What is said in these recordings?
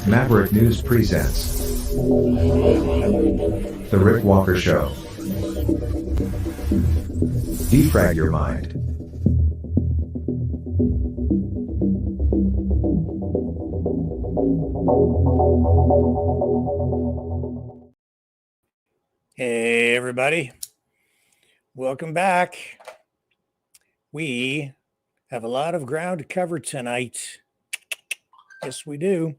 Maverick News presents The Rick Walker Show. Defrag your mind. Hey everybody, welcome back. We have a lot of ground to cover tonight. Yes, we do.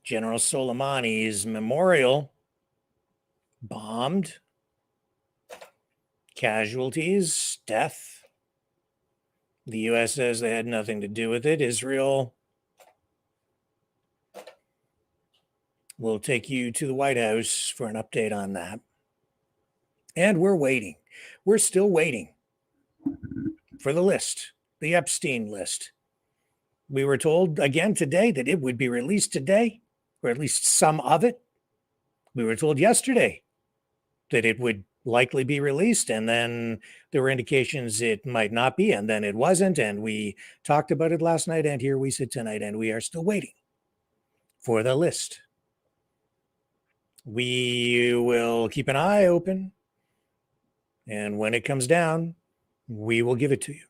General Soleimani's memorial bombed. Casualties, death. The U.S. says they had nothing to do with it. Israel will take you to the White House for an update on that. And we're waiting. We're still waiting for the list, the Epstein list. We were told again today that it would be released today, or at least some of it. We were told yesterday that it would likely be released, and then there were indications it might not be, and then it wasn't, and we talked about it last night, and here we sit tonight, and we are still waiting for the list. We will keep an eye open, and when it comes down, we will give it to you.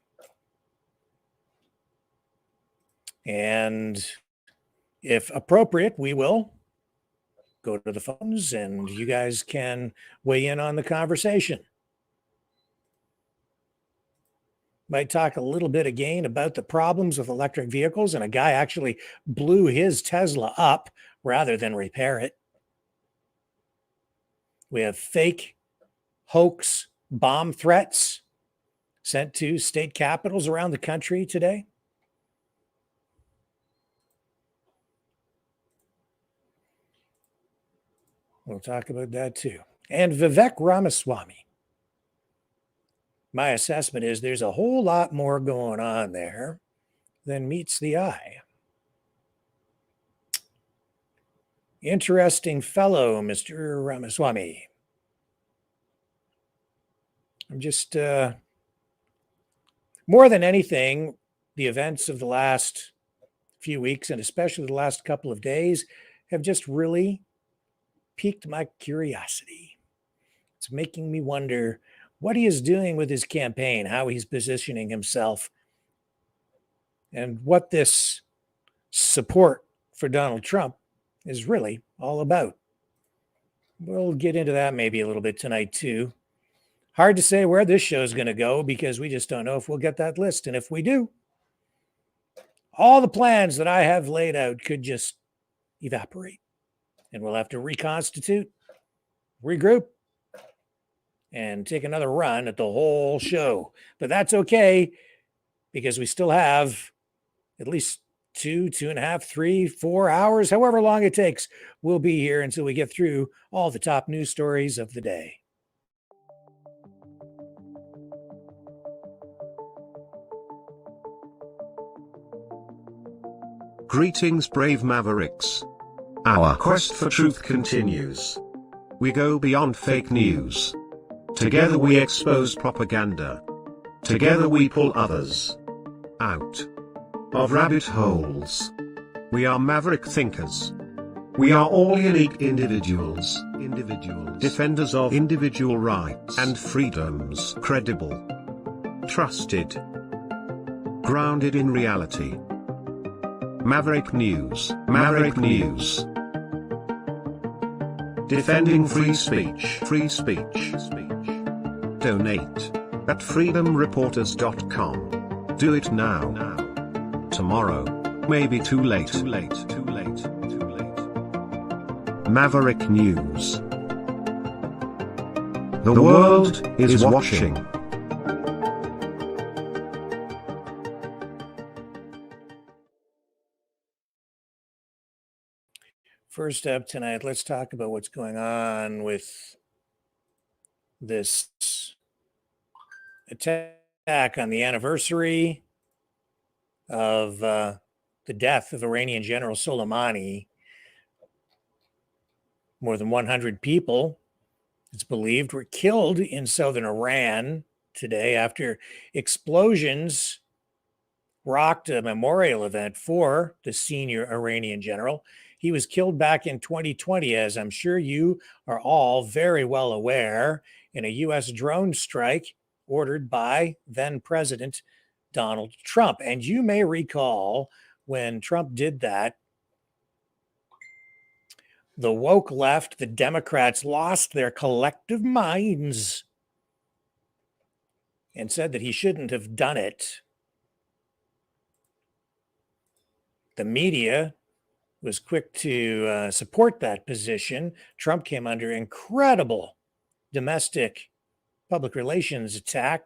And if appropriate, we will go to the phones and you guys can weigh in on the conversation. Might talk a little bit again about the problems with electric vehicles, and a guy actually blew his Tesla up rather than repair it. We have fake hoax bomb threats sent to state capitals around the country today. We'll talk about that too. And Vivek Ramaswamy. My assessment is there's a whole lot more going on there than meets the eye. Interesting fellow, Mr. Ramaswamy. I'm just, more than anything, the events of the last few weeks, and especially the last couple of days, have just really piqued my curiosity. It's making me wonder what he is doing with his campaign, how he's positioning himself, and what this support for Donald Trump is really all about. We'll get into that maybe a little bit tonight too. Hard to say where this show is going to go because we just don't know if we'll get that list. And if we do, all the plans that I have laid out could just evaporate. And we'll have to reconstitute, regroup, and take another run at the whole show. But that's okay, because we still have at least 2.5, 3, 4 hours, however long it takes. We'll be here until we get through all the top news stories of the day. Greetings, brave Mavericks. Our quest for truth continues. We go beyond fake news. Together we expose propaganda. Together we pull others out of rabbit holes. We are maverick thinkers. We are all unique individuals, defenders of individual rights and freedoms, credible, trusted, grounded in reality. Maverick News, Maverick News. Defending free speech, free speech. Donate at freedomreporters.com. Do it now. Tomorrow may be too late. Maverick News. The world is watching. First up tonight, let's talk about what's going on with this attack on the anniversary of the death of Iranian General Soleimani. More than 100 people, it's believed, were killed in southern Iran today after explosions rocked a memorial event for the senior Iranian general. He was killed back in 2020, as I'm sure you are all very well aware, in a U.S. drone strike ordered by then President Donald Trump. And you may recall when Trump did that, the woke left, the Democrats, lost their collective minds and said that he shouldn't have done it. The media was quick to support that position. Trump came under incredible domestic public relations attack.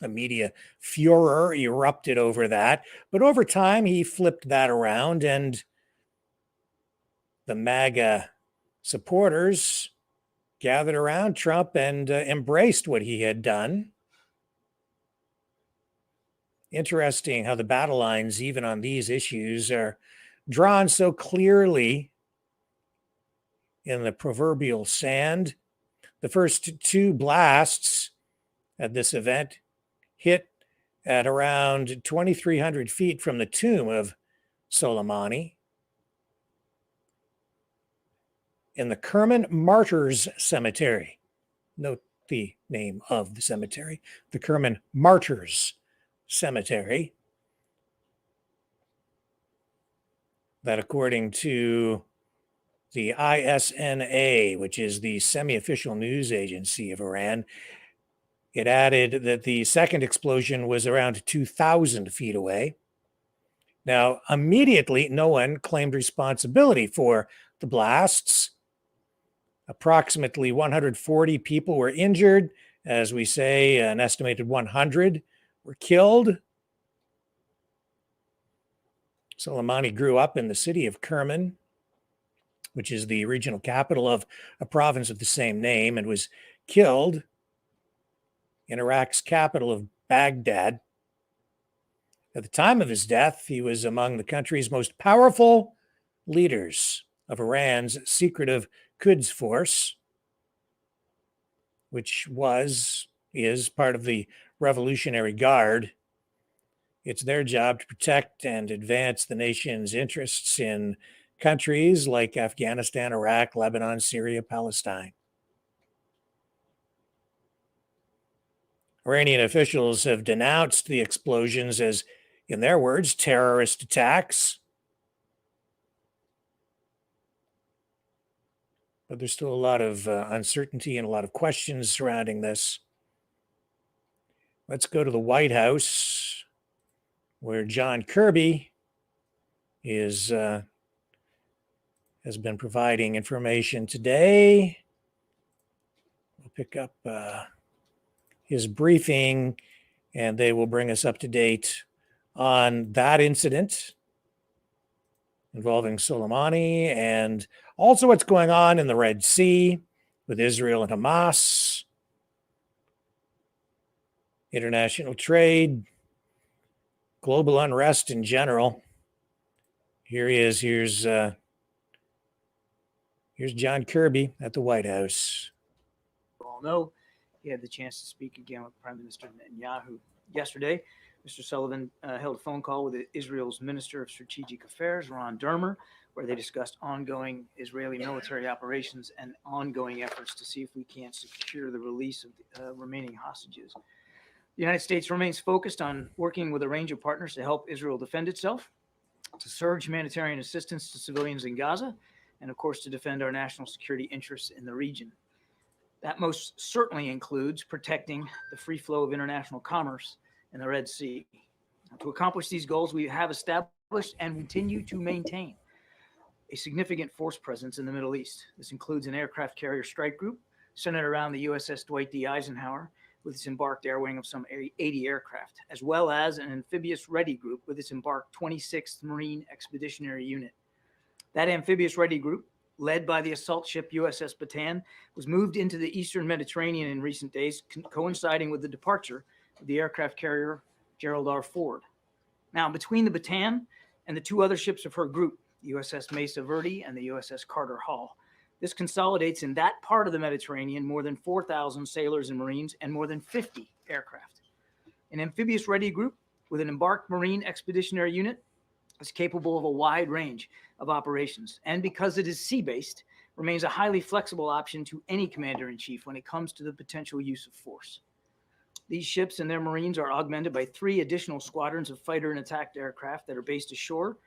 A media furor erupted over that. But over time, he flipped that around, and the MAGA supporters gathered around Trump and embraced what he had done. Interesting how the battle lines, even on these issues, are drawn so clearly in the proverbial sand. The first two blasts at this event hit at around 2,300 feet from the tomb of Soleimani in the Kerman Martyrs Cemetery. Note the name of the cemetery, the Kerman Martyrs Cemetery. That, according to the ISNA, which is the semi-official news agency of Iran, it added that the second explosion was around 2,000 feet away. Now, immediately, no one claimed responsibility for the blasts. Approximately 140 people were injured. As we say, an estimated 100 were killed. Soleimani grew up in the city of Kerman, which is the regional capital of a province of the same name, and was killed in Iraq's capital of Baghdad. At the time of his death, he was among the country's most powerful leaders of Iran's secretive Quds Force, which is part of the Revolutionary Guard. It's their job to protect and advance the nation's interests in countries like Afghanistan, Iraq, Lebanon, Syria, Palestine. Iranian officials have denounced the explosions as, in their words, terrorist attacks. But there's still a lot of uncertainty and a lot of questions surrounding this. Let's go to the White House, where John Kirby has been providing information today. We'll pick up his briefing, and they will bring us up to date on that incident involving Soleimani, and also what's going on in the Red Sea with Israel and Hamas, international trade, global unrest in general. Here he is. Here's Here's John Kirby at the White House. You all know he had the chance to speak again with Prime Minister Netanyahu yesterday. Mr. Sullivan held a phone call with Israel's Minister of Strategic Affairs, Ron Dermer, where they discussed ongoing Israeli military operations and ongoing efforts to see if we can't secure the release of the remaining hostages. The United States remains focused on working with a range of partners to help Israel defend itself, to surge humanitarian assistance to civilians in Gaza, and of course to defend our national security interests in the region. That most certainly includes protecting the free flow of international commerce in the Red Sea. To accomplish these goals, we have established and continue to maintain a significant force presence in the Middle East. This includes an aircraft carrier strike group centered around the USS Dwight D. Eisenhower with its embarked air wing of some 80 aircraft, as well as an amphibious ready group with its embarked 26th Marine Expeditionary Unit. That amphibious ready group, led by the assault ship USS Bataan, was moved into the Eastern Mediterranean in recent days, coinciding with the departure of the aircraft carrier Gerald R. Ford. Now, between the Bataan and the two other ships of her group, the USS Mesa Verde and the USS Carter Hall, this consolidates in that part of the Mediterranean more than 4,000 sailors and Marines and more than 50 aircraft. An amphibious ready group with an embarked Marine Expeditionary Unit is capable of a wide range of operations, and because it is sea-based, remains a highly flexible option to any commander-in-chief when it comes to the potential use of force. These ships and their Marines are augmented by 3 additional squadrons of fighter and attack aircraft that are based ashore,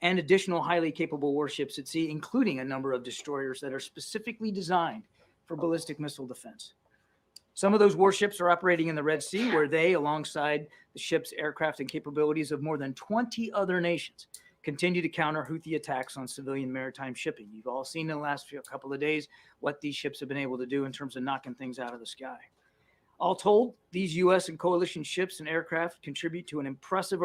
and additional highly capable warships at sea, including a number of destroyers that are specifically designed for ballistic missile defense. Some of those warships are operating in the Red Sea, where they, alongside the ship's aircraft and capabilities of more than 20 other nations, continue to counter Houthi attacks on civilian maritime shipping. You've all seen in the last couple of days what these ships have been able to do in terms of knocking things out of the sky. All told, these U.S. and coalition ships and aircraft contribute to an impressive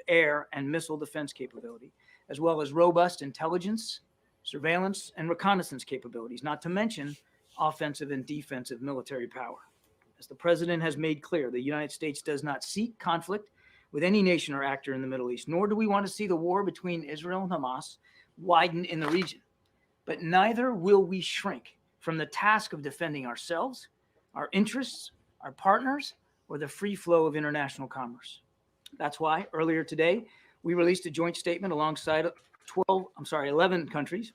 air and missile defense capability, as well as robust intelligence, surveillance, and reconnaissance capabilities, not to mention offensive and defensive military power. As the president has made clear, the United States does not seek conflict with any nation or actor in the Middle East, nor do we want to see the war between Israel and Hamas widen in the region. But neither will we shrink from the task of defending ourselves, our interests, our partners, or the free flow of international commerce. That's why earlier today, we released a joint statement alongside 11 countries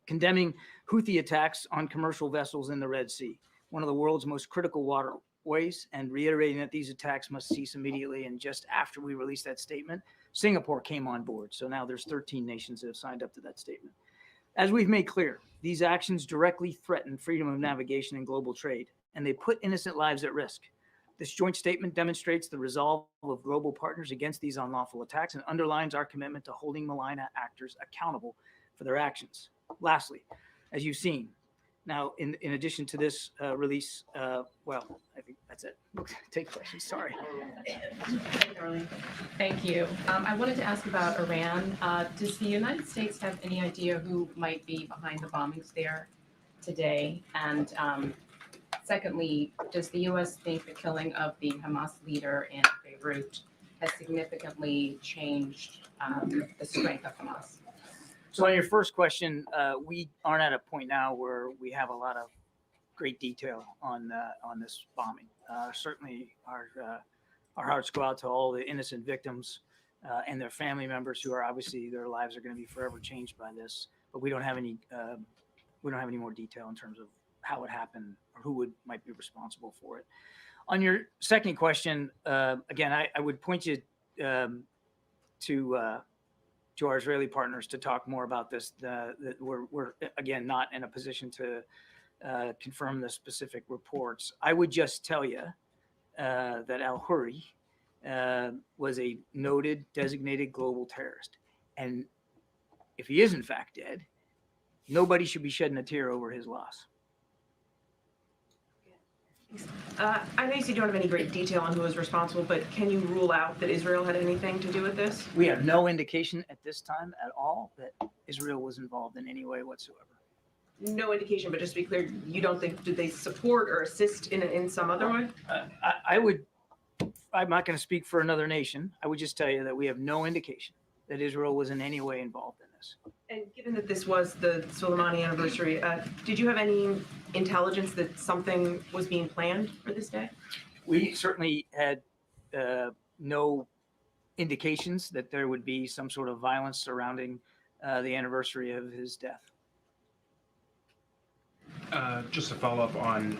condemning Houthi attacks on commercial vessels in the Red Sea, one of the world's most critical waterways, and reiterating that these attacks must cease immediately. And just after we released that statement, Singapore came on board. So now there's 13 nations that have signed up to that statement. As we've made clear, these actions directly threaten freedom of navigation and global trade, and they put innocent lives at risk. This joint statement demonstrates the resolve of global partners against these unlawful attacks and underlines our commitment to holding malign actors accountable for their actions. Lastly, as you've seen, now in addition to this release, well, I think that's it. Take questions. Sorry. Thank you. I wanted to ask about Iran. Does the United States have any idea who might be behind the bombings there today? And secondly, does the U.S. think the killing of the Hamas leader in Beirut has significantly changed the strength of Hamas? So on your first question, we aren't at a point now where we have a lot of great detail on this bombing. Certainly, our hearts go out to all the innocent victims and their family members who are obviously their lives are going to be forever changed by this. But we don't have any more detail in terms of how it happened or who might be responsible for it. On your second question, again, I would point you to our Israeli partners to talk more about this. We're again not in a position to confirm the specific reports. I would just tell you that al-Huri was a noted designated global terrorist, and if he is in fact dead, nobody should be shedding a tear over his loss. I know you said you don't have any great detail on who was responsible, but can you rule out that Israel had anything to do with this? We have no indication at this time at all that Israel was involved in any way whatsoever. No indication, but just to be clear, you don't think, did they support or assist in some other way? I'm not going to speak for another nation. I would just tell you that we have no indication that Israel was in any way involved in this. And given that this was the Soleimani anniversary, did you have any intelligence that something was being planned for this day? We certainly had no indications that there would be some sort of violence surrounding the anniversary of his death. Just to follow up on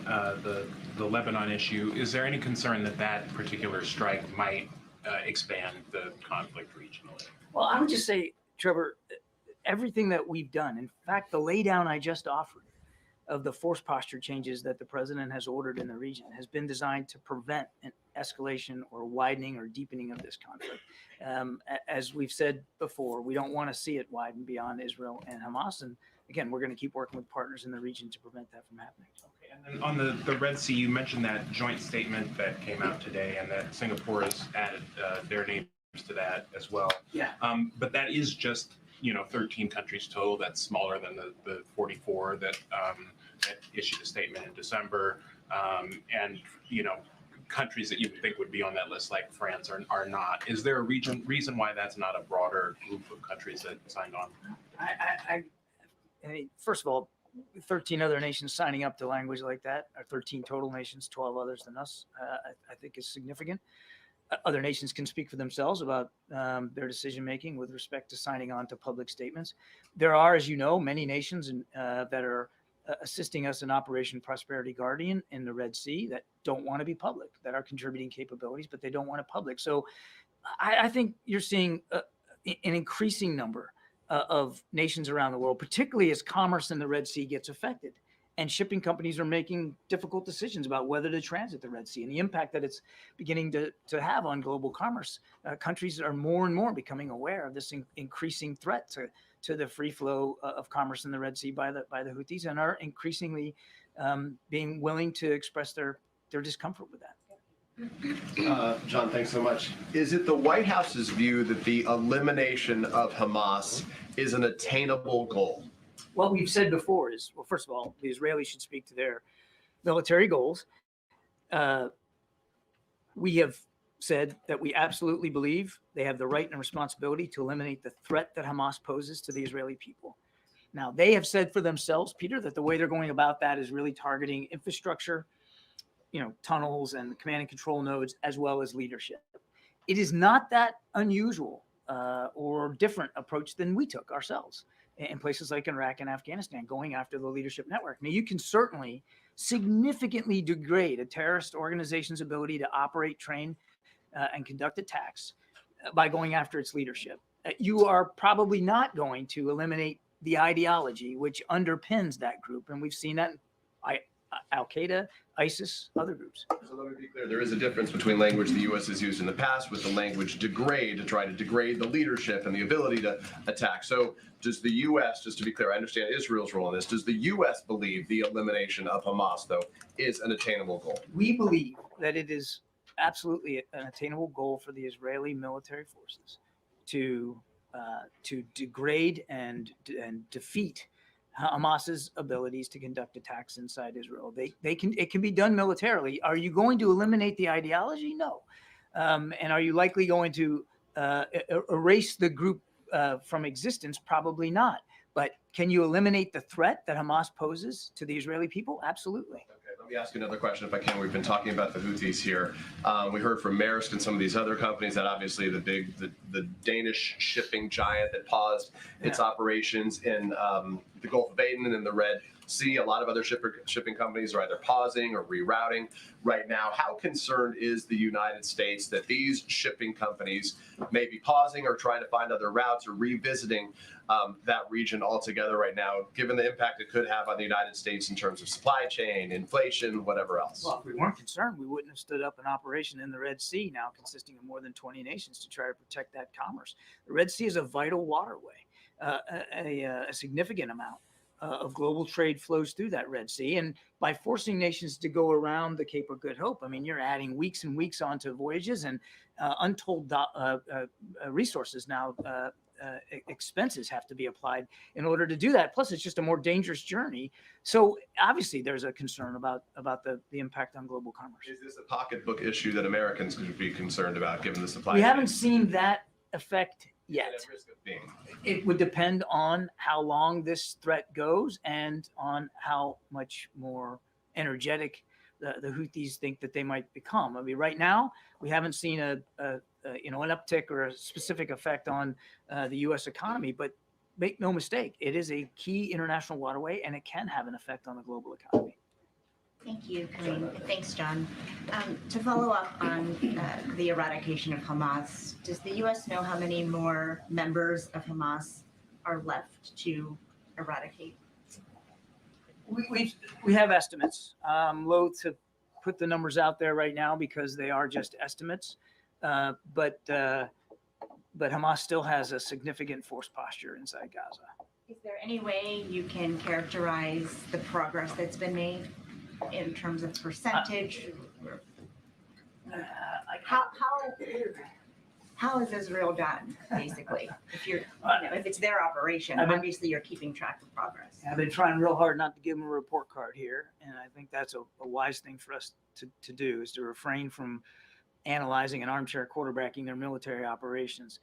the Lebanon issue, is there any concern that that particular strike might expand the conflict regionally? Well, I would just say, Trevor, everything that we've done, in fact, the laydown I just offered of the force posture changes that the president has ordered in the region has been designed to prevent an escalation or widening or deepening of this conflict. As we've said before, we don't want to see it widen beyond Israel and Hamas. And again, we're going to keep working with partners in the region to prevent that from happening. Okay, and then on the Red Sea, you mentioned that joint statement that came out today and that Singapore has added their names to that as well. Yeah. But that is just, 13 countries total. That's smaller than the 44 that issued a statement in December. And, countries that you would think would be on that list, like France, are not. Is there a reason why that's not a broader group of countries that signed on? I mean, first of all, 13 other nations signing up to language like that, or 13 total nations, 12 others than us, I think is significant. Other nations can speak for themselves about their decision-making with respect to signing on to public statements. There are, as you know, many nations that are assisting us in Operation Prosperity Guardian in the Red Sea that don't want to be public, that are contributing capabilities, but they don't want it public. So I think you're seeing an increasing number of nations around the world, particularly as commerce in the Red Sea gets affected. And shipping companies are making difficult decisions about whether to transit the Red Sea and the impact that it's beginning to have on global commerce. Countries are more and more becoming aware of this increasing threat to the free flow of commerce in the Red Sea by the Houthis, and are increasingly being willing to express their discomfort with that. John, thanks so much. Is it the White House's view that the elimination of Hamas is an attainable goal? What we've said before is, well, first of all, the Israelis should speak to their military goals. We have said that we absolutely believe they have the right and responsibility to eliminate the threat that Hamas poses to the Israeli people. Now, they have said for themselves, Peter, that the way they're going about that is really targeting infrastructure, tunnels and command and control nodes, as well as leadership. It is not that unusual or different approach than we took ourselves in places like Iraq and Afghanistan, going after the leadership network. Now, you can certainly significantly degrade a terrorist organization's ability to operate, train, and conduct attacks by going after its leadership. You are probably not going to eliminate the ideology which underpins that group. And we've seen that in Al-Qaeda, ISIS, other groups. So let me be clear, there is a difference between language the U.S. has used in the past with the language degrade, to try to degrade the leadership and the ability to attack. So does the U.S., just to be clear, I understand Israel's role in this, does the U.S. believe the elimination of Hamas, though, is an attainable goal? We believe that it is absolutely an attainable goal for the Israeli military forces to degrade and defeat Hamas's abilities to conduct attacks inside Israel. It can be done militarily. Are you going to eliminate the ideology? No. And are you likely going to erase the group from existence? Probably not. But can you eliminate the threat that Hamas poses to the Israeli people? Absolutely. Let me ask you another question, if I can. We've been talking about the Houthis here. We heard from Maersk and some of these other companies that obviously the Danish shipping giant that paused its operations in the Gulf of Aden and in the Red Sea. A lot of other shipping companies are either pausing or rerouting right now. How concerned is the United States that these shipping companies may be pausing or trying to find other routes or revisiting that region altogether right now, given the impact it could have on the United States in terms of supply chain, inflation, whatever else? Well, if we weren't concerned, we wouldn't have stood up an operation in the Red Sea, now consisting of more than 20 nations, to try to protect that commerce. The Red Sea is a vital waterway. A significant amount of global trade flows through that Red Sea. And by forcing nations to go around the Cape of Good Hope, I mean, you're adding weeks and weeks onto voyages, and untold resources now, expenses have to be applied in order to do that. Plus, it's just a more dangerous journey. So obviously, there's a concern about the impact on global commerce. Is this a pocketbook issue that Americans could be concerned about, given the supply We chain? haven't seen that effect yet. At risk of being. It would depend on how long this threat goes and on how much more energetic the Houthis think that they might become. I mean, right now we haven't seen an uptick or a specific effect on the U.S. economy, but make no mistake, it is a key international waterway, and it can have an effect on the global economy. Thank you, Kareem. Thanks, John. To follow up on the eradication of Hamas, does the U.S. know how many more members of Hamas are left to eradicate? We have estimates. I'm loath to put the numbers out there right now because they are just estimates. But Hamas still has a significant force posture inside Gaza. Is there any way you can characterize the progress that's been made in terms of percentage? How is Israel done, basically? If it's their operation, obviously you're keeping track of progress. I've been trying real hard not to give them a report card here, and I think that's a wise thing for us to do, is to refrain from analyzing and armchair quarterbacking their military operations.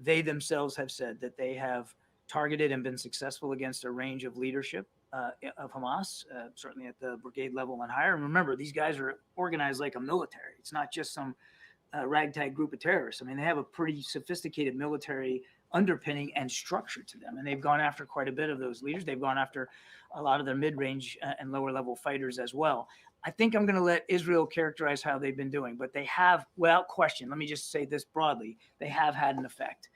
They themselves have said that they have targeted and been successful against a range of leadership of Hamas, certainly at the brigade level and higher. And remember, these guys are organized like a military. It's not just some ragtag group of terrorists. I mean, they have a pretty sophisticated military underpinning and structure to them. And they've gone after quite a bit of those leaders. They've gone after a lot of their mid-range and lower level fighters as well. I think I'm going to let Israel characterize how they've been doing, but they have, without question, let me just say this broadly, they have had an effect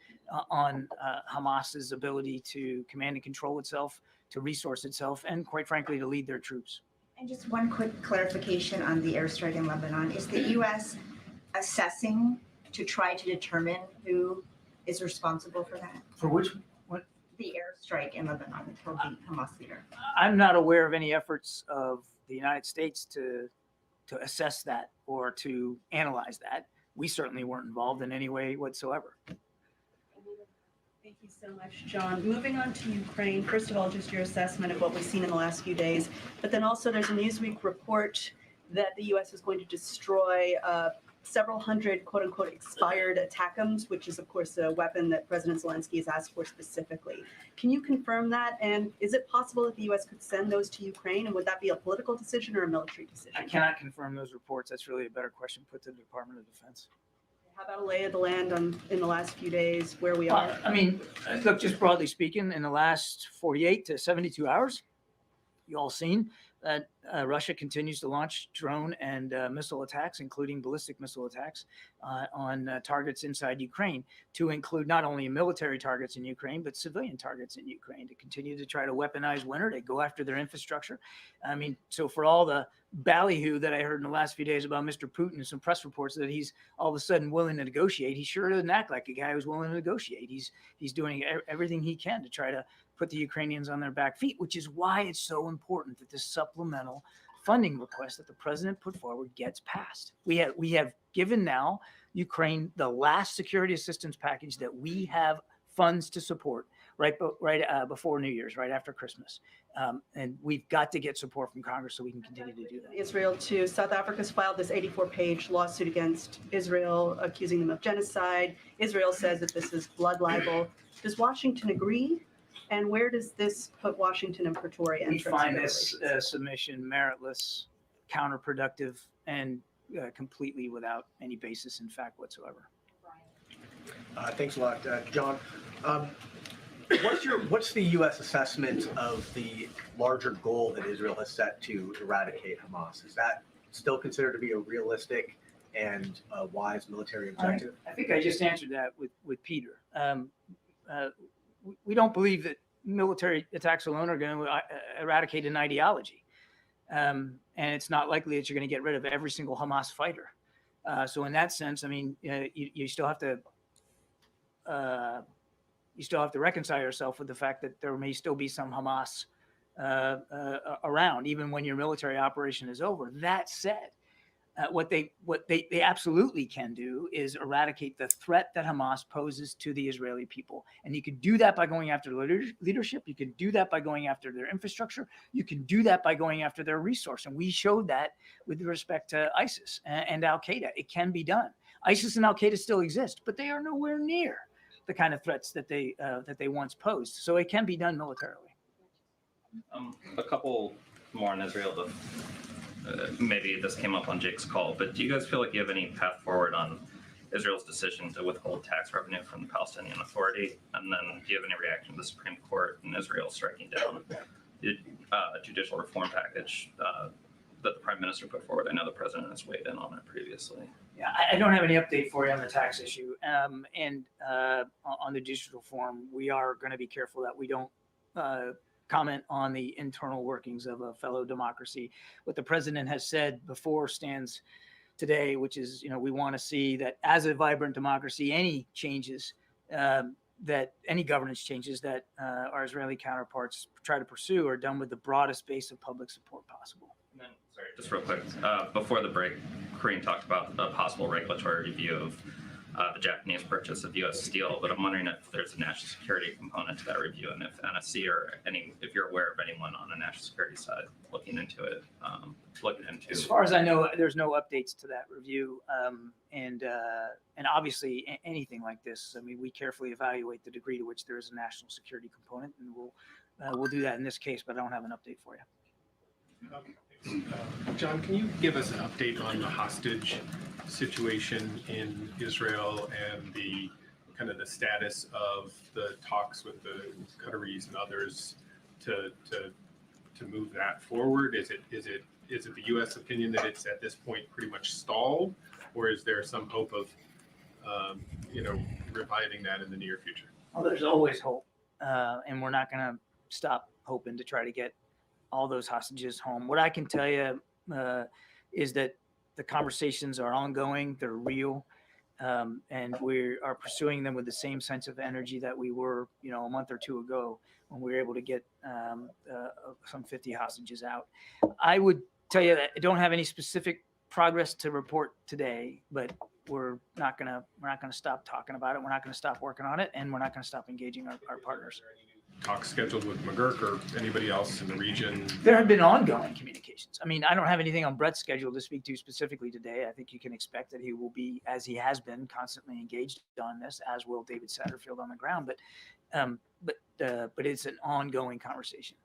on Hamas's ability to command and control itself, to resource itself, and quite frankly, to lead their troops. And just one quick clarification on the airstrike in Lebanon. Is the U.S. assessing to try to determine who is responsible for that? For which? What? The airstrike in Lebanon for the Hamas leader. I'm not aware of any efforts of the United States to assess that or to analyze that. We certainly weren't involved in any way whatsoever. Thank you so much, John. Moving on to Ukraine, first of all, just your assessment of what we've seen in the last few days, but then also there's a Newsweek report that the U.S. is going to destroy several hundred quote-unquote expired ATACMS, which is, of course, a weapon that President Zelensky has asked for specifically. Can you confirm that? And is it possible that the U.S. could send those to Ukraine? And would that be a political decision or a military decision? I cannot confirm those reports. That's really a better question put to the Department of Defense. How about a lay of the land in the last few days, where we are? I mean, look, just broadly speaking, in the last 48 to 72 hours, you all seen that Russia continues to launch drone and missile attacks, including ballistic missile attacks on targets inside Ukraine, to include not only military targets in Ukraine, but civilian targets in Ukraine, to continue to try to weaponize winter, to go after their infrastructure. I mean, so for all the ballyhoo that I heard in the last few days about Mr. Putin and some press reports that he's all of a sudden willing to negotiate, he sure doesn't act like a guy who's willing to negotiate. He's doing everything he can to try to put the Ukrainians on their back feet, which is why it's so important that this supplemental funding request that the president put forward gets passed. We have given now Ukraine the last security assistance package that we have funds to support right before New Year's, right after Christmas. And we've got to get support from Congress so we can continue to do that. Israel too. South Africa's filed this 84-page lawsuit against Israel, accusing them of genocide. Israel says that this is blood libel. Does Washington agree? And where does this put Washington and Pretoria? We find this submission meritless, counterproductive, and completely without any basis in fact whatsoever. Thanks a lot, John. What's the U.S. assessment of the larger goal that Israel has set to eradicate Hamas? Is that still considered to be a realistic and wise military objective? I think I just answered that with Peter. We don't believe that military attacks alone are going to eradicate an ideology. And it's not likely that you're going to get rid of every single Hamas fighter. So in that sense, I mean, you still have to reconcile yourself with the fact that there may still be some Hamas around, even when your military operation is over. That said, what they absolutely can do is eradicate the threat that Hamas poses to the Israeli people. And you can do that by going after leadership. You can do that by going after their infrastructure. You can do that by going after their resource. And we showed that with respect to ISIS and Al-Qaeda. It can be done. ISIS and Al-Qaeda still exist, but they are nowhere near the kind of threats that they once posed. So it can be done militarily. A couple more on Israel. Maybe this came up on Jake's call, but do you guys feel like you have any path forward on Israel's decision to withhold tax revenue from the Palestinian Authority? And then do you have any reaction to the Supreme Court in Israel striking down the judicial reform package that the Prime Minister put forward? I know the President has weighed in on it previously. Yeah, I don't have any update for you on the tax issue. And on the judicial reform, we are going to be careful that we don't comment on the internal workings of a fellow democracy. What the President has said before stands today, which is, we want to see that as a vibrant democracy, any changes that any governance changes that our Israeli counterparts try to pursue are done with the broadest base of public support possible. And then, sorry, just real quick, before the break, Kareem talked about a possible regulatory review of the Japanese purchase of U.S. steel, but I'm wondering if there's a national security component to that review, and if NSC or if you're aware of anyone on the national security side looking into it, As far as I know, there's no updates to that review, and obviously anything like this, I mean, we carefully evaluate the degree to which there is a national security component, and we'll do that in this case, but I don't have an update for you. John, can you give us an update on the hostage situation in Israel and the kind of the status of the talks with the Qataris and others to move that forward? Is it the U.S. opinion that it's at this point pretty much stalled, or is there some hope of reviving that in the near future? Well, there's always hope, and we're not going to stop hoping to try to get all those hostages home. What I can tell you is that the conversations are ongoing, they're real, and we are pursuing them with the same sense of energy that we were, a month or two ago when we were able to get some 50 hostages out. I would tell you that I don't have any specific progress to report today, but we're not gonna stop talking about it. We're not gonna stop working on it, and we're not gonna stop engaging our partners. Talks scheduled with McGurk or anybody else in the region? There have been ongoing communications. I mean, I don't have anything on Brett's schedule to speak to specifically today. I think you can expect that he will be, as he has been, constantly engaged on this, as will David Satterfield on the ground. But it's an ongoing conversation.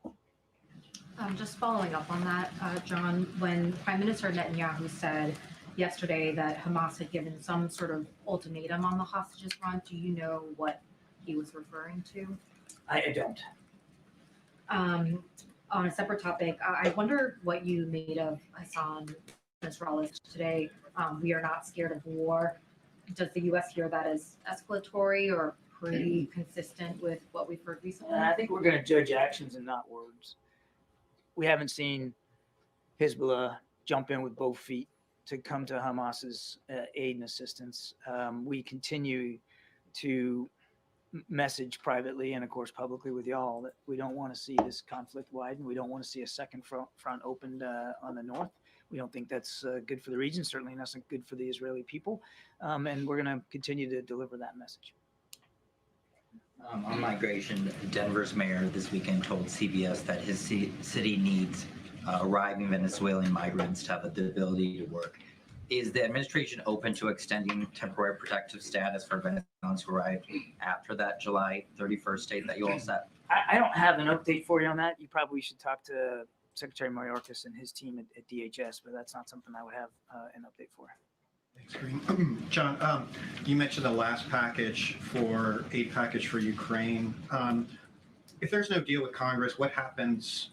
Just following up on that, John, when Prime Minister Netanyahu said yesterday that Hamas had given some sort of ultimatum on the hostages front, do you know what he was referring to? I don't. On a separate topic, I wonder what you made of Hassan Nasrallah's today. We are not scared of war. Does the U.S. hear that as escalatory or pretty consistent with what we've heard recently? I think we're going to judge actions and not words. We haven't seen Hezbollah jump in with both feet to come to Hamas's aid and assistance. We continue to message privately and of course publicly with y'all that we don't want to see this conflict widen. We don't want to see a second front opened on the north. We don't think that's good for the region, certainly not good for the Israeli people, and we're going to continue to deliver that message. On migration, Denver's mayor this weekend told CBS that his city needs arriving Venezuelan migrants to have the ability to work. Is the administration open to extending temporary protective status for Venezuelans who arrived after that July 31st date that you all set? I don't have an update for you on that. You probably should talk to Secretary Mayorkas and his team at DHS, but that's not something I would have an update for. Thanks, Kareem. John, you mentioned the last aid package for Ukraine. If there's no deal with Congress, what happens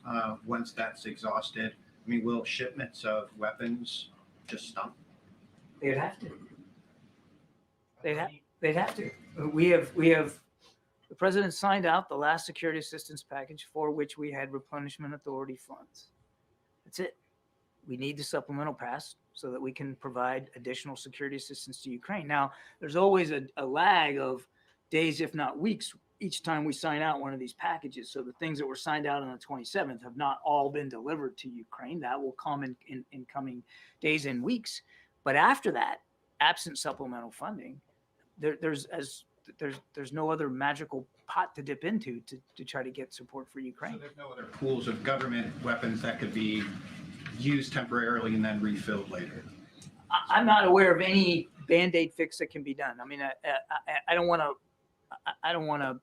once that's exhausted? I mean, will shipments of weapons just stop? They'd have to. They'd have to. We have the president signed out the last security assistance package for which we had replenishment authority funds. That's it. We need the supplemental pass so that we can provide additional security assistance to Ukraine. Now, there's always a lag of days, if not weeks, each time we sign out one of these packages. So the things that were signed out on the 27th have not all been delivered to Ukraine. That will come in coming days and weeks. But after that, absent supplemental funding, there's no other magical pot to dip into to try to get support for Ukraine. So there's no other pools of government weapons that could be used temporarily and then refilled later? I'm not aware of any Band-Aid fix that can be done. I mean, I don't want to I don't want to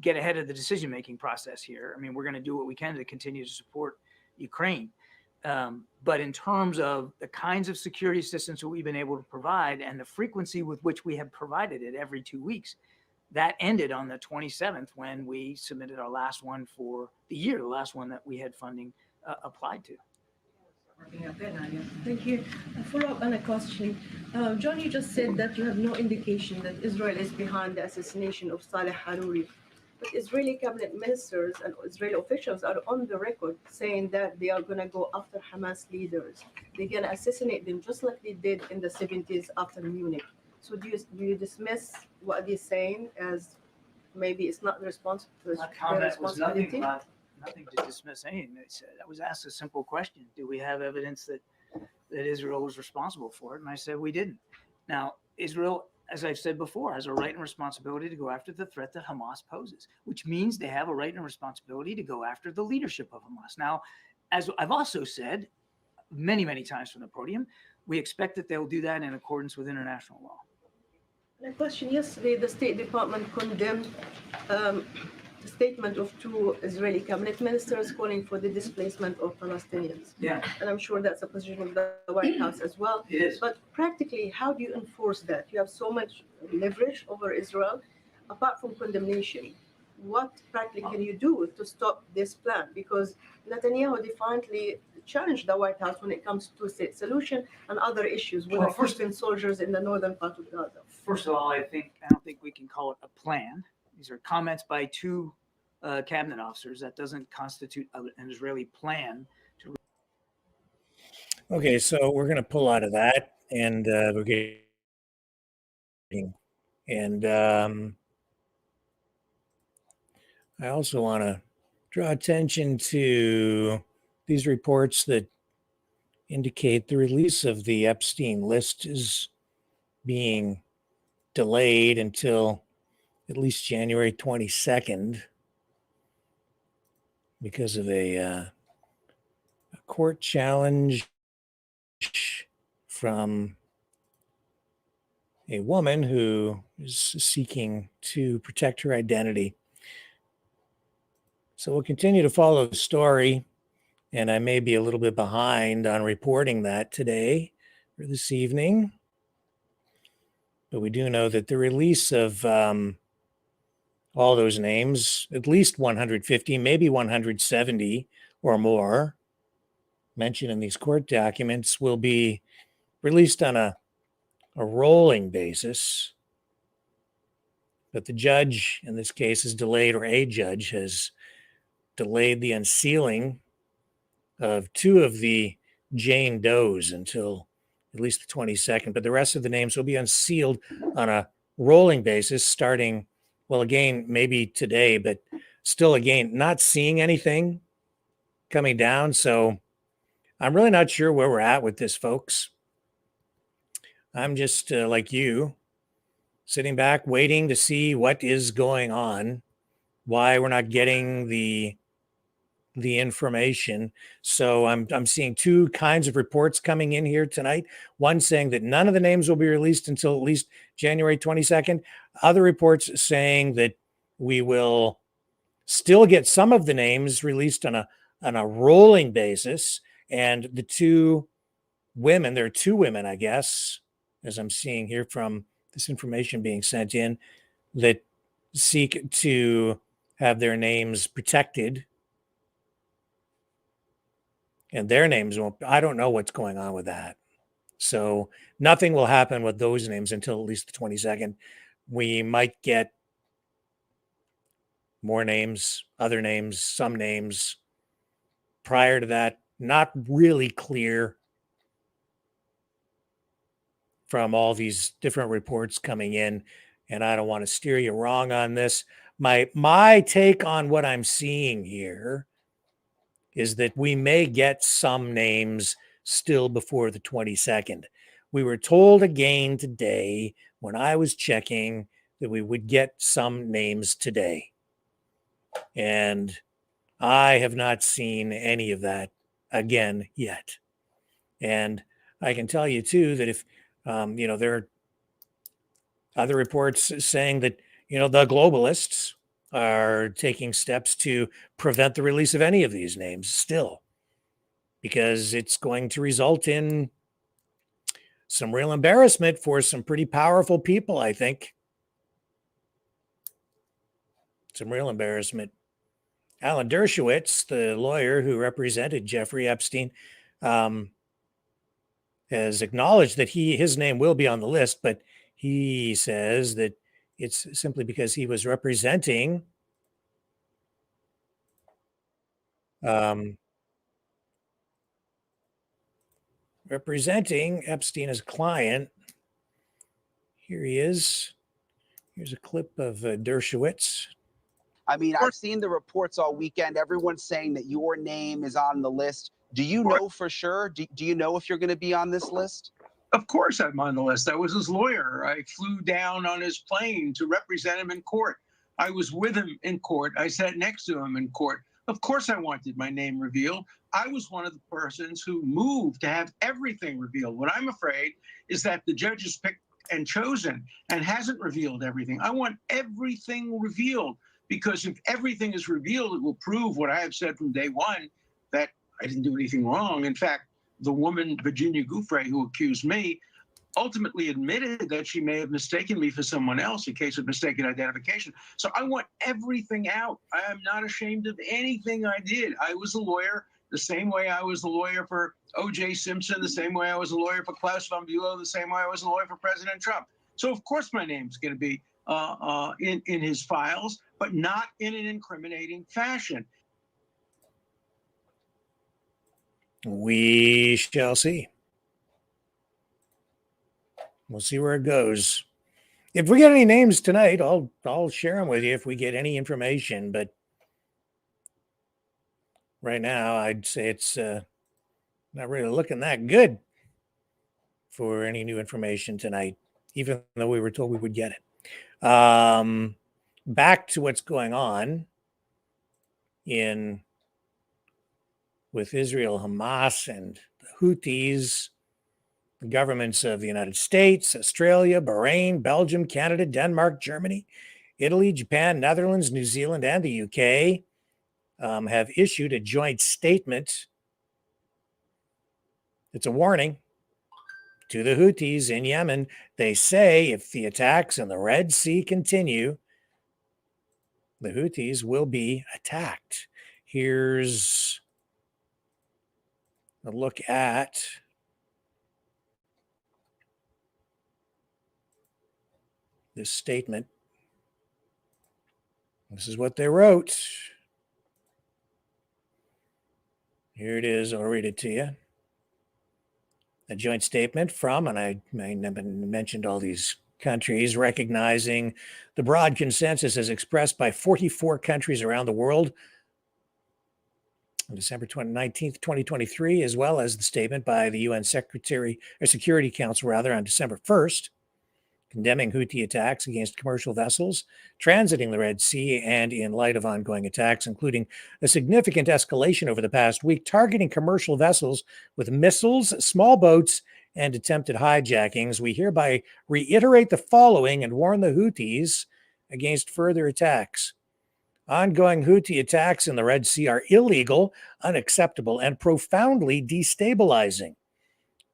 get ahead of the decision-making process here. I mean, we're going to do what we can to continue to support Ukraine. But in terms of the kinds of security assistance that we've been able to provide and the frequency with which we have provided it every 2 weeks, that ended on the 27th when we submitted our last one for the year, the last one that we had funding applied to. Thank you. A follow-up on a question. John, you just said that you have no indication that Israel is behind the assassination of Saleh Haruri. But Israeli cabinet ministers and Israeli officials are on the record saying that they are going to go after Hamas leaders. They're going to assassinate them just like they did in the 70s after Munich. So do you dismiss what they're saying as maybe it's not My comment was responsibility? nothing to dismiss anything they said. I was asked a simple question. Do we have evidence that Israel was responsible for it? And I said we didn't. Now, Israel, as I've said before, has a right and responsibility to go after the threat that Hamas poses, which means they have a right and responsibility to go after the leadership of Hamas. Now, as I've also said many, many times from the podium, we expect that they'll do that in accordance with international law. A question. Yesterday, the State Department condemned a statement of two Israeli cabinet ministers calling for the displacement of Palestinians. Yeah. And I'm sure that's a position of the White House as well. It is. But practically, how do you enforce that? You have so much leverage over Israel, apart from condemnation. What practically can you do to stop this plan? Because Netanyahu defiantly challenged the White House when it comes to state solution and other issues with Well, first- keeping soldiers in the northern part of Gaza. First of all, I don't think we can call it a plan. These are comments by two cabinet officers. That doesn't constitute an Israeli plan. Okay, so we're going to pull out of that, and we're getting, and I also want to draw attention to these reports that indicate the release of the Epstein list is being delayed until at least January 22nd because of a court challenge from a woman who is seeking to protect her identity. So we'll continue to follow the story, and I may be a little bit behind on reporting that today or this evening. But we do know that the release of all those names, at least 150, maybe 170 or more, mentioned in these court documents, will be released on a rolling basis. But the judge in this case has delayed, or a judge has delayed the unsealing of two of the Jane Does until at least the 22nd. But the rest of the names will be unsealed on a rolling basis starting, well, again, maybe today, but still, again, not seeing anything coming down. So I'm really not sure where we're at with this, folks. I'm just like you, sitting back, waiting to see what is going on, why we're not getting the information. So I'm seeing two kinds of reports coming in here tonight. One saying that none of the names will be released until at least January 22nd. Other reports saying that we will still get some of the names released on a rolling basis. And the two women, there are two women, I guess, as I'm seeing here from this information being sent in, that seek to have their names protected. And their names won't, I don't know what's going on with that. So nothing will happen with those names until at least the 22nd. We might get more names, other names, some names prior to that. Not really clear from all these different reports coming in. And I don't want to steer you wrong on this. My take on what I'm seeing here is that we may get some names still before the 22nd. We were told again today when I was checking that we would get some names today. And I have not seen any of that again yet. And I can tell you too that if, there are other reports saying that, the globalists are taking steps to prevent the release of any of these names still, because it's going to result in some real embarrassment for some pretty powerful people, I think. Some real embarrassment. Alan Dershowitz, the lawyer who represented Jeffrey Epstein, has acknowledged that his name will be on the list, but he says that it's simply because he was representing Epstein as client. Here he is. Here's a clip of Dershowitz. I mean, I've seen the reports all weekend. Everyone's saying that your name is on the list. Do you know for sure? Do you know if you're going to be on this list? Of course I'm on the list. I was his lawyer. I flew down on his plane to represent him in court. I was with him in court. I sat next to him in court. Of course I wanted my name revealed. I was one of the persons who moved to have everything revealed. What I'm afraid is that the judge has picked and chosen and hasn't revealed everything. I want everything revealed, because if everything is revealed, it will prove what I have said from day one, that I didn't do anything wrong. In fact, the woman, Virginia Giuffre, who accused me, ultimately admitted that she may have mistaken me for someone else, a case of mistaken identification. So I want everything out. I am not ashamed of anything I did. I was a lawyer the same way I was a lawyer for O.J. Simpson, the same way I was a lawyer for Klaus von Bülow, the same way I was a lawyer for President Trump. So of course my name's going to be in his files, but not in an incriminating fashion. We shall see. We'll see where it goes. If we get any names tonight, I'll share them with you if we get any information. But right now, I'd say it's not really looking that good for any new information tonight, even though we were told we would get it. Back to what's going on with Israel, Hamas, and the Houthis. The governments of the United States, Australia, Bahrain, Belgium, Canada, Denmark, Germany, Italy, Japan, Netherlands, New Zealand, and the UK have issued a joint statement. It's a warning to the Houthis in Yemen. They say if the attacks in the Red Sea continue, the Houthis will be attacked. Here's a look at this statement. This is what they wrote. Here it is. I'll read it to you. A joint statement from, and I mentioned all these countries, recognizing the broad consensus as expressed by 44 countries around the world on December 19th, 2023, as well as the statement by the UN Security Council on December 1st, condemning Houthi attacks against commercial vessels transiting the Red Sea, and in light of ongoing attacks, including a significant escalation over the past week, targeting commercial vessels with missiles, small boats, and attempted hijackings, we hereby reiterate the following and warn the Houthis against further attacks. Ongoing Houthi attacks in the Red Sea are illegal, unacceptable, and profoundly destabilizing.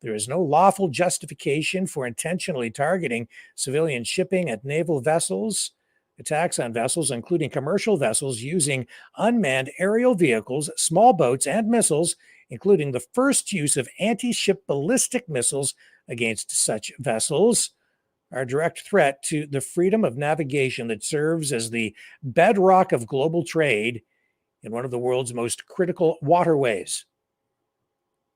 There is no lawful justification for intentionally targeting civilian shipping at naval vessels. Attacks on vessels, including commercial vessels using unmanned aerial vehicles, small boats, and missiles, including the first use of anti-ship ballistic missiles against such vessels, are a direct threat to the freedom of navigation that serves as the bedrock of global trade in one of the world's most critical waterways.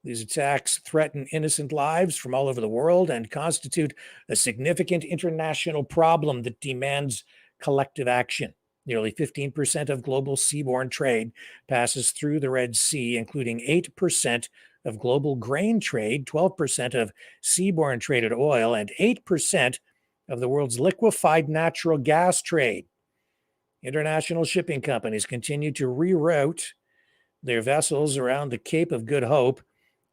These attacks threaten innocent lives from all over the world and constitute a significant international problem that demands collective action. Nearly 15% of global seaborne trade passes through the Red Sea, including 8% of global grain trade, 12% of seaborne traded oil, and 8% of the world's liquefied natural gas trade. International shipping companies continue to reroute their vessels around the Cape of Good Hope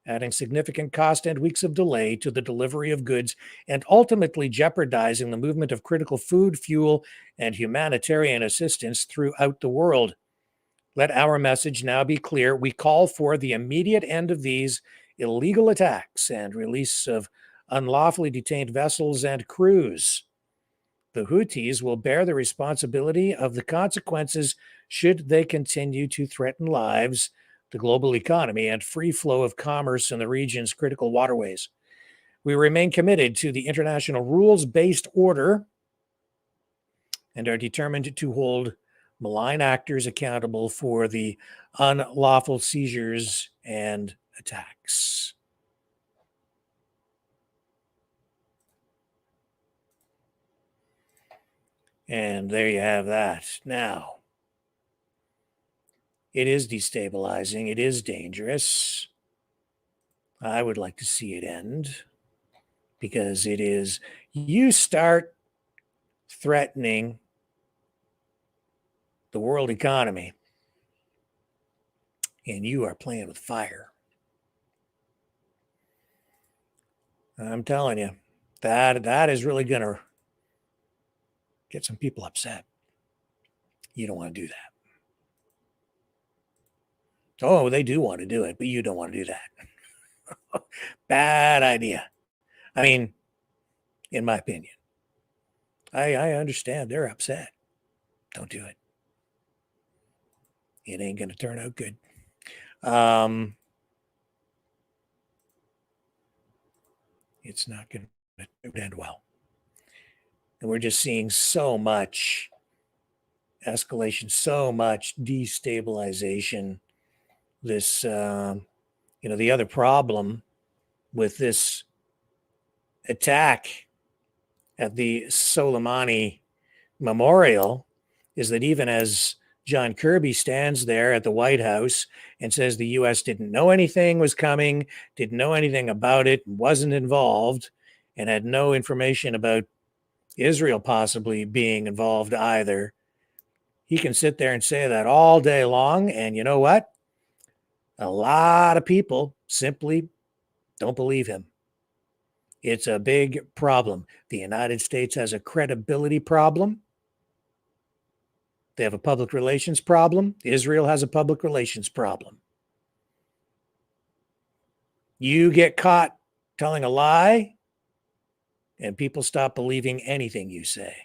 adding significant cost and weeks of delay to the delivery of goods and ultimately jeopardizing the movement of critical food, fuel, and humanitarian assistance throughout the world. Let our message now be clear. We call for the immediate end of these illegal attacks and release of unlawfully detained vessels and crews. The Houthis will bear the responsibility of the consequences should they continue to threaten lives, the global economy, and free flow of commerce in the region's critical waterways. We remain committed to the international rules-based order and are determined to hold malign actors accountable for the unlawful seizures and attacks. And there you have that. Now, it is destabilizing. It is dangerous. I would like to see it end because it is, you start threatening the world economy and you are playing with fire. I'm telling you, that is really going to get some people upset. You don't want to do that. Oh, they do want to do it, but you don't want to do that. Bad idea. I mean, in my opinion, I understand they're upset. Don't do it. It ain't going to turn out good. It's not going to end well. And we're just seeing so much escalation, so much destabilization. This, the other problem with this attack at the Soleimani memorial is that even as John Kirby stands there at the White House and says the U.S. didn't know anything was coming, didn't know anything about it, wasn't involved, and had no information about Israel possibly being involved either. He can sit there and say that all day long, and you know what? A lot of people simply don't believe him. It's a big problem. The United States has a credibility problem. They have a public relations problem. Israel has a public relations problem. You get caught telling a lie, and people stop believing anything you say.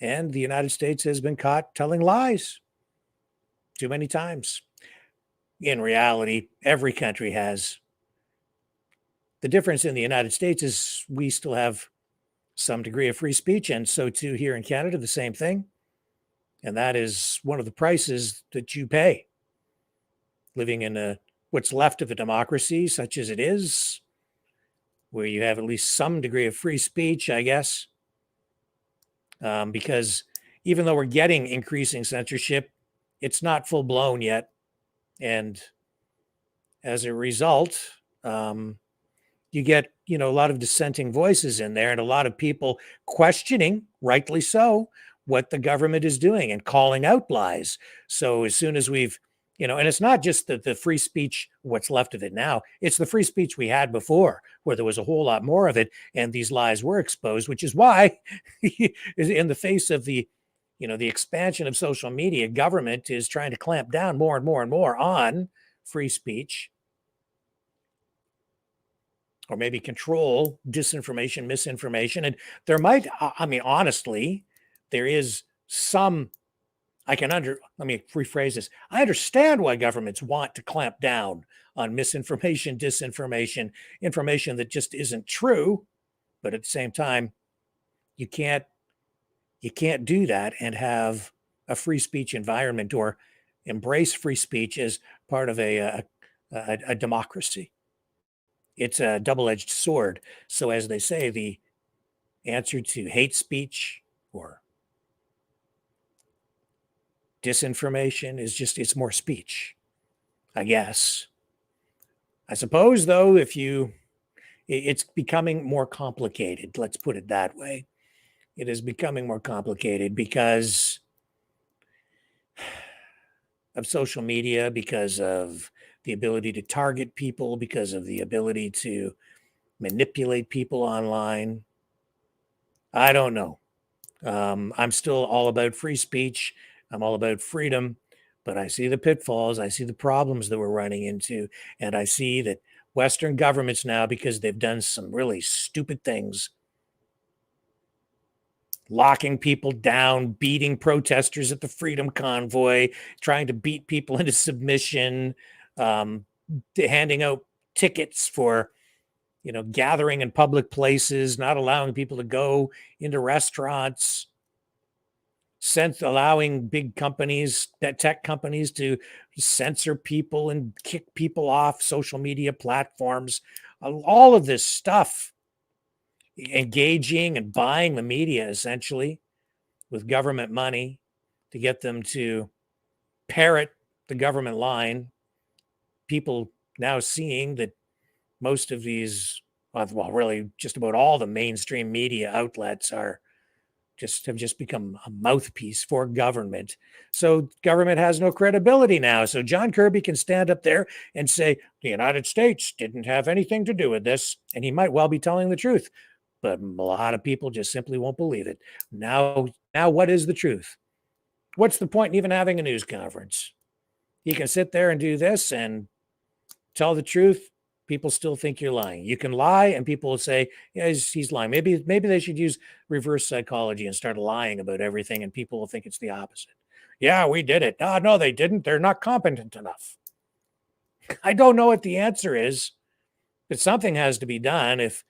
And the United States has been caught telling lies too many times. In reality, every country has. The difference in the United States is we still have some degree of free speech, and so too here in Canada, the same thing. And that is one of the prices that you pay living in what's left of a democracy, such as it is, where you have at least some degree of free speech, I guess. Because even though we're getting increasing censorship, it's not full blown yet. And as a result, you get, a lot of dissenting voices in there and a lot of people questioning, rightly so, what the government is doing and calling out lies. So as soon as we've, and it's not just the free speech, what's left of it now, it's the free speech we had before, where there was a whole lot more of it and these lies were exposed, which is why in the face of the expansion of social media, government is trying to clamp down more and more and more on free speech, or maybe control disinformation, misinformation. And there might, honestly, there is some, let me rephrase this. I understand why governments want to clamp down on misinformation, disinformation, information that just isn't true. But at the same time, you can't do that and have a free speech environment or embrace free speech as part of a democracy. It's a double-edged sword. So as they say, the answer to hate speech or disinformation is just, it's more speech, I guess. I suppose, though, it's becoming more complicated. Let's put it that way. It is becoming more complicated because of social media, because of the ability to target people, because of the ability to manipulate people online. I don't know. I'm still all about free speech. I'm all about freedom, but I see the pitfalls. I see the problems that we're running into. And I see that Western governments now, because they've done some really stupid things, locking people down, beating protesters at the Freedom Convoy, trying to beat people into submission, handing out tickets for, gathering in public places, not allowing people to go into restaurants, allowing big companies, that tech companies, to censor people and kick people off social media platforms. All of this stuff, engaging and buying the media essentially with government money to get them to parrot the government line. People now seeing that most of these, well, really just about all the mainstream media outlets have just become a mouthpiece for government. So government has no credibility now. So John Kirby can stand up there and say the United States didn't have anything to do with this, and he might well be telling the truth, but a lot of people just simply won't believe it. Now what is the truth? What's the point in even having a news conference? You can sit there and do this and tell the truth. People still think you're lying. You can lie and people will say, yeah, he's lying. Maybe they should use reverse psychology and start lying about everything, and people will think it's the opposite. Yeah, we did it. No, they didn't. They're not competent enough. I don't know what the answer is, but something has to be done if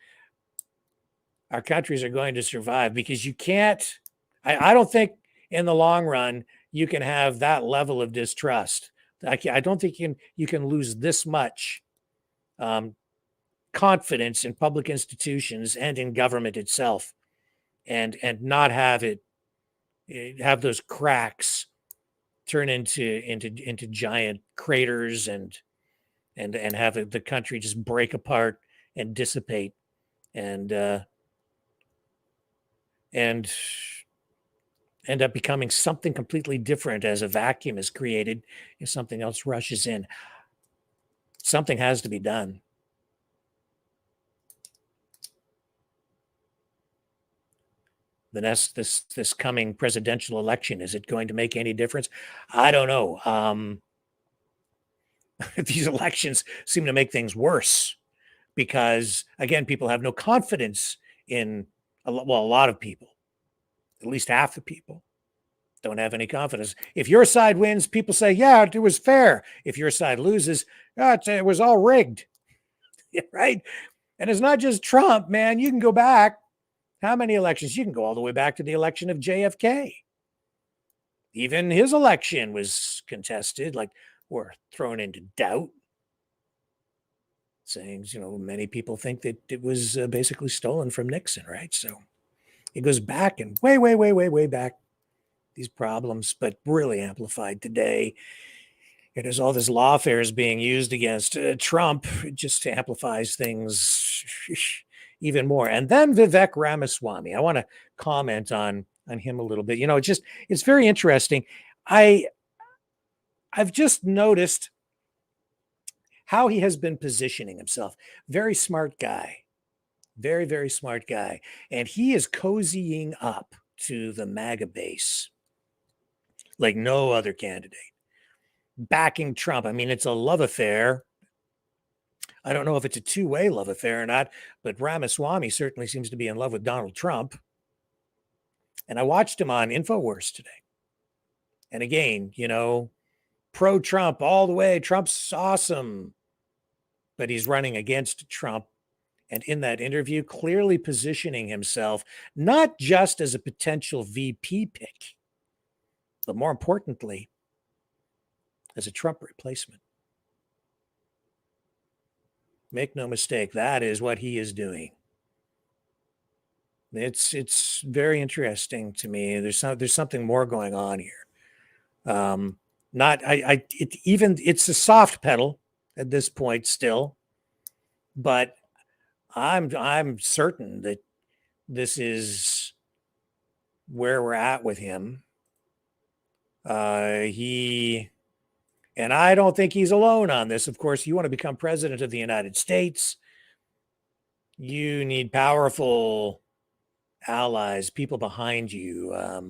our countries are going to survive, because you can't, I don't think in the long run you can have that level of distrust. I don't think you can lose this much confidence in public institutions and in government itself, and not have those cracks turn into giant craters, and have the country just break apart and dissipate, and end up becoming something completely different as a vacuum is created and something else rushes in. Something has to be done. This coming presidential election, is it going to make any difference? I don't know. These elections seem to make things worse because, again, people have no confidence in, a lot of people, at least half the people, don't have any confidence. If your side wins, people say, yeah, it was fair. If your side loses, it was all rigged. Right? And it's not just Trump, man. You can go back. How many elections? You can go all the way back to the election of JFK. Even his election was contested, or thrown into doubt, saying, many people think that it was basically stolen from Nixon, right? So it goes back and way, way, way, way, way back, these problems, but really amplified today. It is all this lawfare is being used against Trump. It just amplifies things even more. And then Vivek Ramaswamy. I want to comment on him a little bit. It's very interesting. I've just noticed how he has been positioning himself. Very smart guy. Very, very smart guy. And he is cozying up to the MAGA base like no other candidate. Backing Trump. I mean, it's a love affair. I don't know if it's a two-way love affair or not, but Ramaswamy certainly seems to be in love with Donald Trump. And I watched him on InfoWars today. And again, pro-Trump all the way. Trump's awesome. But he's running against Trump. And in that interview, clearly positioning himself not just as a potential VP pick, but more importantly, as a Trump replacement. Make no mistake, that is what he is doing. It's very interesting to me. There's something more going on here. It's a soft pedal at this point still, but I'm certain that this is where we're at with him. He And I don't think he's alone on this. Of course, you want to become president of the United States, you need powerful allies, people behind you, a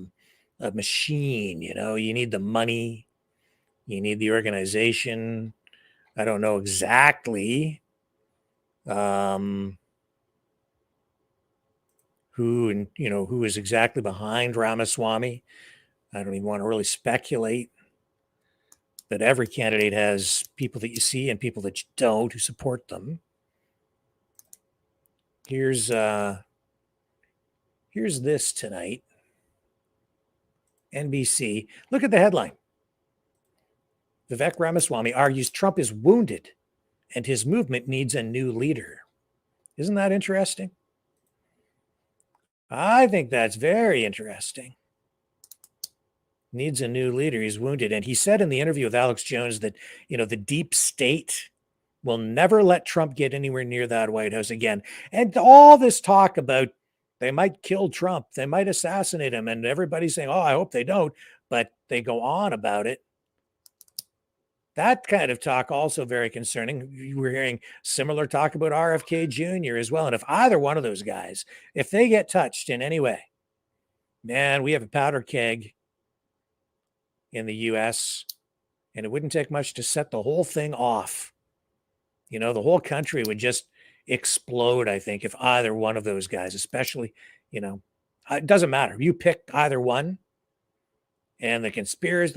machine, you need the money, you need the organization. I don't know exactly who is exactly behind Ramaswamy. I don't even want to really speculate. But every candidate has people that you see and people that you don't who support them. Here's this tonight. NBC. Look at the headline. Vivek Ramaswamy argues Trump is wounded and his movement needs a new leader. Isn't that interesting? I think that's very interesting. Needs a new leader. He's wounded. And he said in the interview with Alex Jones that, the deep state will never let Trump get anywhere near that White House again. And all this talk about they might kill Trump, they might assassinate him, and everybody's saying, oh, I hope they don't, but they go on about it. That kind of talk also very concerning. We're hearing similar talk about RFK Jr. as well. And if either one of those guys, if they get touched in any way, man, we have a powder keg in the U.S., and it wouldn't take much to set the whole thing off. The whole country would just explode, I think, if either one of those guys, especially, it doesn't matter. You pick either one, and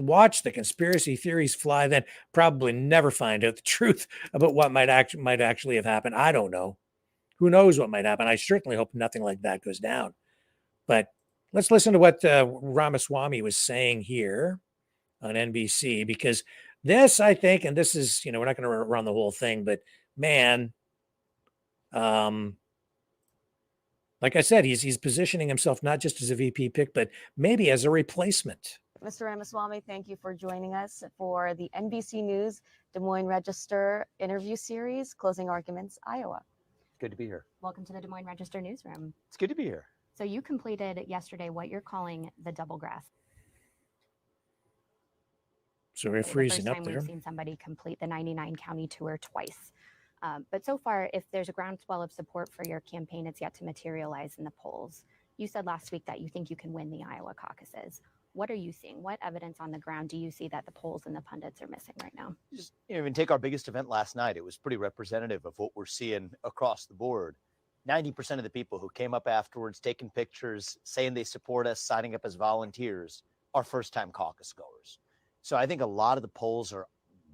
watch the conspiracy theories fly, then probably never find out the truth about what might actually have happened. I don't know. Who knows what might happen? I certainly hope nothing like that goes down. But let's listen to what Ramaswamy was saying here on NBC, because this, I think, and this is, we're not going to run the whole thing, but man, like I said, he's positioning himself not just as a VP pick, but maybe as a replacement. Mr. Ramaswamy, thank you for joining us for the NBC News Des Moines Register interview series, Closing Arguments, Iowa. Good to be here. Welcome to the Des Moines Register newsroom. It's good to be here. So you completed yesterday what you're calling the double grass. So we're freezing up there. The first time we've seen somebody complete the 99 county tour twice. But so far, if there's a groundswell of support for your campaign, it's yet to materialize in the polls. You said last week that you think you can win the Iowa caucuses. What are you seeing? What evidence on the ground do you see that the polls and the pundits are missing right now? Just even take our biggest event last night. It was pretty representative of what we're seeing across the board. 90% of the people who came up afterwards, taking pictures, saying they support us, signing up as volunteers, are first-time caucus goers. So I think a lot of the polls are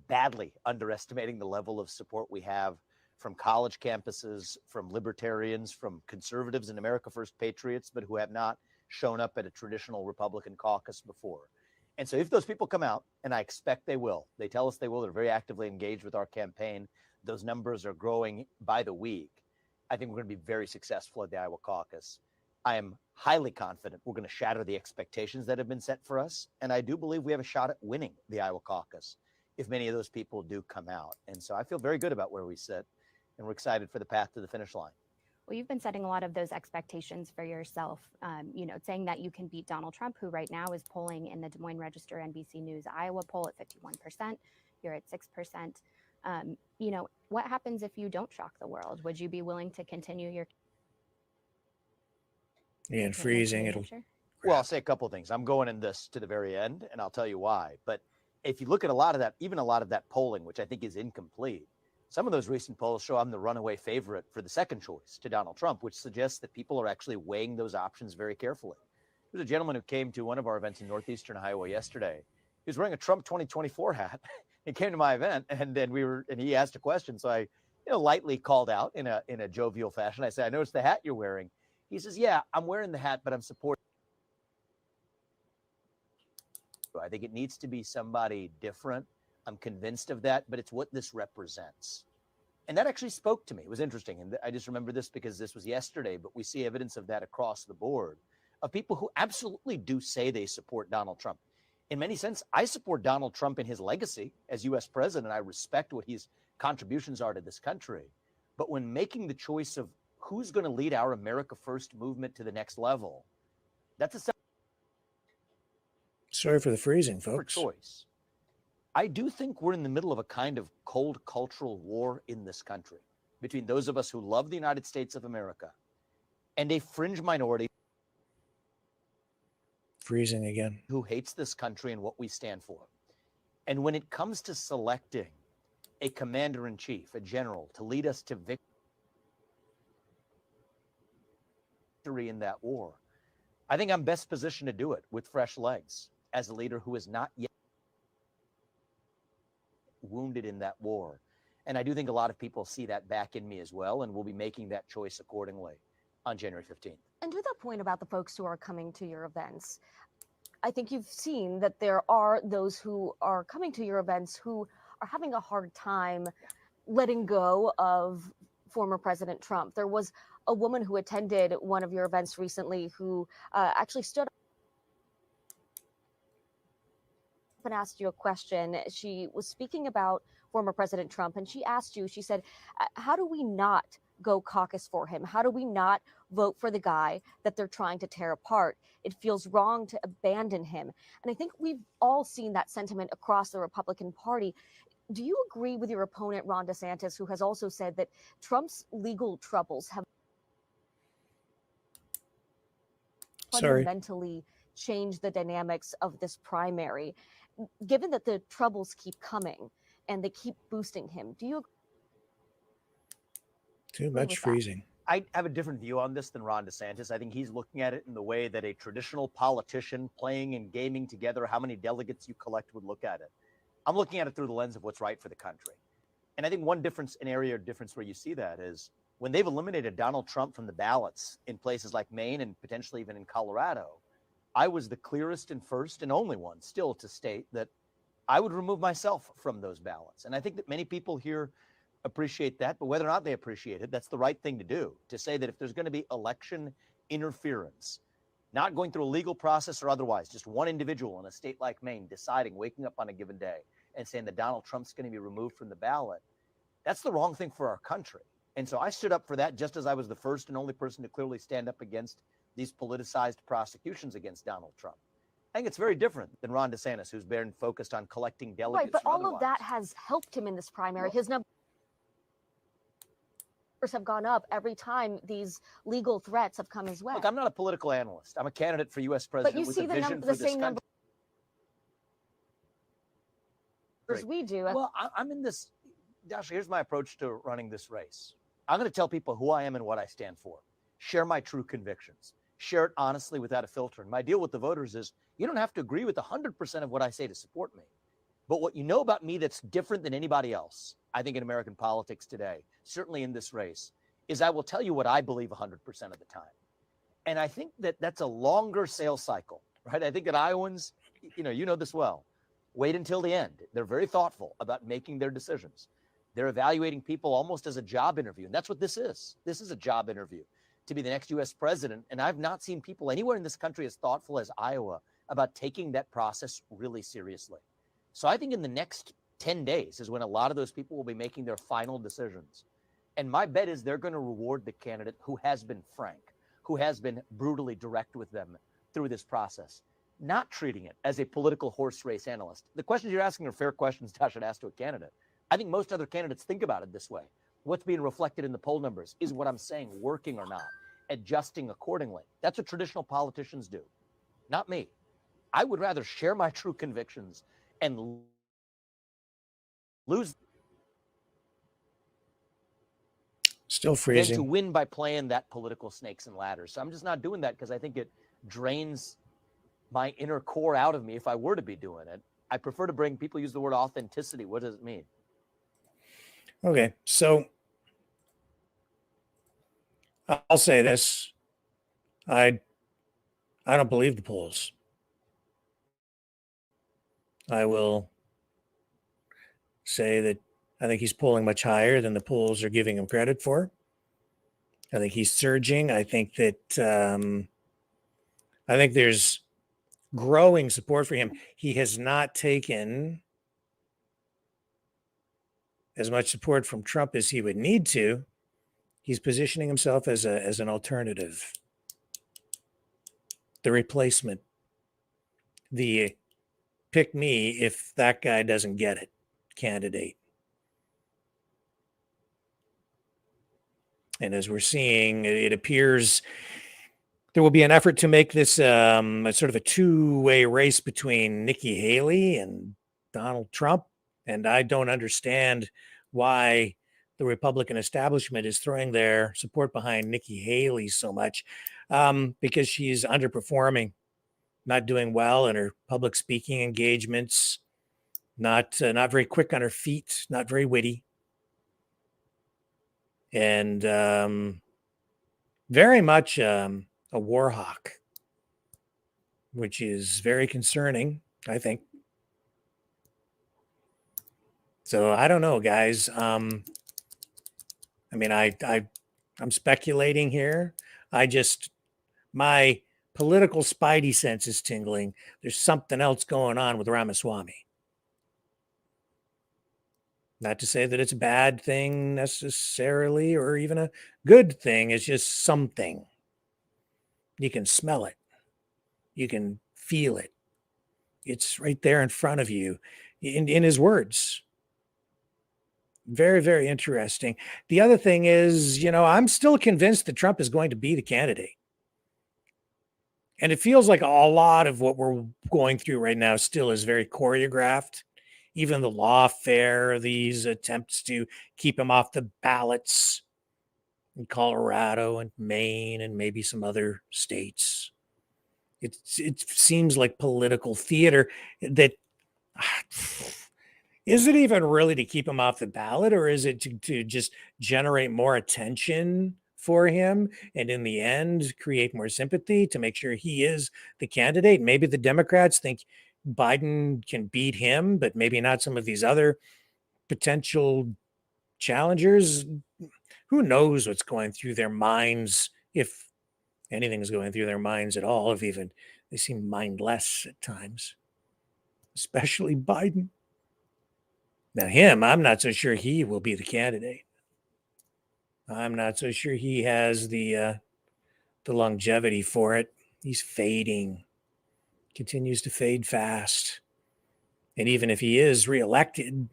badly underestimating the level of support we have from college campuses, from libertarians, from conservatives and America First patriots, but who have not shown up at a traditional Republican caucus before. And so if those people come out, and I expect they will, they tell us they will, they're very actively engaged with our campaign. Those numbers are growing by the week. I think we're going to be very successful at the Iowa caucus. I am highly confident we're going to shatter the expectations that have been set for us. And I do believe we have a shot at winning the Iowa caucus if many of those people do come out. And so I feel very good about where we sit, and we're excited for the path to the finish line. Well, you've been setting a lot of those expectations for yourself, saying that you can beat Donald Trump, who right now is polling in the Des Moines Register NBC News Iowa poll at 51%. You're at 6%. What happens if you don't shock the world? Would you be willing to continue your... And freezing, Well, I'll say a couple of things. I'm going in this to the very end, and I'll tell you why. But if you look at a lot of that, even a lot of that polling, which I think is incomplete, some of those recent polls show I'm the runaway favorite for the second choice to Donald Trump, which suggests that people are actually weighing those options very carefully. There's a gentleman who came to one of our events in northeastern Iowa yesterday. He was wearing a Trump 2024 hat. He came to my event, and he asked a question. So I, lightly called out in a jovial fashion. I said, "I noticed the hat you're wearing." He says, "Yeah, I'm wearing the hat, but I'm supporting." I think it needs to be somebody different. I'm convinced of that, but it's what this represents. And that actually spoke to me. It was interesting. And I just remember this because this was yesterday, but we see evidence of that across the board, of people who absolutely do say they support Donald Trump. In many sense, I support Donald Trump in his legacy as U.S. president. I respect what his contributions are to this country. But when making the choice of who's going to lead our America First movement to the next level, that's a sorry for the freezing, folks. Choice. I do think we're in the middle of a kind of cold cultural war in this country between those of us who love the United States of America and a fringe minority Freezing again. who hates this country and what we stand for. And when it comes to selecting a commander-in-chief, a general, to lead us to victory in that war, I think I'm best positioned to do it with fresh legs as a leader who is not yet wounded in that war. And I do think a lot of people see that back in me as well, and will be making that choice accordingly on January 15th. And to that point about the folks who are coming to your events, I think you've seen that there are those who are coming to your events who are having a hard time letting go of former President Trump. There was a woman who attended one of your events recently who actually stood up and asked you a question. She was speaking about former President Trump, and she asked you, she said, how do we not go caucus for him? How do we not vote for the guy that they're trying to tear apart? It feels wrong to abandon him. And I think we've all seen that sentiment across the Republican Party. Do you agree with your opponent, Ron DeSantis, who has also said that Trump's legal troubles have fundamentally changed the dynamics of this primary? Given that the troubles keep coming and they keep boosting him, do you agree? Too much freezing. I have a different view on this than Ron DeSantis. I think he's looking at it in the way that a traditional politician playing and gaming together how many delegates you collect would look at it. I'm looking at it through the lens of what's right for the country. And I think one difference, an area of difference where you see that is when they've eliminated Donald Trump from the ballots in places like Maine and potentially even in Colorado, I was the clearest and first and only one still to state that I would remove myself from those ballots. And I think that many people here appreciate that, but whether or not they appreciate it, that's the right thing to do, to say that if there's going to be election interference, not going through a legal process or otherwise, just one individual in a state like Maine deciding, waking up on a given day and saying that Donald Trump's going to be removed from the ballot, that's the wrong thing for our country. And so I stood up for that just as I was the first and only person to clearly stand up against these politicized prosecutions against Donald Trump. I think it's very different than Ron DeSantis, who's been focused on collecting delegates. Right, but all of that has helped him in this primary. His numbers have gone up every time these legal threats have come his way. Look, I'm not a political analyst. I'm a candidate for U.S. president But you with see a vision for the this same country. numbers we do. Well, I'm in this, Dasha, here's my approach to running this race. I'm going to tell people who I am and what I stand for. Share my true convictions. Share it honestly without a filter. And my deal with the voters is you don't have to agree with 100% of what I say to support me. But what you know about me that's different than anybody else, I think in American politics today, certainly in this race, is I will tell you what I believe 100% of the time. And I think that that's a longer sales cycle, right? I think that Iowans, you know this well, wait until the end. They're very thoughtful about making their decisions. They're evaluating people almost as a job interview. And that's what this is. This is a job interview to be the next U.S. president. And I've not seen people anywhere in this country as thoughtful as Iowa about taking that process really seriously. So I think in the next 10 days is when a lot of those people will be making their final decisions. And my bet is they're going to reward the candidate who has been frank, who has been brutally direct with them through this process, not treating it as a political horse race analyst. The questions you're asking are fair questions I should ask to a candidate. I think most other candidates think about it this way. What's being reflected in the poll numbers? Is what I'm saying working or not? Adjusting accordingly. That's what traditional politicians do, not me. I would rather share my true convictions and lose Still freezing. than to win by playing that political snakes and ladders. So I'm just not doing that because I think it drains my inner core out of me if I were to be doing it. I prefer to bring, people use the word authenticity. What does it mean? Okay, so I'll say this. I don't believe the polls. I will say that I think he's polling much higher than the polls are giving him credit for. I think he's surging. I think that I think there's growing support for him. He has not taken as much support from Trump as he would need to. He's positioning himself as an alternative, the replacement, the pick me if that guy doesn't get it, candidate. And as we're seeing, it appears there will be an effort to make this a sort of a two-way race between Nikki Haley and Donald Trump. And I don't understand why the Republican establishment is throwing their support behind Nikki Haley so much, because she's underperforming, not doing well in her public speaking engagements, not very quick on her feet, not very witty, and very much a war hawk, which is very concerning, I think. So I don't know, guys. I mean, I'm speculating here. My political spidey sense is tingling. There's something else going on with Ramaswamy. Not to say that it's a bad thing necessarily, or even a good thing. It's just something. You can smell it. You can feel it. It's right there in front of you in his words. Very, very interesting. The other thing is, I'm still convinced that Trump is going to be the candidate. And it feels like a lot of what we're going through right now still is very choreographed. Even the lawfare, these attempts to keep him off the ballots in Colorado and Maine and maybe some other states. It seems like political theater that is it even really to keep him off the ballot, or is it to just generate more attention for him and in the end create more sympathy to make sure he is the candidate? Maybe the Democrats think Biden can beat him, but maybe not some of these other potential challengers. Who knows what's going through their minds, if anything's going through their minds at all, if even they seem mindless at times, especially Biden. Now, him, I'm not so sure he will be the candidate. I'm not so sure he has the longevity for it. He's fading, continues to fade fast. And even if he is reelected,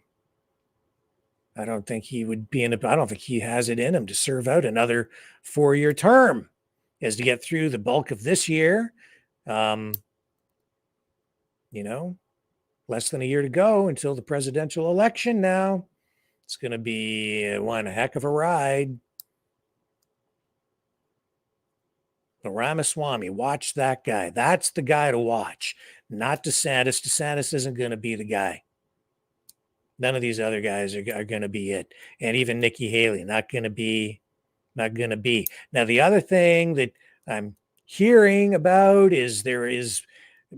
I don't think he would be I don't think he has it in him to serve out another 4-year term. As to get through the bulk of this year, less than a year to go until the presidential election now. It's going to be one heck of a ride. But Ramaswamy, watch that guy. That's the guy to watch, not DeSantis. DeSantis isn't going to be the guy. None of these other guys are going to be it. And even Nikki Haley, not going to be. Now, the other thing that I'm hearing about is there is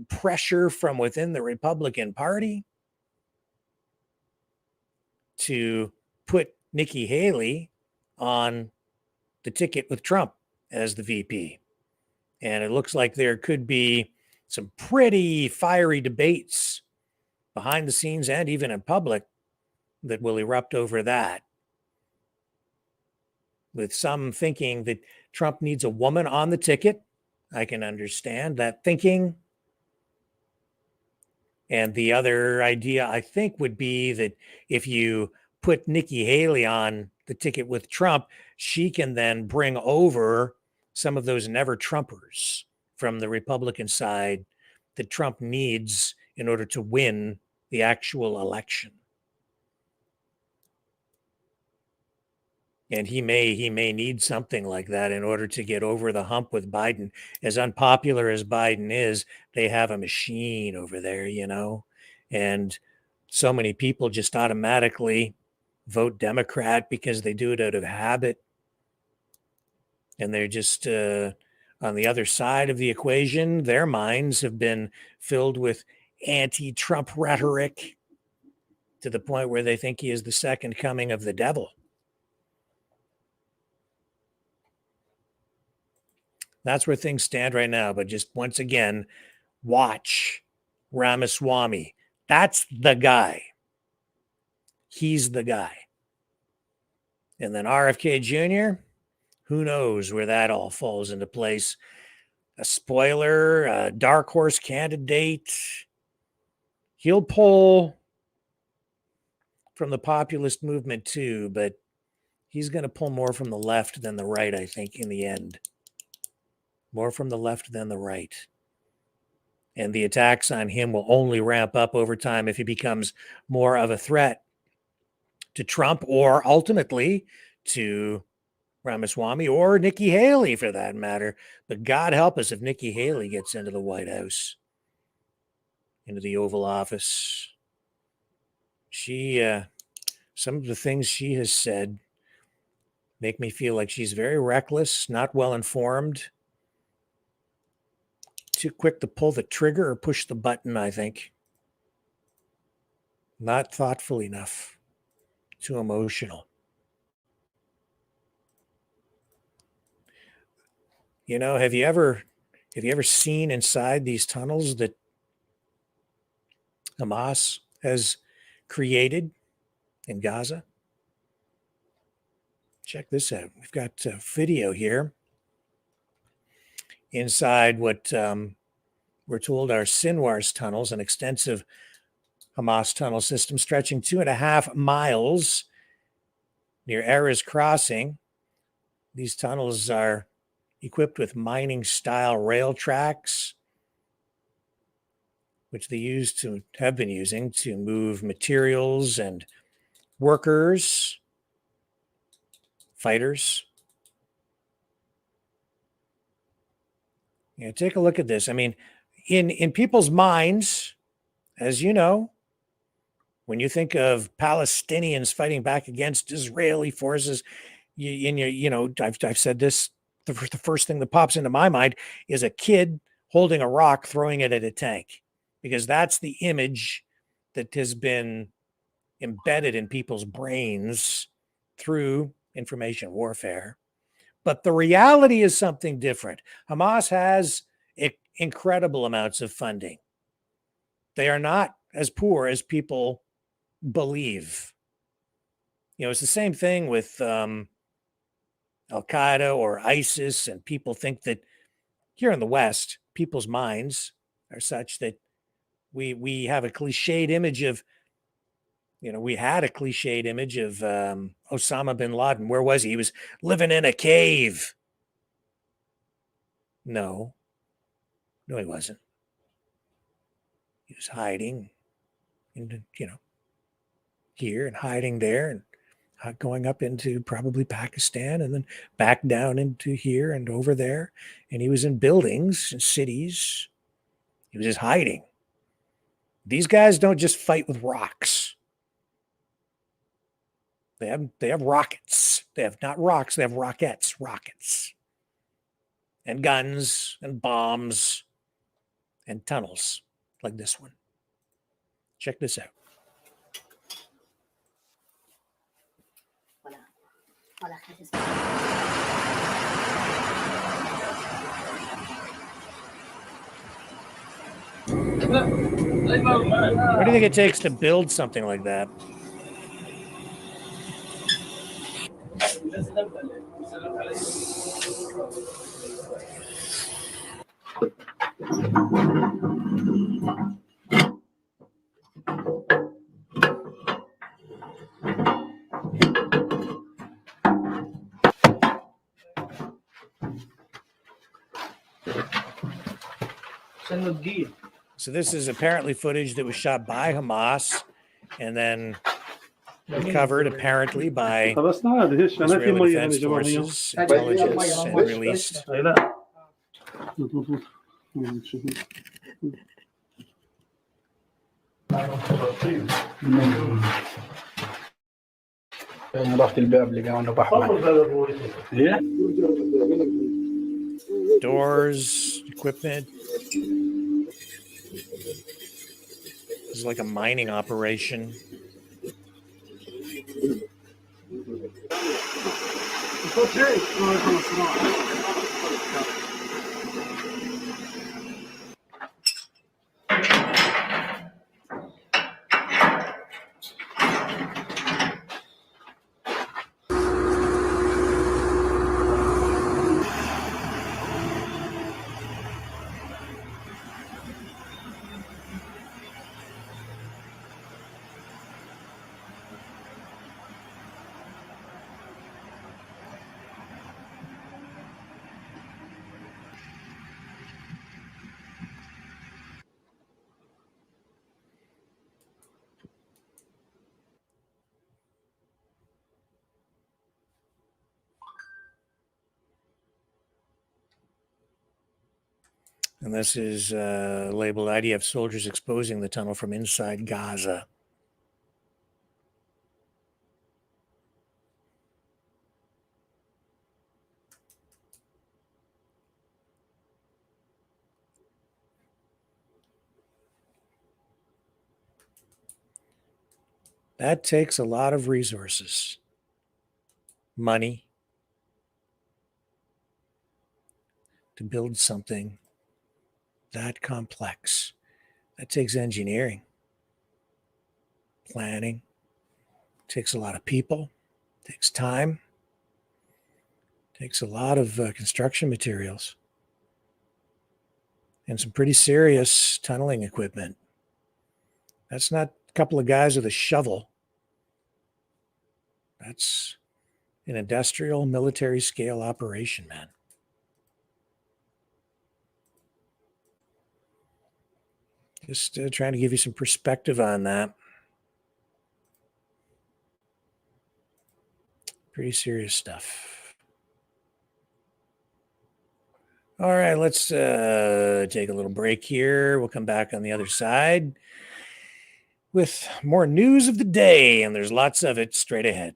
pressure from within the Republican Party to put Nikki Haley on the ticket with Trump as the VP. And it looks like there could be some pretty fiery debates behind the scenes and even in public that will erupt over that. With some thinking that Trump needs a woman on the ticket. I can understand that thinking. And the other idea, I think, would be that if you put Nikki Haley on the ticket with Trump, she can then bring over some of those never Trumpers from the Republican side that Trump needs in order to win the actual election. And he may need something like that in order to get over the hump with Biden. As unpopular as Biden is, they have a machine over there, and so many people just automatically vote Democrat because they do it out of habit. And they're just on the other side of the equation. Their minds have been filled with anti-Trump rhetoric to the point where they think he is the second coming of the devil. That's where things stand right now. But just once again, watch Ramaswamy. That's the guy. He's the guy. And then RFK Jr., who knows where that all falls into place. A spoiler, a dark horse candidate. He'll pull from the populist movement too, but he's going to pull more from the left than the right, I think, in the end. More from the left than the right. And the attacks on him will only ramp up over time if he becomes more of a threat to Trump or ultimately to Ramaswamy or Nikki Haley for that matter. But God help us if Nikki Haley gets into the White House, into the Oval Office. Some of the things she has said make me feel like she's very reckless, not well informed, too quick to pull the trigger or push the button, I think. Not thoughtful enough, too emotional. You know, have you ever seen inside these tunnels that Hamas has created in Gaza? Check this out. We've got video here inside what we're told are Sinwar's tunnels, an extensive Hamas tunnel system stretching 2.5 miles near Erez Crossing. These tunnels are equipped with mining-style rail tracks, which they have been using to move materials and workers, fighters. You know, take a look at this. I mean, in people's minds, as you know, when you think of Palestinians fighting back against Israeli forces, I've said this, the first thing that pops into my mind is a kid holding a rock, throwing it at a tank, because that's the image that has been embedded in people's brains through information warfare. But the reality is something different. Hamas has incredible amounts of funding. They are not as poor as people believe. You know, it's the same thing with Al-Qaeda or ISIS, and people think that here in the West, people's minds are such that we have a cliched image of, we had a cliched image of Osama bin Laden. Where was he? He was living in a cave. No, he wasn't. He was hiding in, here and hiding there and going up into probably Pakistan and then back down into here and over there. And he was in buildings and cities. He was just hiding. These guys don't just fight with rocks. They have rockets. They have not rocks, they have rockets. And guns and bombs and tunnels like this one. Check this out. What do you think it takes to build something like that? So this is apparently footage that was shot by Hamas and then recovered apparently by Israeli Defense Forces, intelligence, and released. Doors, equipment. This is like a mining operation. And this is labeled IDF soldiers exposing the tunnel from inside Gaza. That takes a lot of resources, money, to build something that complex. That takes engineering, planning, takes a lot of people, takes time, takes a lot of construction materials, and some pretty serious tunneling equipment. That's not a couple of guys with a shovel. That's an industrial military scale operation, man. Just trying to give you some perspective on that. Pretty serious stuff. All right, let's take a little break here. We'll come back on the other side with more news of the day, and there's lots of it straight ahead.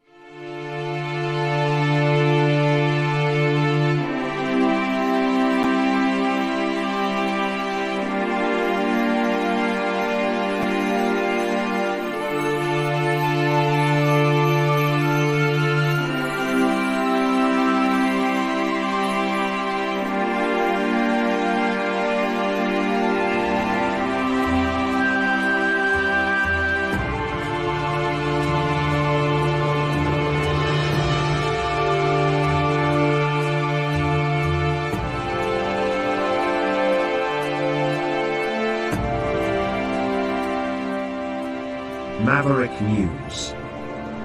Maverick News.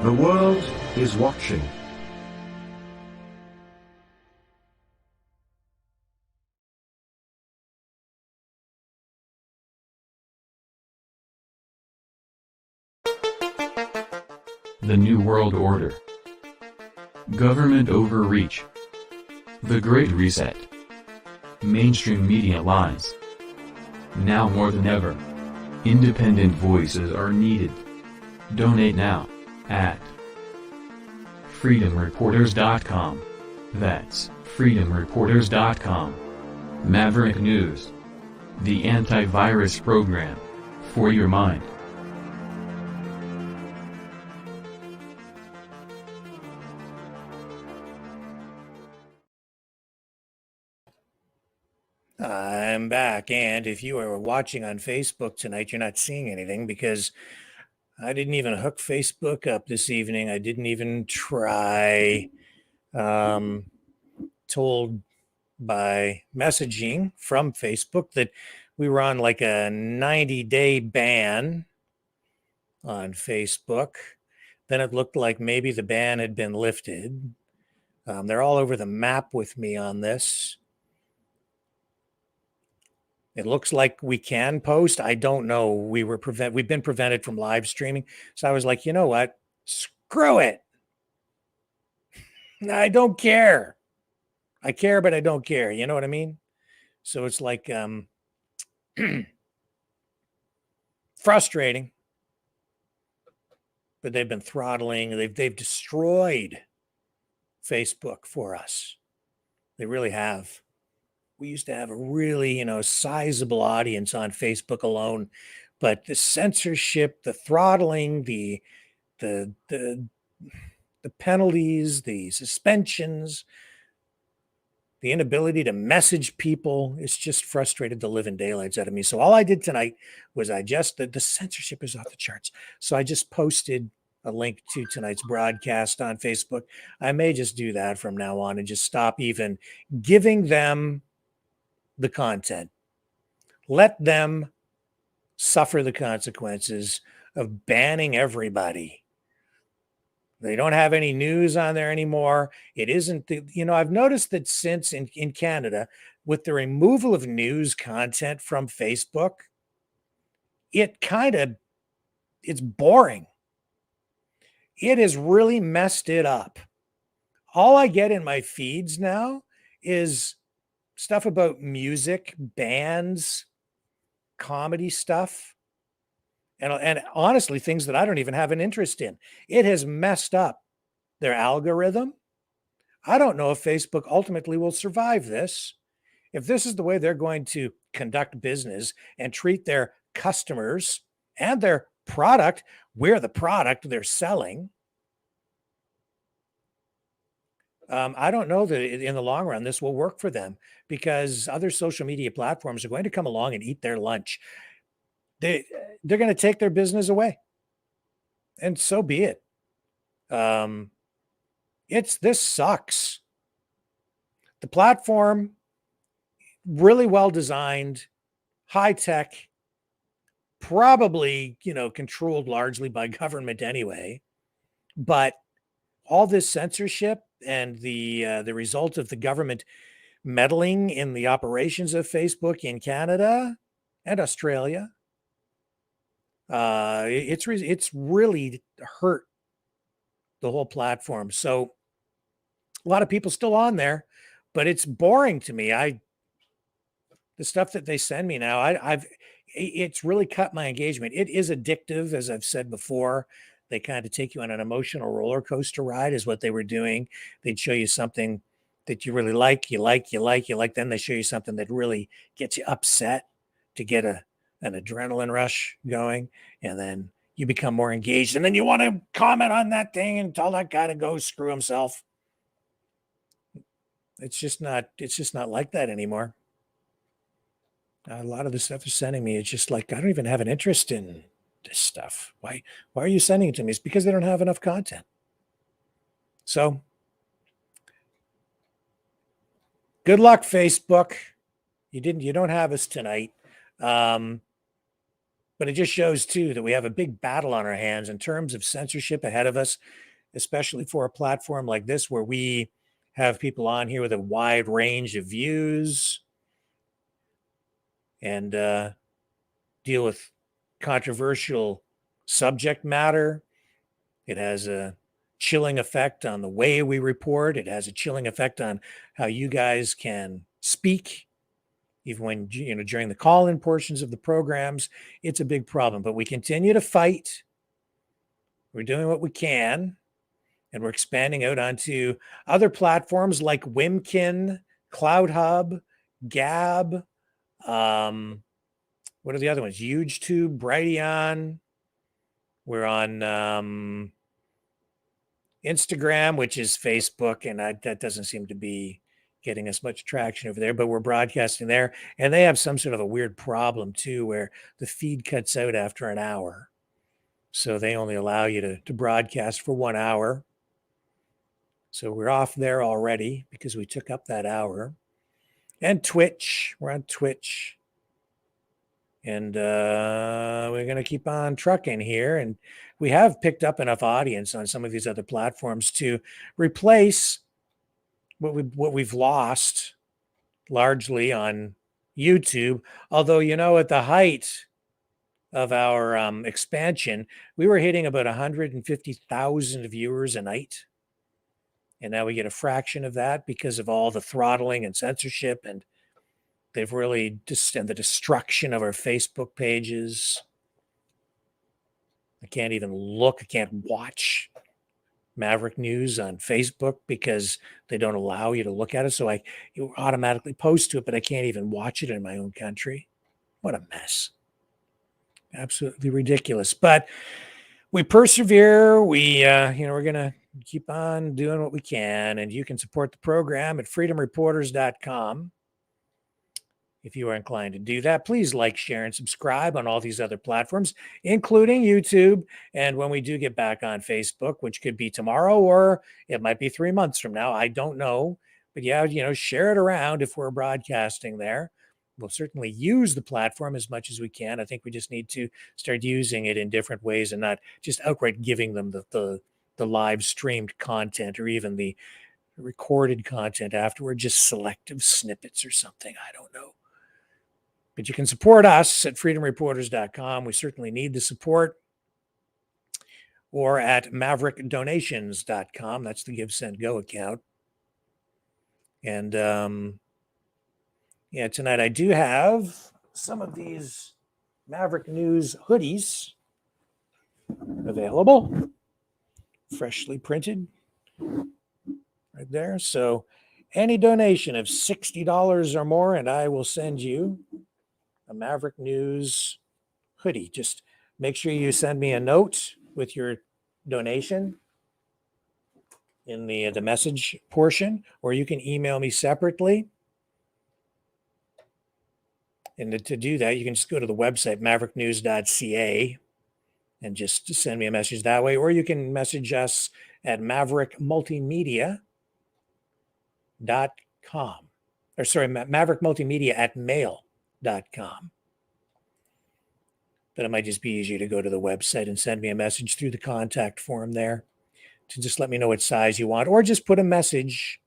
The world is watching. The New World Order. Government overreach. The Great Reset. Mainstream media lies. Now more than ever, independent voices are needed. Donate now at freedomreporters.com. That's freedomreporters.com. Maverick News. The antivirus program for your mind. I'm back, and if you are watching on Facebook tonight, you're not seeing anything because I didn't even hook Facebook up this evening. I didn't even try. Told by messaging from Facebook that we were on like a 90-day ban on Facebook. Then it looked like maybe the ban had been lifted. They're all over the map with me on this. It looks like we can post. I don't know. We've been prevented from live streaming. So I was like, you know what? Screw it. I don't care. I care, but I don't care. You know what I mean? So it's like frustrating. But they've been throttling. They've destroyed Facebook for us. They really have. We used to have a really, sizable audience on Facebook alone, but the censorship, the throttling, the penalties, the suspensions, the inability to message people, it's just frustrated the living daylights out of me. So all I did tonight was the censorship is off the charts. So I just posted a link to tonight's broadcast on Facebook. I may just do that from now on and just stop even giving them the content. Let them suffer the consequences of banning everybody. They don't have any news on there anymore. It isn't, I've noticed that since in Canada, with the removal of news content from Facebook, it's boring. It has really messed it up. All I get in my feeds now is stuff about music, bands, comedy stuff, and honestly, things that I don't even have an interest in. It has messed up their algorithm. I don't know if Facebook ultimately will survive this. If this is the way they're going to conduct business and treat their customers and their product, we're the product they're selling. I don't know that in the long run this will work for them, because other social media platforms are going to come along and eat their lunch. They're going to take their business away, and so be it. This sucks. The platform, really well designed, high tech, probably, controlled largely by government anyway. But all this censorship and the result of the government meddling in the operations of Facebook in Canada and Australia, it's really hurt the whole platform. So a lot of people still on there, but it's boring to me. The stuff that they send me now, it's really cut my engagement. It is addictive, as I've said before. They kind of take you on an emotional roller coaster ride, is what they were doing. They'd show you something that you really like. Then they show you something that really gets you upset to get an adrenaline rush going. And then you become more engaged. And then you want to comment on that thing and tell that guy to go screw himself. It's just not like that anymore. A lot of the stuff they're sending me, it's just like, I don't even have an interest in this stuff. Why are you sending it to me? It's because they don't have enough content. So good luck, Facebook. You don't have us tonight. But it just shows too that we have a big battle on our hands in terms of censorship ahead of us, especially for a platform like this, where we have people on here with a wide range of views and deal with controversial subject matter. It has a chilling effect on the way we report. It has a chilling effect on how you guys can speak, even when, during the call-in portions of the programs. It's a big problem, but we continue to fight. We're doing what we can, and we're expanding out onto other platforms like Wimkin, CloudHub, Gab. What are the other ones? YouTube, Brighteon. We're on Instagram, which is Facebook, and that doesn't seem to be getting us much traction over there, but we're broadcasting there. And they have some sort of a weird problem too, where the feed cuts out after an hour. So they only allow you to broadcast for 1 hour. So we're off there already because we took up that hour. And Twitch, we're on Twitch. And we're going to keep on trucking here. And we have picked up enough audience on some of these other platforms to replace what we've lost largely on YouTube. Although, at the height of our expansion, we were hitting about 150,000 viewers a night. And now we get a fraction of that because of all the throttling and censorship, and they've really and the destruction of our Facebook pages. I can't even look. I can't watch Maverick News on Facebook because they don't allow you to look at it. You automatically post to it, but I can't even watch it in my own country. What a mess. Absolutely ridiculous. But we persevere. We're going to keep on doing what we can. And you can support the program at freedomreporters.com. If you are inclined to do that, please like, share, and subscribe on all these other platforms, including YouTube. And when we do get back on Facebook, which could be tomorrow or it might be 3 months from now, I don't know. But yeah, share it around if we're broadcasting there. We'll certainly use the platform as much as we can. I think we just need to start using it in different ways and not just outright giving them the live streamed content or even the recorded content afterward, just selective snippets or something. I don't know. But you can support us at freedomreporters.com. We certainly need the support. Or at maverickdonations.com. That's the Give, Send, Go account. And Yeah, tonight I do have some of these Maverick News hoodies available, freshly printed right there. So any donation of $60 or more, and I will send you a Maverick News hoodie. Just make sure you send me a note with your donation in the message portion, or you can email me separately. And to do that, you can just go to the website, mavericknews.ca, and just send me a message that way. Or you can message us at maverickmultimedia.com. Or sorry, maverickmultimedia at mail.com. But it might just be easier to go to the website and send me a message through the contact form there to just let me know what size you want, or just put a message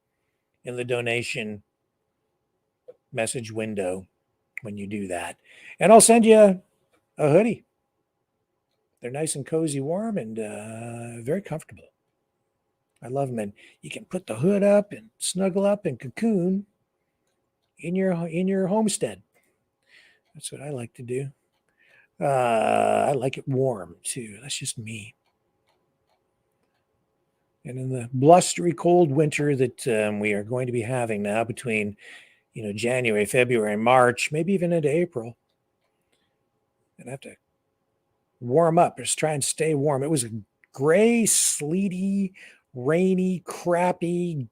in the donation message window when you do that. And I'll send you a hoodie. They're nice and cozy, warm, and very comfortable. I love them. And you can put the hood up and snuggle up and cocoon in your homestead. That's what I like to do. I like it warm too. That's just me. And in the blustery cold winter that we are going to be having now between, January, February, March, maybe even into April, and I have to warm up. Just try and stay warm. It was a gray, sleety, rainy, crappy,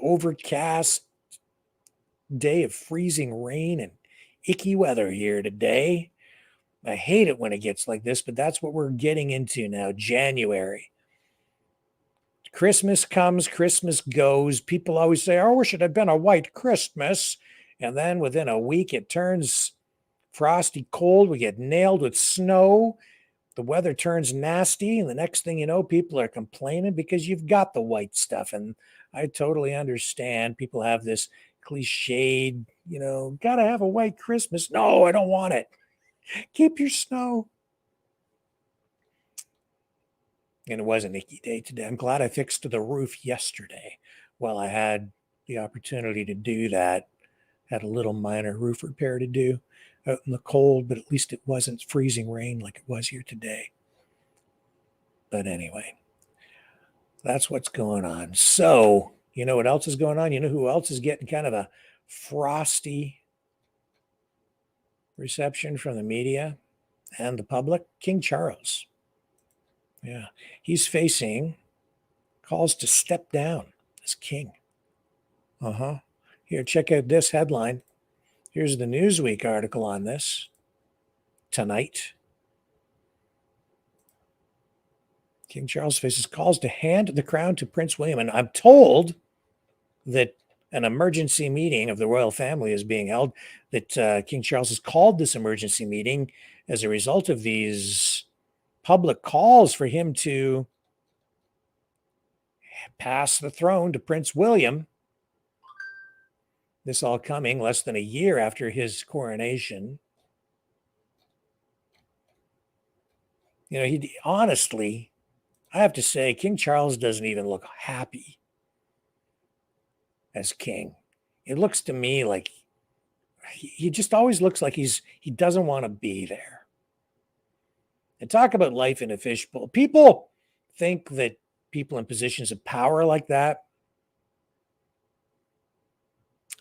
overcast day of freezing rain and icky weather here today. I hate it when it gets like this, but that's what we're getting into now, January. Christmas comes, Christmas goes. People always say, "Oh, I wish it had been a white Christmas." And then within a week, it turns frosty cold. We get nailed with snow. The weather turns nasty. And the next thing you know, people are complaining because you've got the white stuff. And I totally understand. People have this cliched, got to have a white Christmas. No, I don't want it. Keep your snow. And it was an icky day today. I'm glad I fixed the roof yesterday while I had the opportunity to do that. Had a little minor roof repair to do out in the cold, but at least it wasn't freezing rain like it was here today. But anyway, that's what's going on. So, you know what else is going on? You know who else is getting kind of a frosty reception from the media and the public? King Charles. Yeah, he's facing calls to step down as king. Here, check out this headline. Here's the Newsweek article on this tonight. King Charles faces calls to hand the crown to Prince William. And I'm told that an emergency meeting of the royal family is being held, that King Charles has called this emergency meeting as a result of these public calls for him to pass the throne to Prince William. This all coming less than a year after his coronation. He honestly, I have to say, King Charles doesn't even look happy as king. It looks to me like he just always looks like he doesn't want to be there. And talk about life in a fishbowl. People think that people in positions of power like that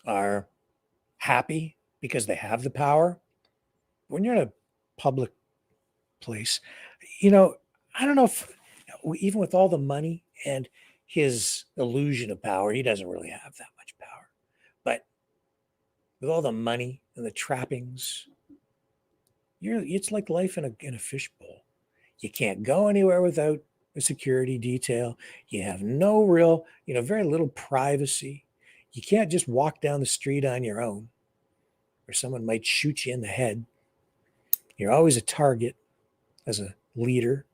are happy because they have the power. When you're in a public place, I don't know if even with all the money and his illusion of power, he doesn't really have that much power. But with all the money and the trappings, it's like life in a fishbowl. You can't go anywhere without a security detail. You have no real, very little privacy. You can't just walk down the street on your own, or someone might shoot you in the head. You're always a target as a leader.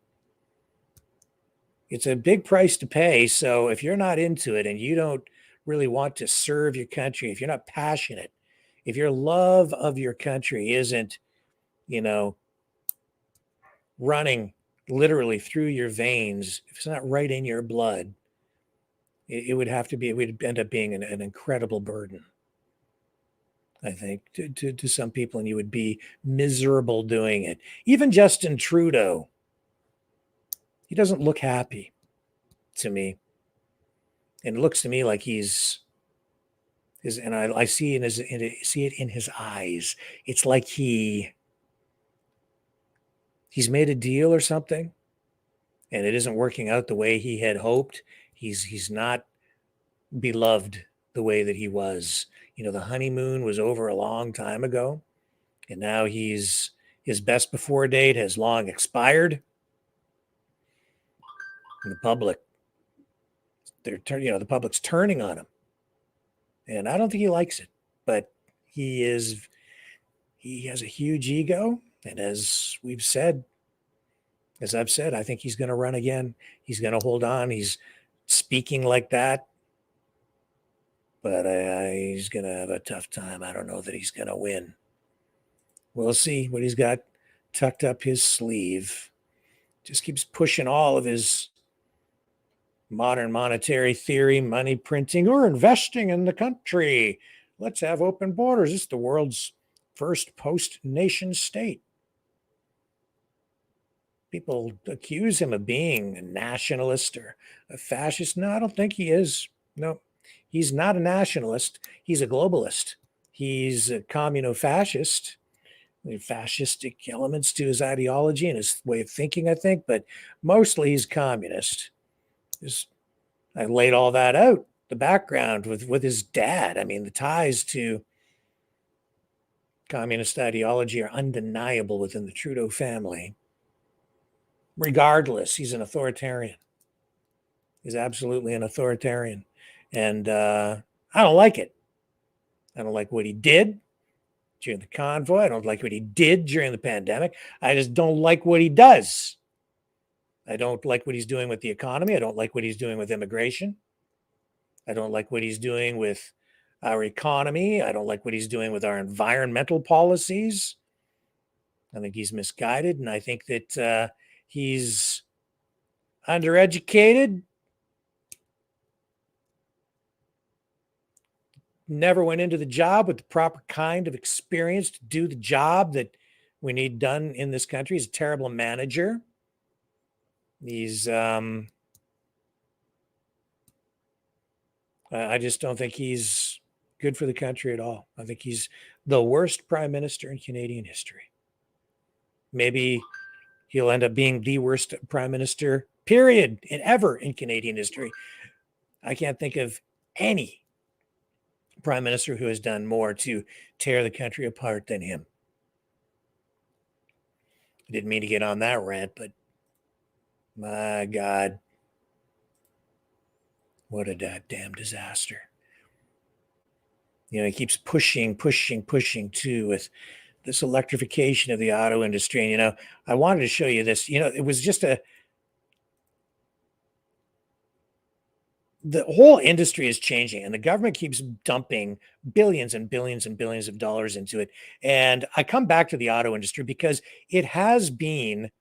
It's a big price to pay. So if you're not into it and you don't really want to serve your country, if you're not passionate, if your love of your country isn't, running literally through your veins, if it's not right in your blood, it would end up being an incredible burden. I think, to some people, and you would be miserable doing it. Even Justin Trudeau, he doesn't look happy to me. And it looks to me like and I see see it in his eyes. It's like he's made a deal or something, and it isn't working out the way he had hoped. He's not beloved the way that he was. The honeymoon was over a long time ago, and now his best before date has long expired. And the public, the public's turning on him, and I don't think he likes it. But he has a huge ego, and as I've said, I think he's going to run again. He's going to hold on. He's speaking like that, but he's going to have a tough time. I don't know that he's going to win. We'll see what he's got tucked up his sleeve. Just keeps pushing all of his modern monetary theory, money printing, or investing in the country. Let's have open borders. It's the world's first post-nation state. People accuse him of being a nationalist or a fascist. No, I don't think he is. No, he's not a nationalist. He's a globalist. He's a communo-fascist. Fascistic elements to his ideology and his way of thinking, I think, but mostly he's communist. I laid all that out, the background with his dad. I mean, the ties to communist ideology are undeniable within the Trudeau family. Regardless, he's an authoritarian. He's absolutely an authoritarian. And I don't like it. I don't like what he did during the convoy. I don't like what he did during the pandemic. I just don't like what he does. I don't like what he's doing with the economy. I don't like what he's doing with immigration. I don't like what he's doing with our economy. I don't like what he's doing with our environmental policies. I think he's misguided, and I think that he's undereducated, never went into the job with the proper kind of experience to do the job that we need done in this country. He's a terrible manager. He's I just don't think he's good for the country at all. I think he's the worst prime minister in Canadian history. Maybe he'll end up being the worst prime minister, period, ever in Canadian history. I can't think of any prime minister who has done more to tear the country apart than him. I didn't mean to get on that rant, but my God, what a goddamn disaster. He keeps pushing too with this electrification of the auto industry. And, I wanted to show you this. It was just the whole industry is changing, and the government keeps dumping billions and billions and billions of dollars into it. And I come back to the auto industry because it has been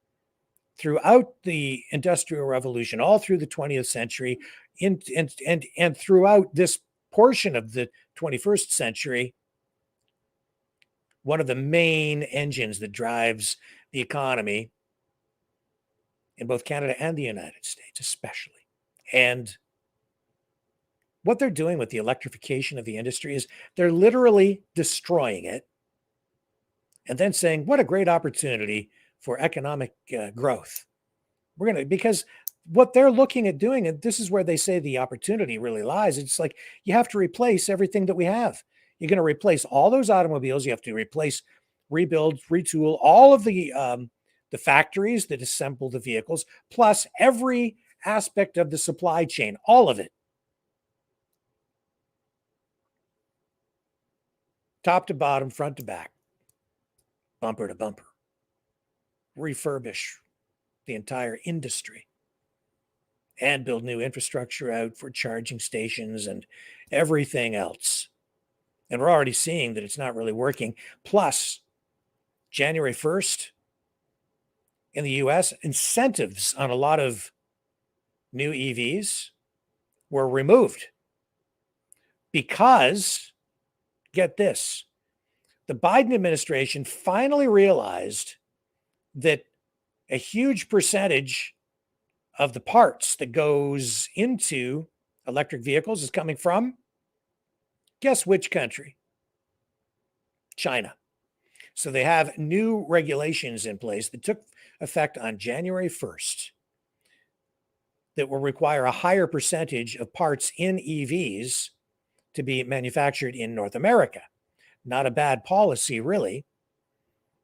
throughout the Industrial Revolution, all through the 20th century, and throughout this portion of the 21st century, one of the main engines that drives the economy in both Canada and the United States, especially. And what they're doing with the electrification of the industry is they're literally destroying it and then saying, what a great opportunity for economic growth. Because what they're looking at doing, and this is where they say the opportunity really lies. It's like, you have to replace everything that we have. You're going to replace all those automobiles. You have to rebuild, retool all of the factories that assemble the vehicles, plus every aspect of the supply chain, all of it. Top to bottom, front to back, bumper to bumper. Refurbish the entire industry and build new infrastructure out for charging stations and everything else. And we're already seeing that it's not really working. Plus, January 1st in the US, incentives on a lot of new EVs were removed because, get this, the Biden administration finally realized that a huge percentage of the parts that goes into electric vehicles is coming from, guess which country? China. So they have new regulations in place that took effect on January 1st that will require a higher percentage of parts in EVs to be manufactured in North America. Not a bad policy, really,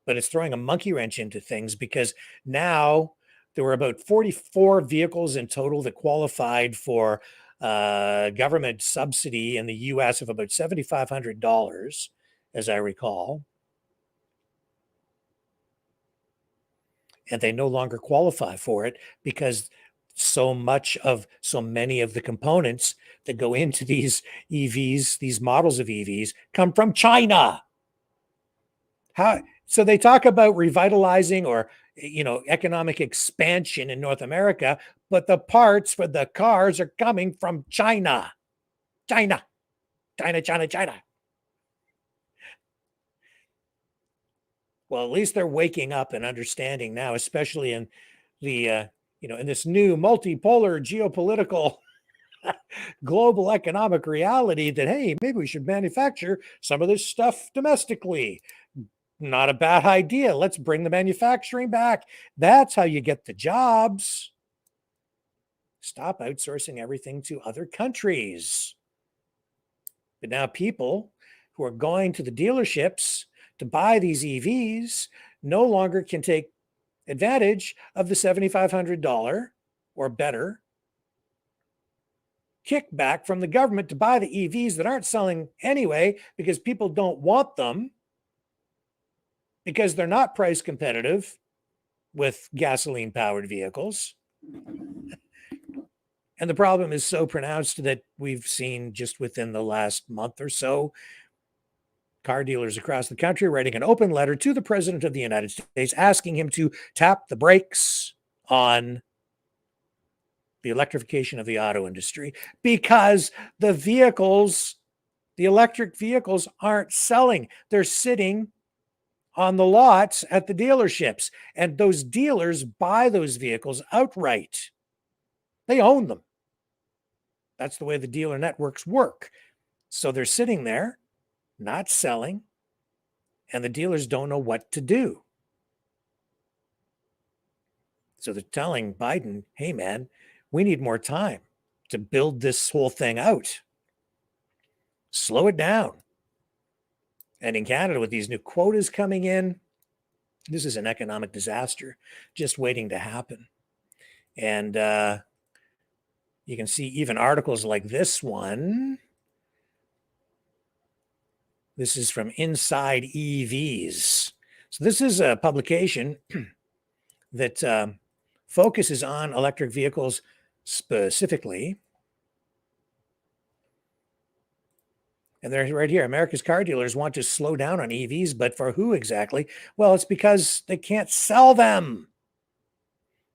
but it's throwing a monkey wrench into things because now there were about 44 vehicles in total that qualified for government subsidy in the US of about $7,500, as I recall. And they no longer qualify for it because so many of the components that go into these EVs, these models of EVs, come from China. So they talk about revitalizing or economic expansion in North America, but the parts for the cars are coming from China. China. Well, at least they're waking up and understanding now, especially in the in this new multipolar geopolitical global economic reality that, hey, maybe we should manufacture some of this stuff domestically. Not a bad idea. Let's bring the manufacturing back. That's how you get the jobs. Stop outsourcing everything to other countries. But now people who are going to the dealerships to buy these EVs no longer can take advantage of the $7,500 or better kickback from the government to buy the EVs that aren't selling anyway because people don't want them because they're not price competitive with gasoline powered vehicles. And the problem is so pronounced that we've seen just within the last month or so car dealers across the country writing an open letter to the President of the United States asking him to tap the brakes on the electrification of the auto industry because the electric vehicles aren't selling. They're sitting on the lots at the dealerships, and those dealers buy those vehicles outright. They own them. That's the way the dealer networks work. So they're sitting there, not selling, and the dealers don't know what to do. So they're telling Biden, hey, man, we need more time to build this whole thing out. Slow it down. And in Canada, with these new quotas coming in, this is an economic disaster just waiting to happen. And you can see even articles like this one. This is from Inside EVs. So this is a publication that focuses on electric vehicles specifically. And they're right here. America's car dealers want to slow down on EVs, but for who exactly? Well, it's because they can't sell them.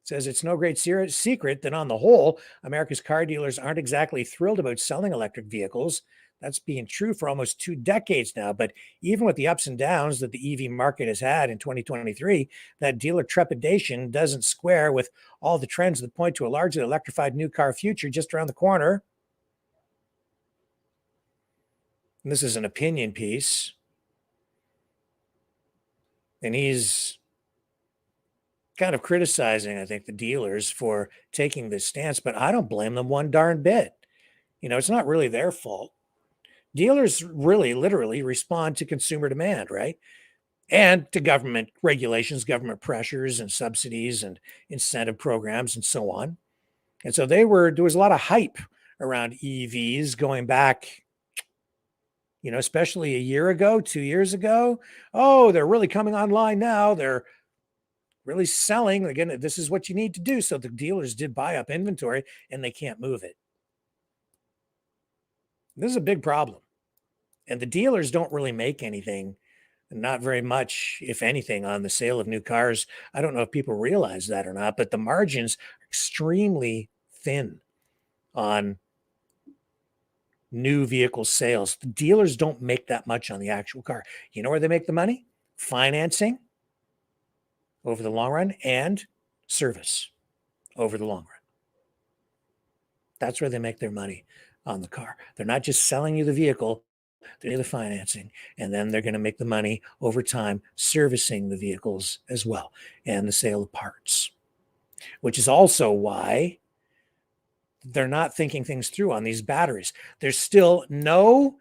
It says it's no great secret that on the whole, America's car dealers aren't exactly thrilled about selling electric vehicles. That's been true for almost 2 decades now. But even with the ups and downs that the EV market has had in 2023, that dealer trepidation doesn't square with all the trends that point to a largely electrified new car future just around the corner. And this is an opinion piece. And he's kind of criticizing, I think, the dealers for taking this stance, but I don't blame them one darn bit. It's not really their fault. Dealers really literally respond to consumer demand, right? And to government regulations, government pressures and subsidies and incentive programs and so on. And so there was a lot of hype around EVs going back, especially a year ago, 2 years ago. Oh, they're really coming online now. They're really selling. Again, this is what you need to do. So the dealers did buy up inventory and they can't move it. This is a big problem. And the dealers don't really make anything, not very much, if anything, on the sale of new cars. I don't know if people realize that or not, but the margins are extremely thin on new vehicle sales. The dealers don't make that much on the actual car. You know where they make the money? Financing over the long run and service over the long run. That's where they make their money on the car. They're not just selling you the vehicle, they're doing the financing, and then they're going to make the money over time servicing the vehicles as well and the sale of parts, which is also why they're not thinking things through on these batteries. There's still no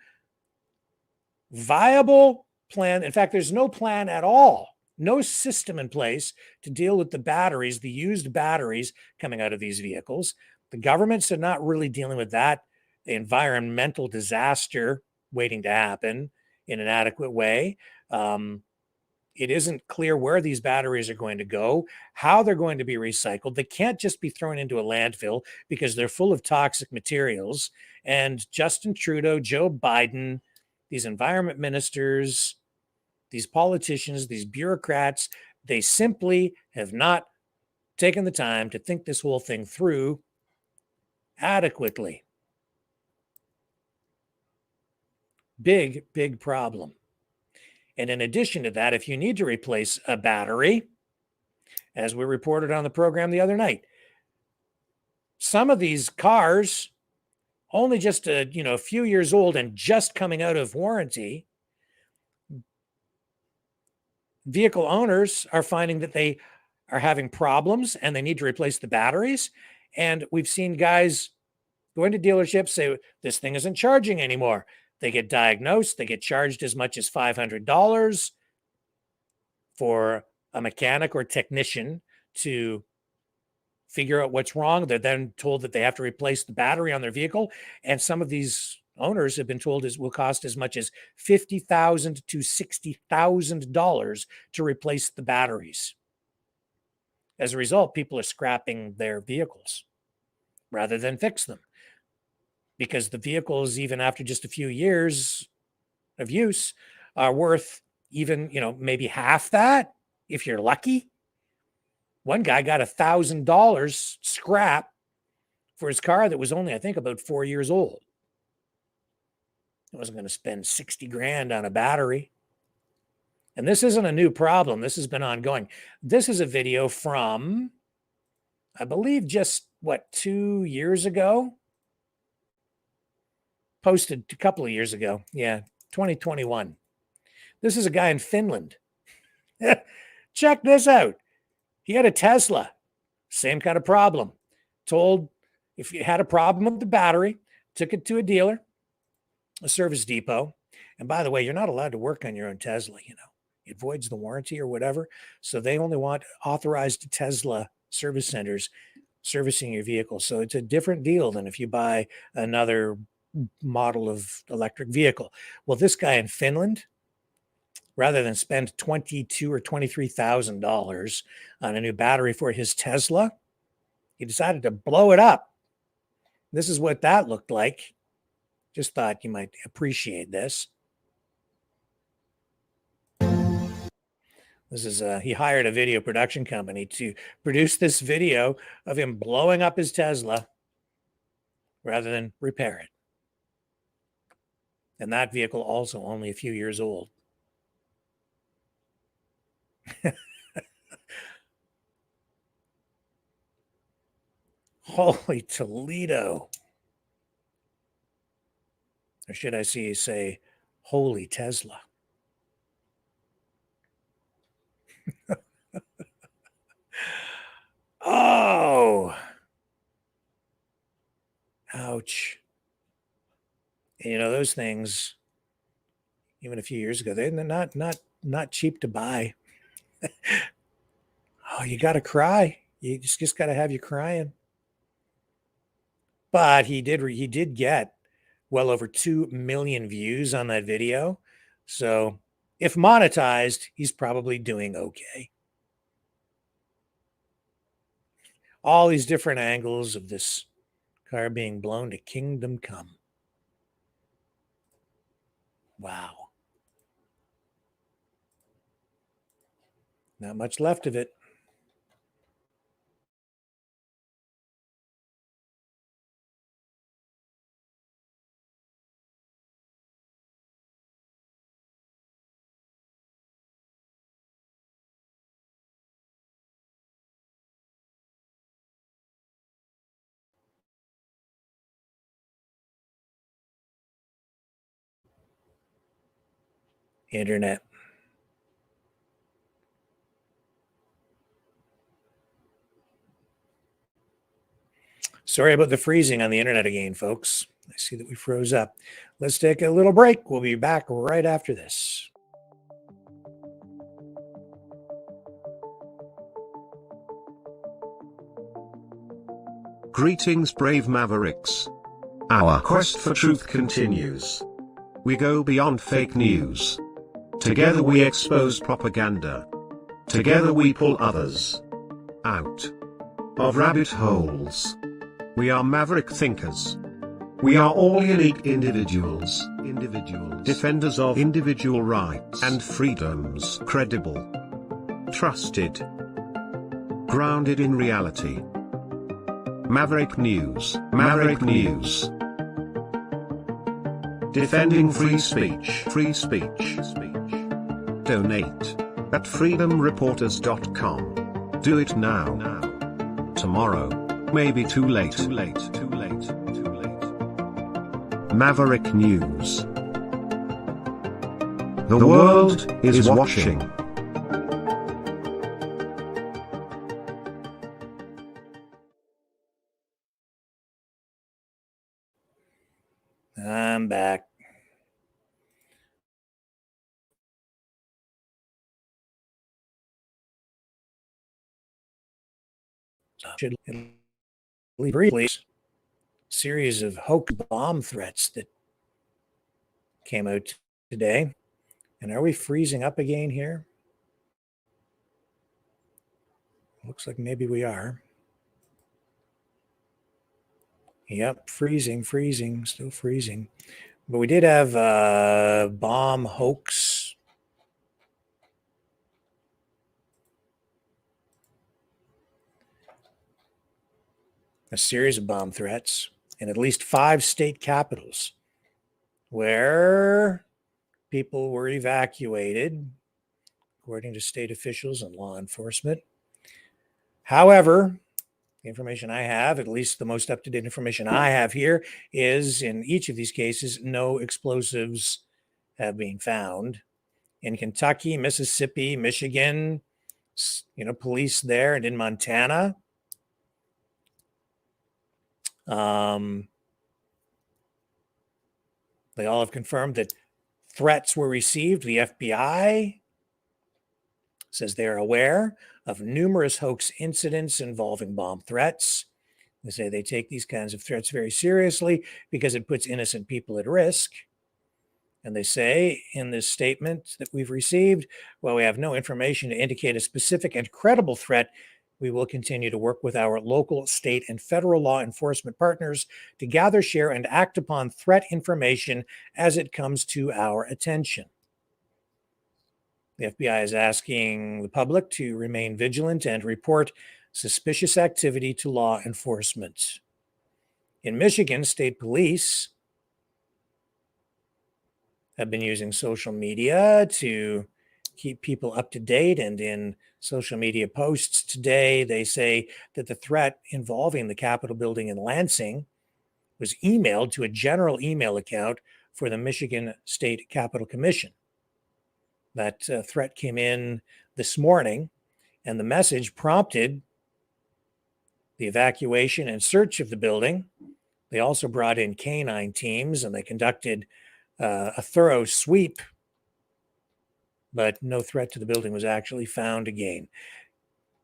viable plan. In fact, there's no plan at all, no system in place to deal with the batteries, the used batteries coming out of these vehicles. The governments are not really dealing with that environmental disaster waiting to happen in an adequate way. It isn't clear where these batteries are going to go, how they're going to be recycled. They can't just be thrown into a landfill because they're full of toxic materials. And Justin Trudeau, Joe Biden, these environment ministers, these politicians, these bureaucrats, they simply have not taken the time to think this whole thing through adequately. Big, big problem. And in addition to that, if you need to replace a battery, as we reported on the program the other night, some of these cars, only just a few years old and just coming out of warranty, vehicle owners are finding that they are having problems and they need to replace the batteries. And we've seen guys go into dealerships say, this thing isn't charging anymore. They get diagnosed, they get charged as much as $500 for a mechanic or technician to figure out what's wrong. They're then told that they have to replace the battery on their vehicle. And some of these owners have been told it will cost as much as $50,000 to $60,000 to replace the batteries. As a result, people are scrapping their vehicles rather than fix them, because the vehicles, even after just a few years of use, are worth even, maybe half that if you're lucky. One guy got $1,000 scrap for his car that was only, I think, about 4 years old. He wasn't going to spend 60 grand on a battery. And this isn't a new problem. This has been ongoing. This is a video from, I believe, just 2 years ago? Posted a couple of years ago. Yeah, 2021. This is a guy in Finland. Check this out. He had a Tesla. Same kind of problem. Told if you had a problem with the battery, took it to a dealer, a service depot. And by the way, you're not allowed to work on your own Tesla, It voids the warranty or whatever. So they only want authorized Tesla service centers servicing your vehicle. So it's a different deal than if you buy another model of electric vehicle. Well, this guy in Finland, rather than spend $22,000 or $23,000 on a new battery for his Tesla, he decided to blow it up. This is what that looked like. Just thought you might appreciate this. This is he hired a video production company to produce this video of him blowing up his Tesla rather than repair it. And that vehicle also only a few years old. Holy Toledo. Or should I say, holy Tesla. Oh, ouch. And, those things, even a few years ago, they're not cheap to buy. Oh, you got to cry. You just got to have you crying. But he did get well over 2 million views on that video. So if monetized, he's probably doing okay. All these different angles of this car being blown to kingdom come. Wow. Not much left of it. internet. Sorry about the freezing on the internet again, folks. I see that we froze up. Let's take a little break. We'll be back right after this. Greetings, brave Mavericks. Our quest for truth continues. We go beyond fake news. Together we expose propaganda. Together we pull others out of rabbit holes. We are maverick thinkers. We are all unique individuals, defenders of individual rights and freedoms, credible, trusted, grounded in reality. Maverick News, Maverick News. Defending free speech, free speech. Donate at freedomreporters.com. Do it now. Tomorrow may be too late. Maverick News. The world is watching. I'm back. Should briefly series of hoax bomb threats that came out today. And are we freezing up again here? Looks like maybe we are. Yep, freezing, still freezing. But we did have a bomb hoax. A series of bomb threats in at least 5 state capitals where people were evacuated, according to state officials and law enforcement. However, the information I have, at least the most up-to-date information I have here, is in each of these cases, no explosives have been found. In Kentucky, Mississippi, Michigan, police there, and in Montana. They all have confirmed that threats were received. The FBI says they are aware of numerous hoax incidents involving bomb threats. They say they take these kinds of threats very seriously because it puts innocent people at risk. And they say in this statement that we've received, while we have no information to indicate a specific and credible threat, we will continue to work with our local, state, and federal law enforcement partners to gather, share, and act upon threat information as it comes to our attention. The FBI is asking the public to remain vigilant and report suspicious activity to law enforcement. In Michigan, state police have been using social media to keep people up to date. And in social media posts today, they say that the threat involving the Capitol building in Lansing was emailed to a general email account for the Michigan State Capitol Commission. That threat came in this morning, and the message prompted the evacuation and search of the building. They also brought in canine teams, and they conducted a thorough sweep, but no threat to the building was actually found again.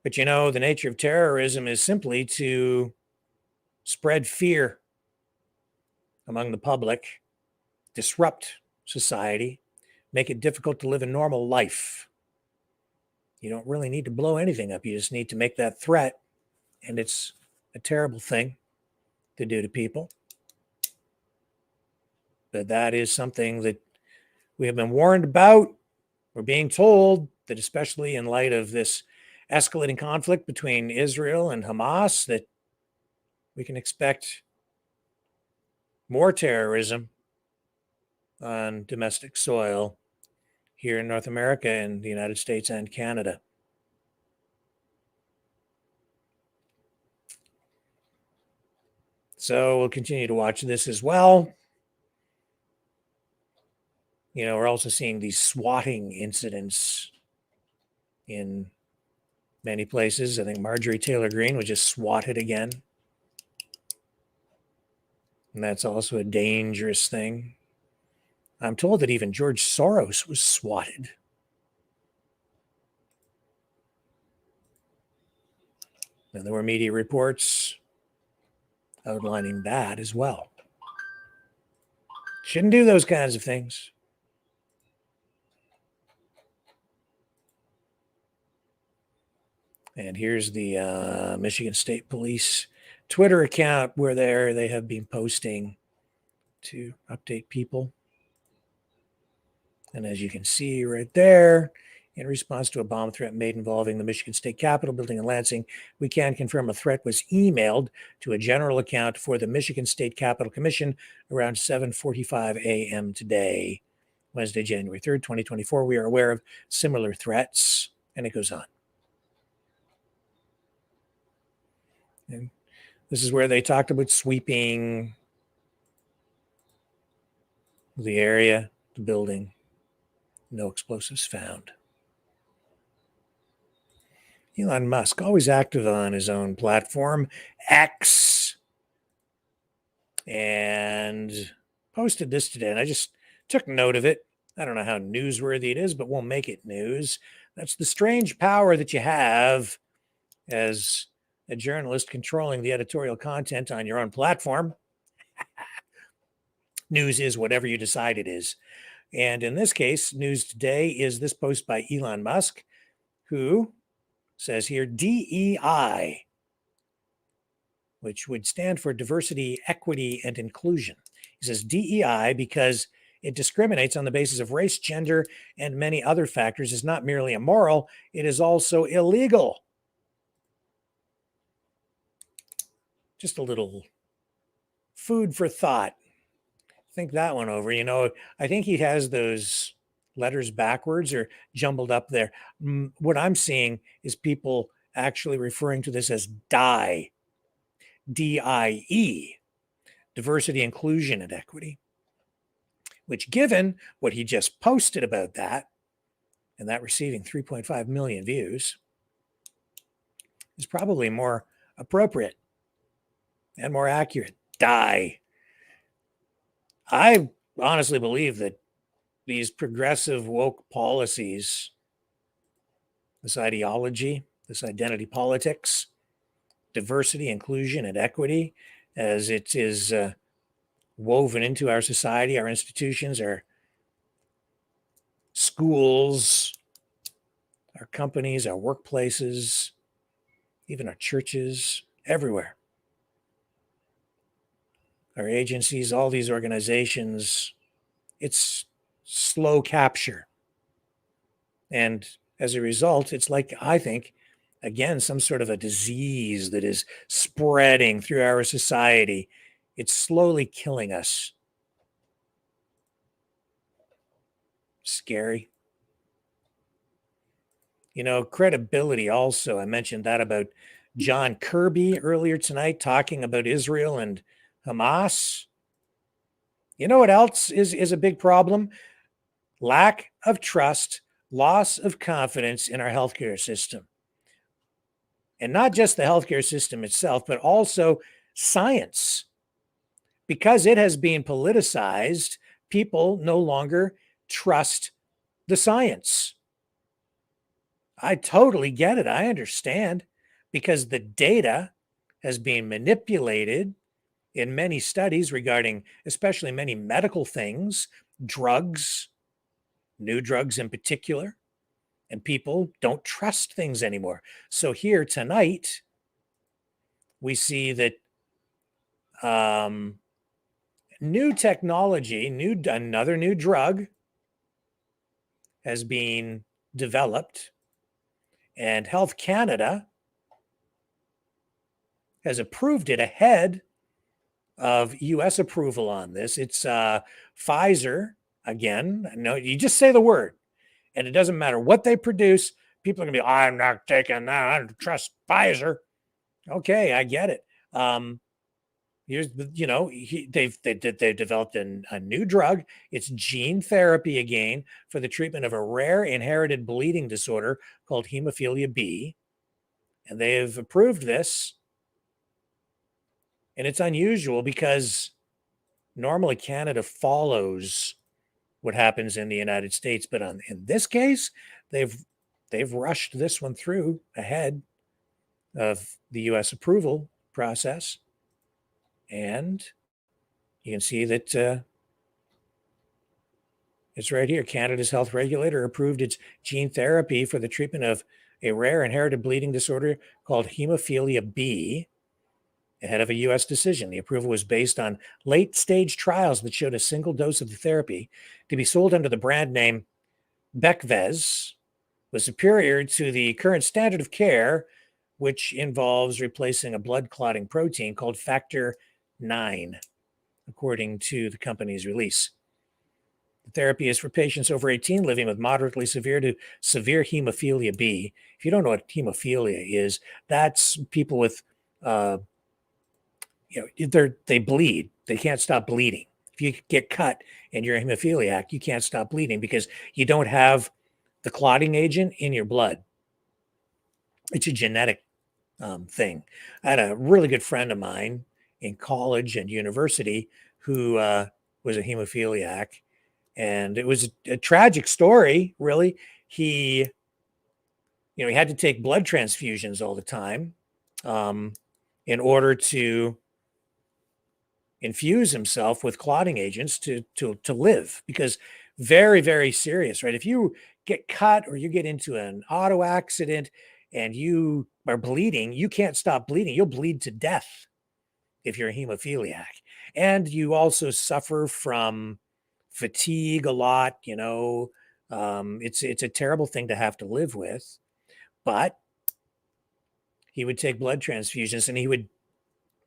But the nature of terrorism is simply to spread fear among the public, disrupt society, make it difficult to live a normal life. You don't really need to blow anything up. You just need to make that threat, and it's a terrible thing to do to people. But that is something that we have been warned about. We're being told that, especially in light of this escalating conflict between Israel and Hamas, that we can expect more terrorism on domestic soil here in North America and the United States and Canada. So we'll continue to watch this as well. We're also seeing these swatting incidents in many places. I think Marjorie Taylor Greene was just swatted again. And that's also a dangerous thing. I'm told that even George Soros was swatted. And there were media reports outlining that as well. Shouldn't do those kinds of things. And here's the Michigan State Police Twitter account where they have been posting to update people. And as you can see right there, in response to a bomb threat made involving the Michigan State Capitol building in Lansing, we can confirm a threat was emailed to a general account for the Michigan State Capitol Commission around 7:45 a.m. today, Wednesday, January 3rd, 2024. We are aware of similar threats. And it goes on. And this is where they talked about sweeping the area, the building. No explosives found. Elon Musk, always active on his own platform, X, and posted this today. And I just took note of it. I don't know how newsworthy it is, but we'll make it news. That's the strange power that you have as a journalist controlling the editorial content on your own platform. News is whatever you decide it is. And in this case, news today is this post by Elon Musk, who says here DEI, which would stand for diversity, equity, and inclusion. He says DEI because it discriminates on the basis of race, gender, and many other factors, is not merely immoral, it is also illegal. Just a little food for thought. Think that one over. I think he has those letters backwards or jumbled up there. What I'm seeing is people actually referring to this as DIE, DIE, diversity, inclusion, and equity, which, given what he just posted about that, and that receiving 3.5 million views, is probably more appropriate and more accurate. DIE. I honestly believe that these progressive woke policies, this ideology, this identity politics, diversity, inclusion, and equity, as it is woven into our society, our institutions, our schools, our companies, our workplaces, even our churches, everywhere. Our agencies, all these organizations, it's slow capture. And as a result, it's like, I think, again, some sort of a disease that is spreading through our society. It's slowly killing us. Scary. Credibility also. I mentioned that about John Kirby earlier tonight, talking about Israel and Hamas. You know what else is a big problem? Lack of trust, loss of confidence in our healthcare system. And not just the healthcare system itself, but also science. Because it has been politicized, people no longer trust the science. I totally get it. I understand, because the data has been manipulated in many studies regarding especially many medical things, drugs, new drugs in particular, and people don't trust things anymore. So here tonight, we see that new technology, another new drug has been developed, and Health Canada has approved it ahead of US approval on this. It's Pfizer, again. No, you just say the word, and it doesn't matter what they produce. People are going to be, I'm not taking that. I don't trust Pfizer. Okay, I get it. they've developed a new drug. It's gene therapy again for the treatment of a rare inherited bleeding disorder called hemophilia B, and they have approved this. And it's unusual because normally Canada follows what happens in the United States, but in this case, they've rushed this one through ahead of the U.S. approval process, and you can see that it's right here. Canada's health regulator approved its gene therapy for the treatment of a rare inherited bleeding disorder called hemophilia B ahead of a U.S. decision. The approval was based on late-stage trials that showed a single dose of the therapy to be sold under the brand name Becvez was superior to the current standard of care, which involves replacing a blood clotting protein called factor IX, according to the company's release. The therapy is for patients over 18 living with moderately severe to severe hemophilia B. If you don't know what hemophilia is, that's people with, they bleed. They can't stop bleeding. If you get cut and you're a hemophiliac, you can't stop bleeding because you don't have the clotting agent in your blood. It's a genetic thing. I had a really good friend of mine in college and university who was a hemophiliac, and it was a tragic story, really. He had to take blood transfusions all the time in order to infuse himself with clotting agents to live, because very, very serious, right? If you get cut or you get into an auto accident and you are bleeding, you can't stop bleeding. You'll bleed to death if you're a hemophiliac. And you also suffer from fatigue a lot, it's a terrible thing to have to live with. But he would take blood transfusions and he would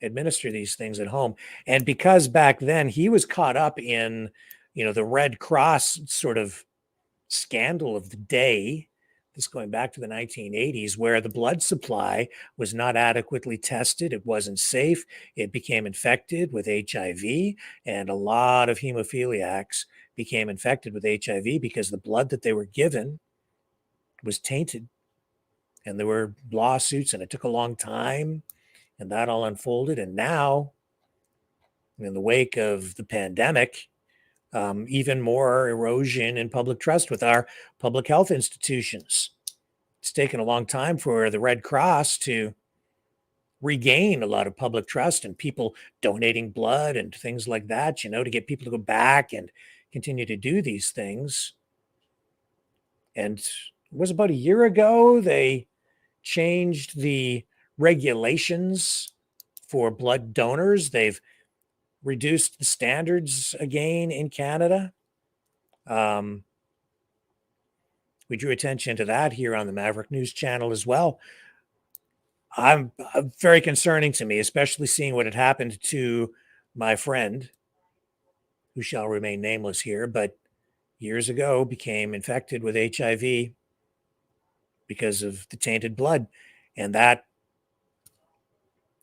administer these things at home. And because back then he was caught up in, the Red Cross sort of scandal of the day, this going back to the 1980s, where the blood supply was not adequately tested. It wasn't safe. It became infected with HIV, and a lot of hemophiliacs became infected with HIV because the blood that they were given was tainted. And there were lawsuits, and it took a long time, and that all unfolded. And now, in the wake of the pandemic, even more erosion in public trust with our public health institutions. It's taken a long time for the Red Cross to regain a lot of public trust and people donating blood and things like that, to get people to go back and continue to do these things. And it was about a year ago, they changed the regulations for blood donors. They've reduced the standards again in Canada. We drew attention to that here on the Maverick News channel as well. I'm very concerning to me, especially seeing what had happened to my friend, who shall remain nameless here, but years ago became infected with HIV because of the tainted blood. And that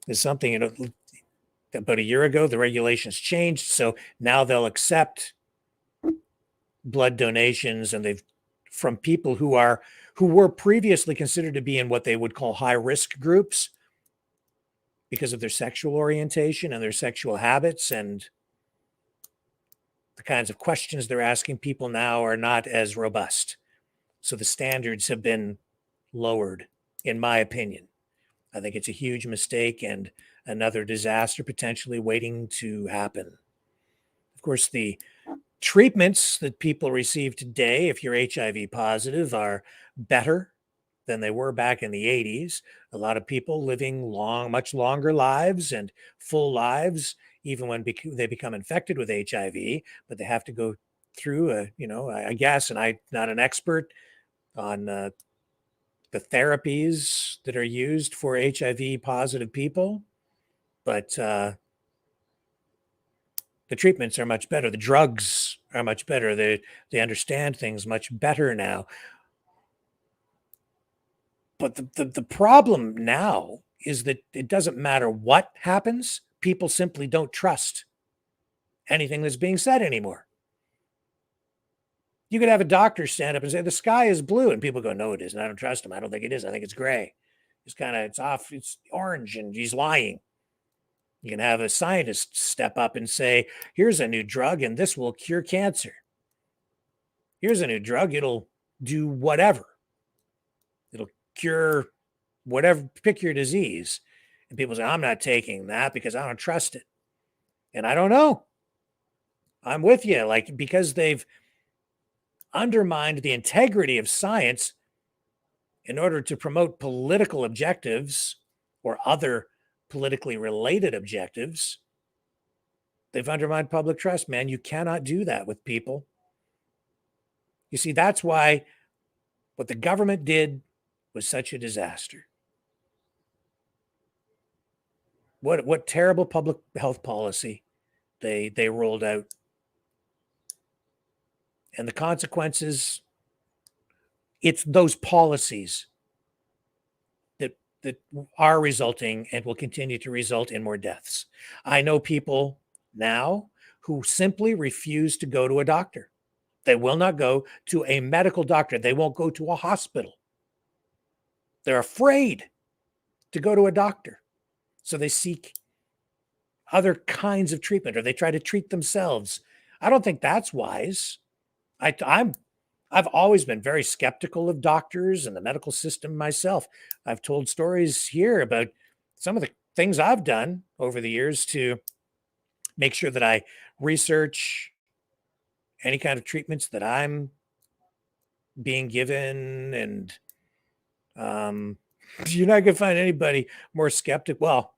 is something, about a year ago, the regulations changed. So now they'll accept blood donations, and they've from people who were previously considered to be in what they would call high risk groups because of their sexual orientation and their sexual habits, and the kinds of questions they're asking people now are not as robust. So the standards have been lowered, in my opinion. I think it's a huge mistake and another disaster potentially waiting to happen. Of course, the treatments that people receive today, if you're HIV positive, are better than they were back in the 80s. A lot of people living much longer lives and full lives, even when they become infected with HIV, but they have to go through I guess, and I'm not an expert on the therapies that are used for HIV positive people, but the treatments are much better. The drugs are much better. They understand things much better now. But the problem now is that it doesn't matter what happens, people simply don't trust anything that's being said anymore. You could have a doctor stand up and say, the sky is blue. And people go, no, it isn't. I don't trust him. I don't think it is. I think it's gray. It's off. It's orange and he's lying. You can have a scientist step up and say, here's a new drug and this will cure cancer. Here's a new drug. It'll do whatever. It'll cure whatever, pick your disease. And people say, I'm not taking that because I don't trust it. And I don't know. I'm with you. Like, because they've undermined the integrity of science in order to promote political objectives or other politically related objectives, they've undermined public trust, man. You cannot do that with people. You see, that's why what the government did was such a disaster. What terrible public health policy they rolled out. And the consequences, it's those policies that are resulting and will continue to result in more deaths. I know people now who simply refuse to go to a doctor. They will not go to a medical doctor. They won't go to a hospital. They're afraid to go to a doctor. So they seek other kinds of treatment, or they try to treat themselves. I don't think that's wise. I've always been very skeptical of doctors and the medical system myself. I've told stories here about some of the things I've done over the years to make sure that I research any kind of treatments that I'm being given. And you're not going to find anybody more skeptical. Well,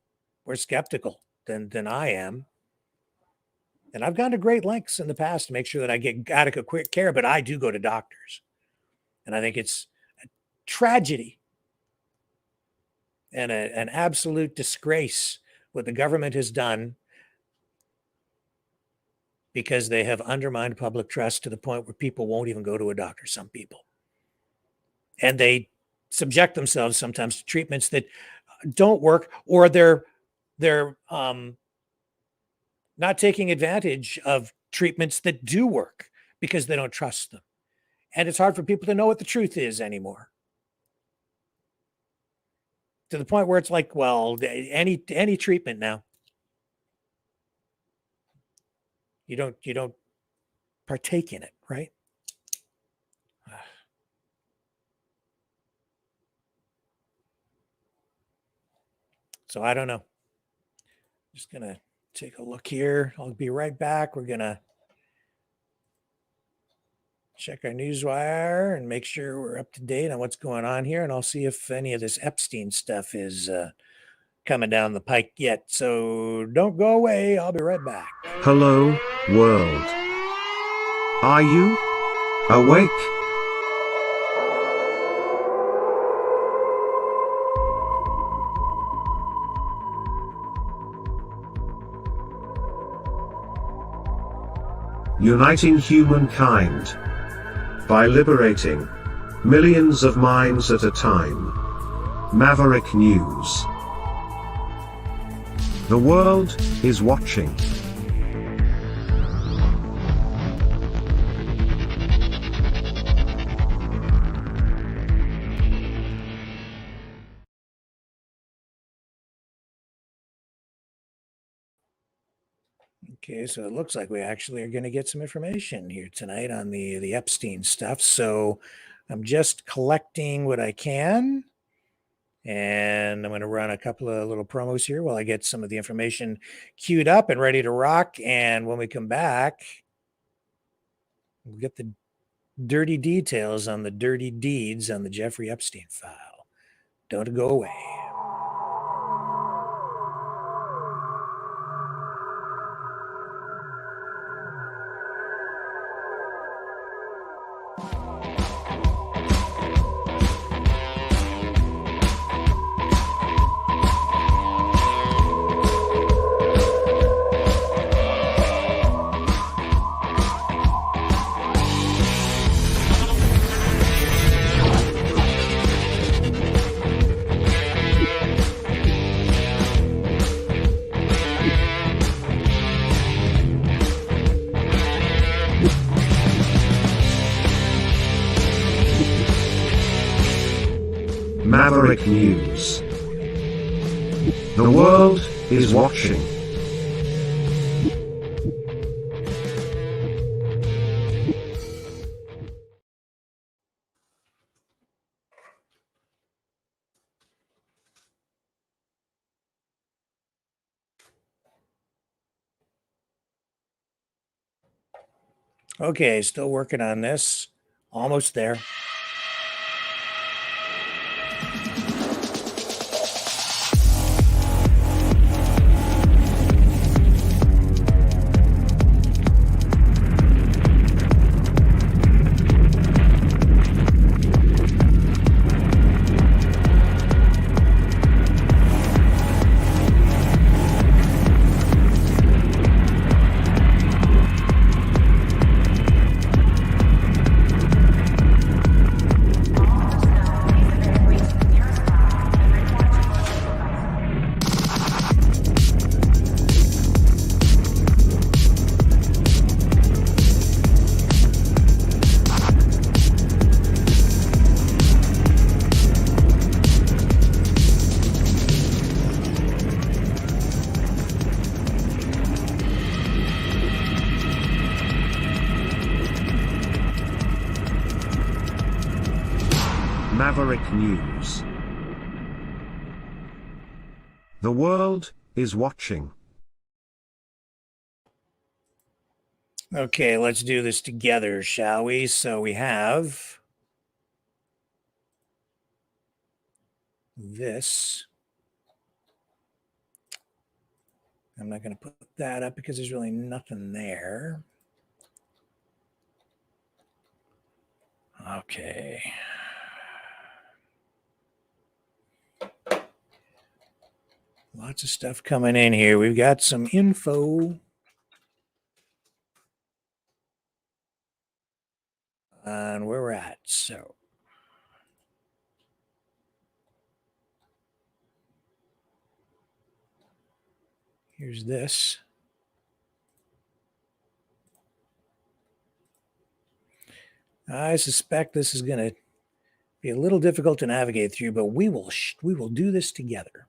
more skeptical than I am. And I've gone to great lengths in the past to make sure that I get adequate quick care, but I do go to doctors. And I think it's a tragedy and an absolute disgrace what the government has done, because they have undermined public trust to the point where people won't even go to a doctor, some people. And they subject themselves sometimes to treatments that don't work, or they're not taking advantage of treatments that do work because they don't trust them. And it's hard for people to know what the truth is anymore. To the point where it's like, well, any treatment now, you don't partake in it, right? So I don't know. Just gonna take a look here. I'll be right back. We're gonna check our newswire and make sure we're up to date on what's going on here. And I'll see if any of this Epstein stuff is coming down the pike yet. So don't go away. I'll be right back. Hello, world. Are you awake? Uniting humankind by liberating millions of minds at a time. Maverick News. The world is watching. Okay, so it looks like we actually are going to get some information here tonight on the Epstein stuff. So I'm just collecting what I can, and I'm going to run a couple of little promos here while I get some of the information queued up and ready to rock. And when we come back, we'll get the dirty details on the dirty deeds on the Jeffrey Epstein file. Don't go away. Maverick News. The world is watching. Okay, still working on this. Almost there. Maverick News. The world is watching. Okay, let's do this together, shall we? So we have this. I'm not going to put that up because there's really nothing there. Okay. Lots of stuff coming in here. We've got some info on where we're at. So here's this. I suspect this is going to be a little difficult to navigate through, but we will do this together.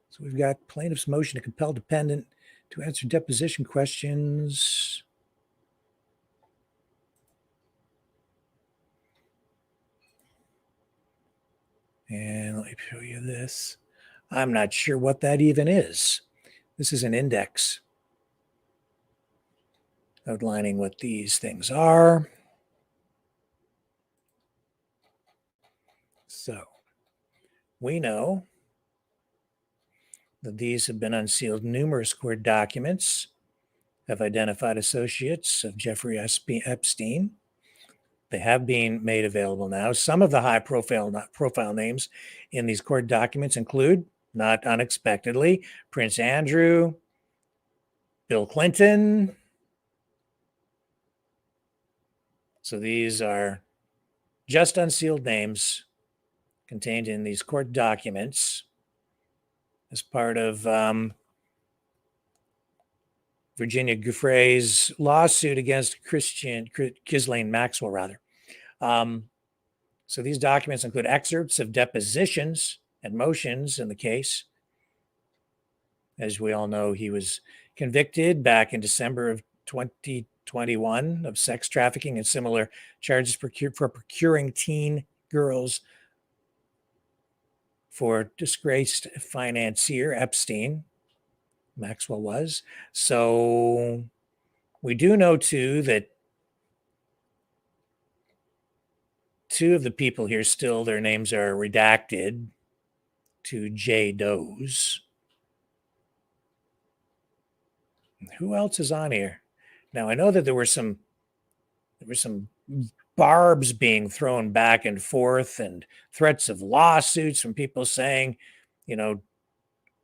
So we've got plaintiff's motion to compel defendant to answer deposition questions. And let me show you this. I'm not sure what that even is. This is an index outlining what these things are. So we know that these have been unsealed. Numerous court documents have identified associates of Jeffrey Epstein. They have been made available now. Some of the high profile names in these court documents include, not unexpectedly, Prince Andrew, Bill Clinton. So these are just unsealed names contained in these court documents as part of Virginia Giuffre's lawsuit against Ghislaine Maxwell, rather. So these documents include excerpts of depositions and motions in the case. As we all know, he was convicted back in December of 2021 of sex trafficking and similar charges for procuring teen girls for disgraced financier Epstein. Maxwell was. So we do know, too, that two of the people here still, their names are redacted to J. Doe's. Who else is on here? Now, I know that there were some barbs being thrown back and forth and threats of lawsuits from people saying,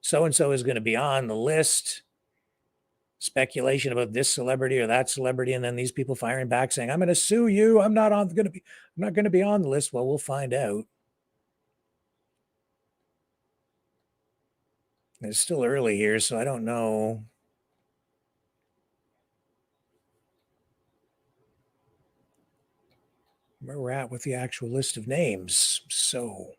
so-and-so is going to be on the list. Speculation about this celebrity or that celebrity, and then these people firing back saying, I'm going to sue you. I'm not going to be on the list. Well, we'll find out. It's still early here, so I don't know. where we're at with the actual list of names. So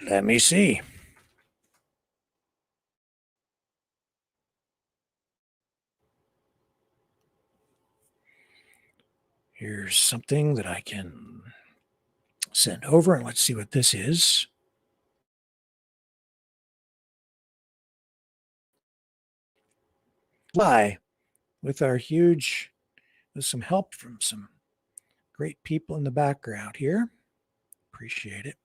let me see. Here's something that I can send over, and let's see what this is. Why? With some help from some great people in the background here. Appreciate it.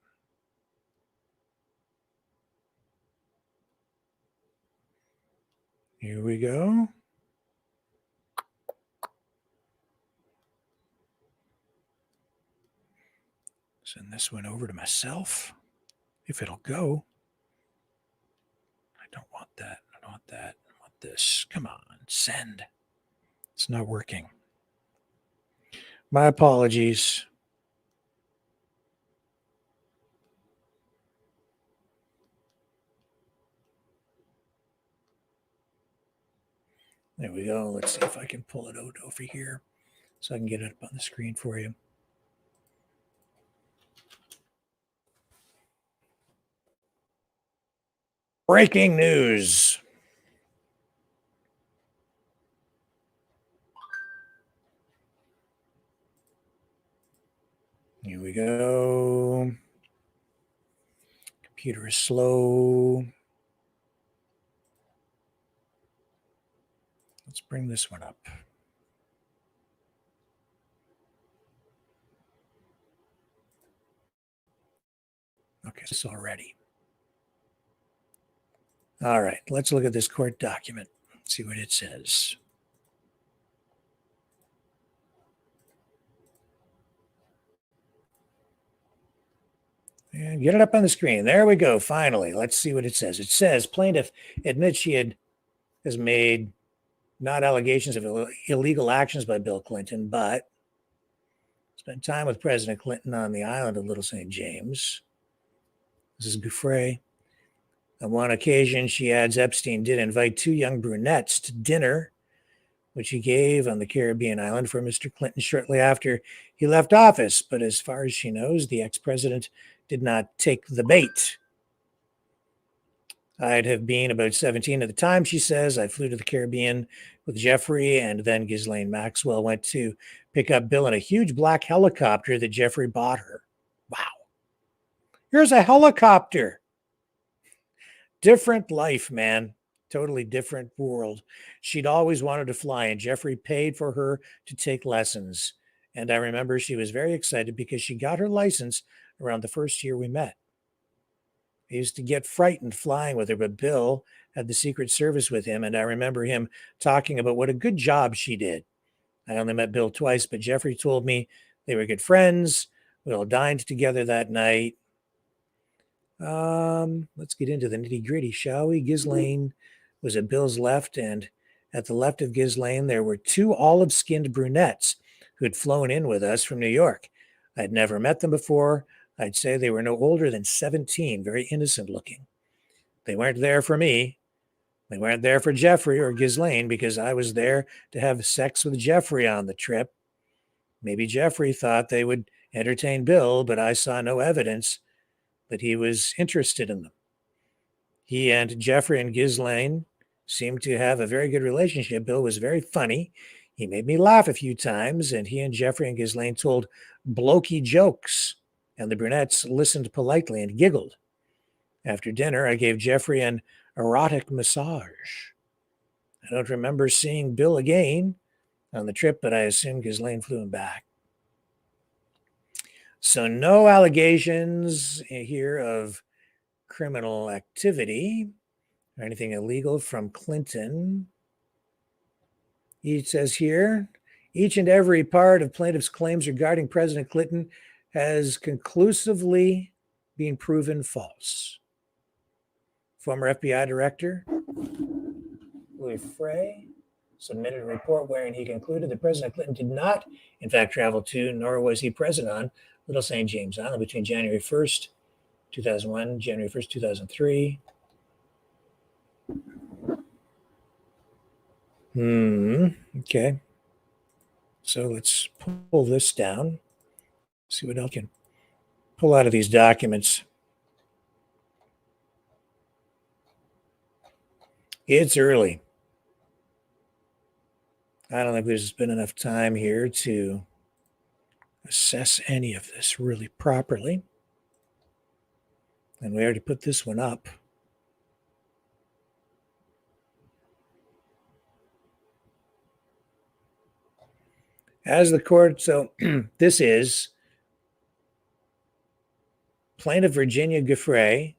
Here we go. Send this one over to myself, if it'll go. I don't want that. I don't want that. I want this. Come on, send. It's not working. My apologies. There we go. Let's see if I can pull it out over here so I can get it up on the screen for you. Breaking news. Here we go. Computer is slow. Let's bring this one up. Okay, this already. All right, let's look at this court document. See what it says. And get it up on the screen. There we go. Finally, let's see what it says. It says plaintiff admits she has made not allegations of illegal actions by Bill Clinton, but spent time with President Clinton on the island of Little St. James. This is Gouffre. On one occasion, she adds Epstein did invite two young brunettes to dinner, which he gave on the Caribbean island for Mr. Clinton shortly after he left office. But as far as she knows, the ex-president did not take the bait. I'd have been about 17 at the time, she says. I flew to the Caribbean with Jeffrey, and then Ghislaine Maxwell went to pick up Bill in a huge black helicopter that Jeffrey bought her. Wow. Here's a helicopter. Different life, man. Totally different world. She'd always wanted to fly, and Jeffrey paid for her to take lessons. And I remember she was very excited because she got her license around the first year we met. I used to get frightened flying with her, but Bill had the Secret Service with him, and I remember him talking about what a good job she did. I only met Bill twice, but Jeffrey told me they were good friends. We all dined together that night. Let's get into the nitty gritty, shall we? Ghislaine was at Bill's left, and at the left of Ghislaine, there were two olive-skinned brunettes who had flown in with us from New York. I'd never met them before. I'd say they were no older than 17, very innocent looking. They weren't there for me. They weren't there for Jeffrey or Ghislaine because I was there to have sex with Jeffrey on the trip. Maybe Jeffrey thought they would entertain Bill, but I saw no evidence that he was interested in them. He and Jeffrey and Ghislaine seemed to have a very good relationship. Bill was very funny. He made me laugh a few times, and he and Jeffrey and Ghislaine told blokey jokes, and the brunettes listened politely and giggled. After dinner, I gave Jeffrey an erotic massage. I don't remember seeing Bill again on the trip, but I assume Ghislaine flew him back. So no allegations here of criminal activity or anything illegal from Clinton. It says here, each and every part of plaintiff's claims regarding President Clinton has conclusively been proven false. Former FBI Director Louis Frey submitted a report wherein he concluded that President Clinton did not, in fact, travel to, nor was he present on, Little St. James Island between January 1st 2001, January 1st, 2003. Okay. So let's pull this down, see what else I can pull out of these documents. It's early. I don't think there's been enough time here to assess any of this really properly. And we already put this one up. As the court, so this is plaintiff Virginia Giuffre,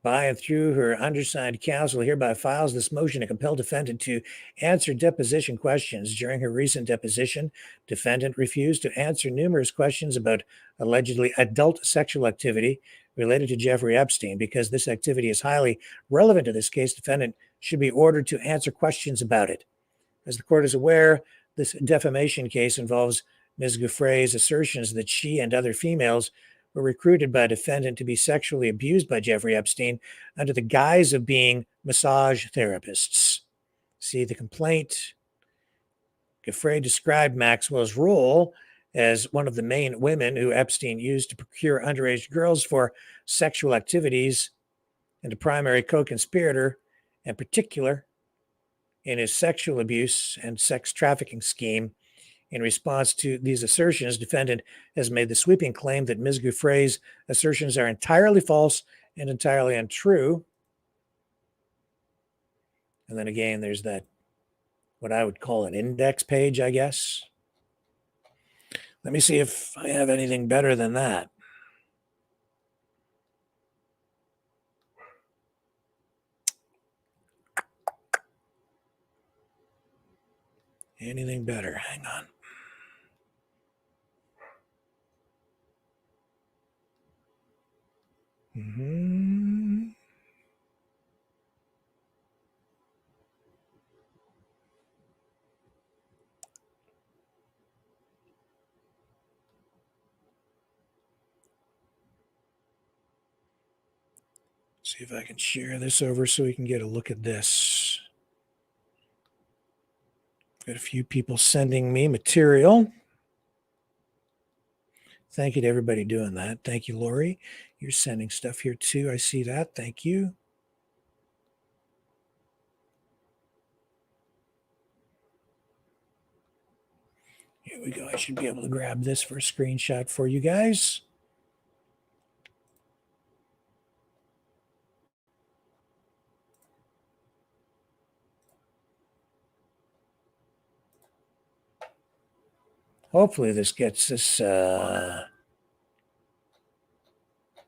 by and through her undersigned counsel, hereby files this motion to compel defendant to answer deposition questions. During her recent deposition, defendant refused to answer numerous questions about allegedly adult sexual activity related to Jeffrey Epstein. Because this activity is highly relevant to this case, defendant should be ordered to answer questions about it. As the court is aware, this defamation case involves Ms. Giuffre's assertions that she and other females were recruited by a defendant to be sexually abused by Jeffrey Epstein under the guise of being massage therapists. See the complaint. Giuffre described Maxwell's role as one of the main women who Epstein used to procure underage girls for sexual activities, and a primary co-conspirator, in particular, in his sexual abuse and sex trafficking scheme. In response to these assertions, defendant has made the sweeping claim that Ms. Giuffre's assertions are entirely false and entirely untrue. And then again, there's that, what I would call an index page, I guess. Let me see if I have anything better than that. Anything better? Hang on. See if I can share this over so we can get a look at this. Got a few people sending me material. Thank you to everybody doing that. Thank you, Lori. You're sending stuff here too. I see that. Thank you. Here we go. I should be able to grab this for a screenshot for you guys. Hopefully this gets us,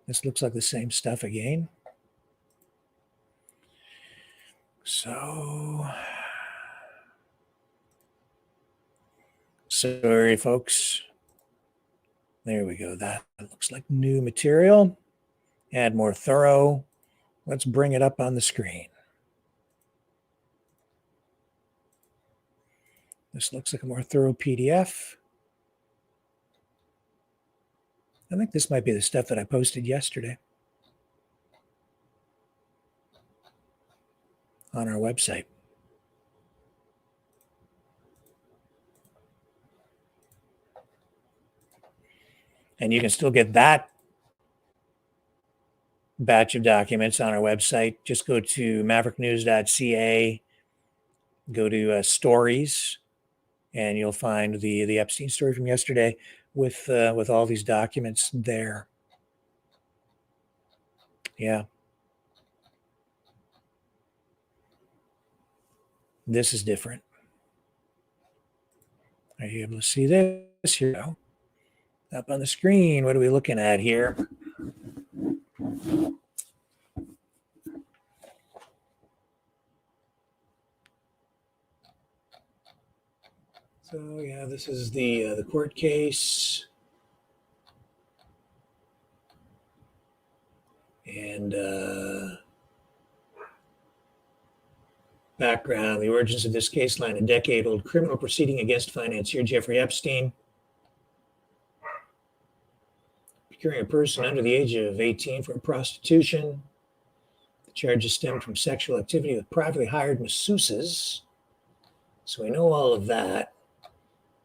this looks like the same stuff again. So, sorry, folks. There we go. That looks like new material. Add more thorough. Let's bring it up on the screen. This looks like a more thorough PDF. I think this might be the stuff that I posted yesterday on our website. And you can still get that batch of documents on our website. Just go to mavericknews.ca, go to stories, and you'll find the Epstein story from yesterday with all these documents there. Yeah. This is different. Are you able to see this here? Up on the screen, what are we looking at here? So yeah, this is the court case. And background, the origins of this case line a decade-old criminal proceeding against financier Jeffrey Epstein. securing a person under the age of 18 for prostitution. The charges stem from sexual activity with privately hired masseuses. So we know all of that.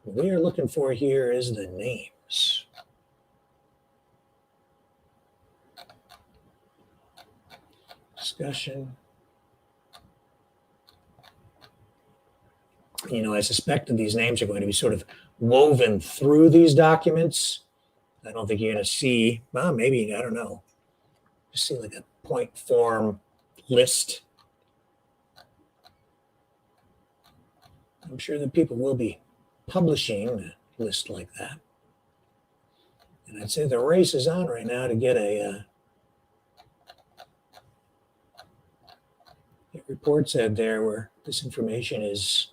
What we are looking for here is the names. Discussion. You know, I suspect that these names are going to be sort of woven through these documents. I don't think you're going to see, well, maybe, I don't know, just see like a point form list. I'm sure that people will be publishing a list like that. And I'd say the race is on right now to get a report said there where this information is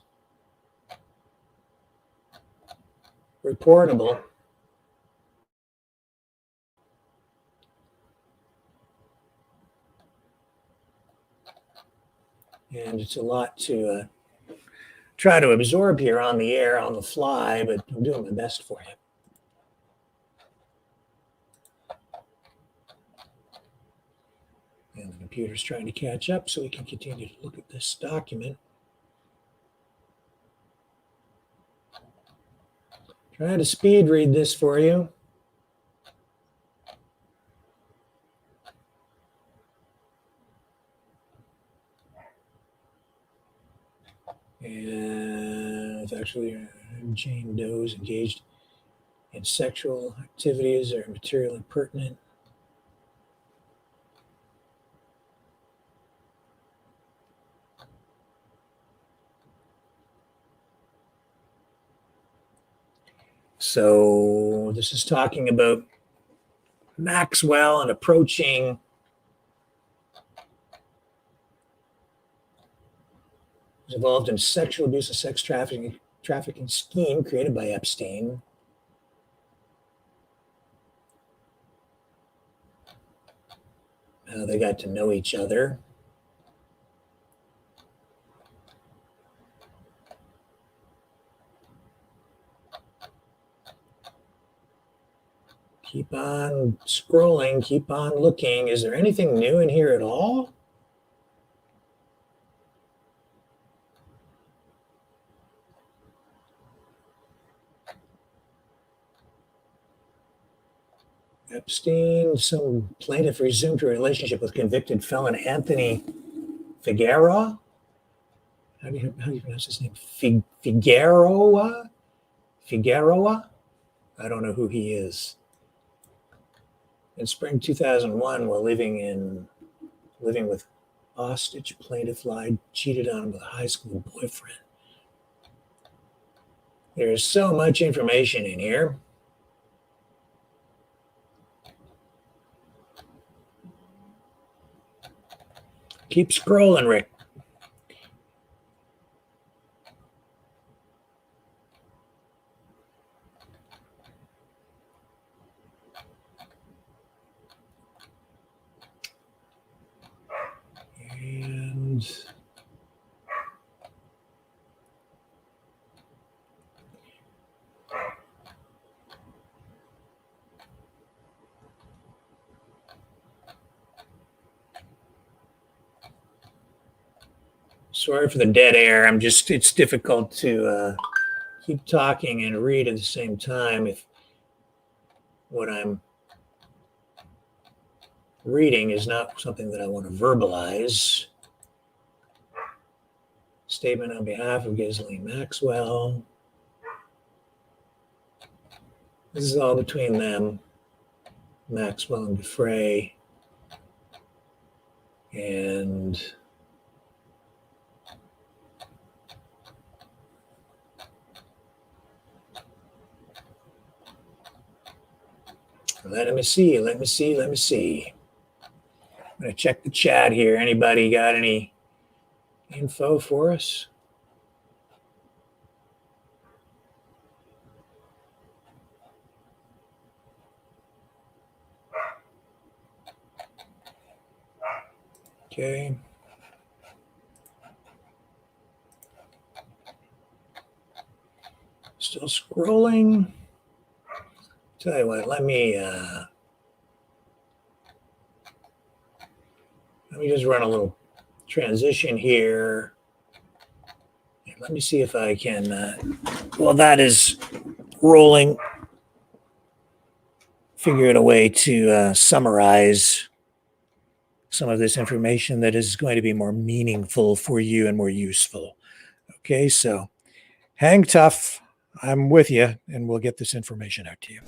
reportable. And it's a lot to try to absorb here on the air, on the fly, but I'm doing my best for you. And the computer's trying to catch up so we can continue to look at this document. Trying to speed read this for you. And it's actually Jane Doe's engaged in sexual activities or material impertinent. So this is talking about Maxwell and approaching was involved in sexual abuse and sex trafficking scheme created by Epstein. How they got to know each other. Keep on scrolling, keep on looking. Is there anything new in here at all? Epstein, some plaintiff resumed her relationship with convicted felon Anthony Figueroa. How do you pronounce his name? Figueroa? I don't know who he is. In spring 2001, while living with hostage, plaintiff lied, cheated on him with a high school boyfriend. There's so much information in here. Keep scrolling, Rick. And sorry for the dead air. It's difficult to keep talking and read at the same time if what I'm reading is not something that I want to verbalize. Statement on behalf of Ghislaine Maxwell. This is all between them, Maxwell and Dufresne. And let me see. I'm going to check the chat here. Anybody got any info for us? Okay. Still scrolling. Tell you what, let me Let me just run a little transition here. Let me see if I can, while that is rolling, figure out a way to summarize some of this information that is going to be more meaningful for you and more useful. Okay, so hang tough. I'm with you, and we'll get this information out to you.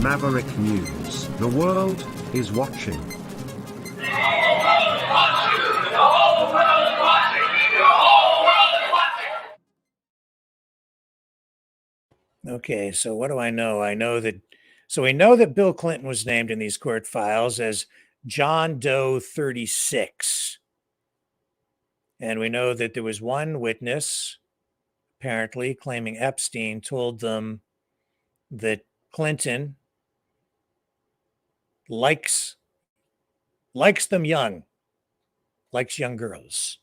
Maverick News. The world is watching. Okay, so what do I know? I know that, so we know that Bill Clinton was named in these court files as John Doe 36. And we know that there was one witness, apparently, claiming Epstein told them that Clinton likes them young, likes young girls.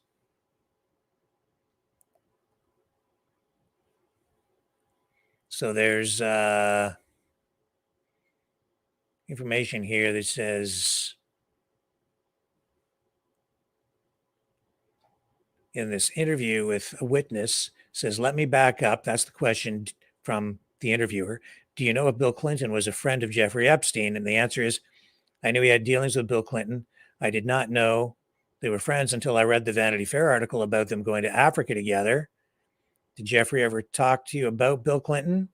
So there's information here that says in this interview with a witness, says, let me back up. That's the question from the interviewer. Do you know if Bill Clinton was a friend of Jeffrey Epstein? And the answer is, I knew he had dealings with Bill Clinton. I did not know they were friends until I read the Vanity Fair article about them going to Africa together. Did Jeffrey ever talk to you about Bill Clinton?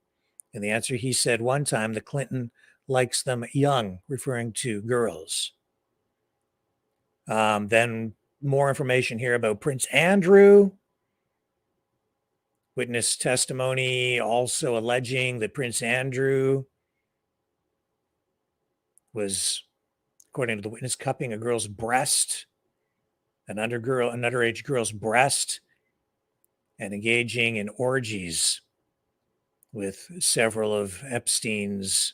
And the answer, he said one time that Clinton likes them young, referring to girls. Then more information here about Prince Andrew. Witness testimony also alleging that Prince Andrew was, according to the witness, cupping a girl's breast, an underage girl's breast, and engaging in orgies with several of Epstein's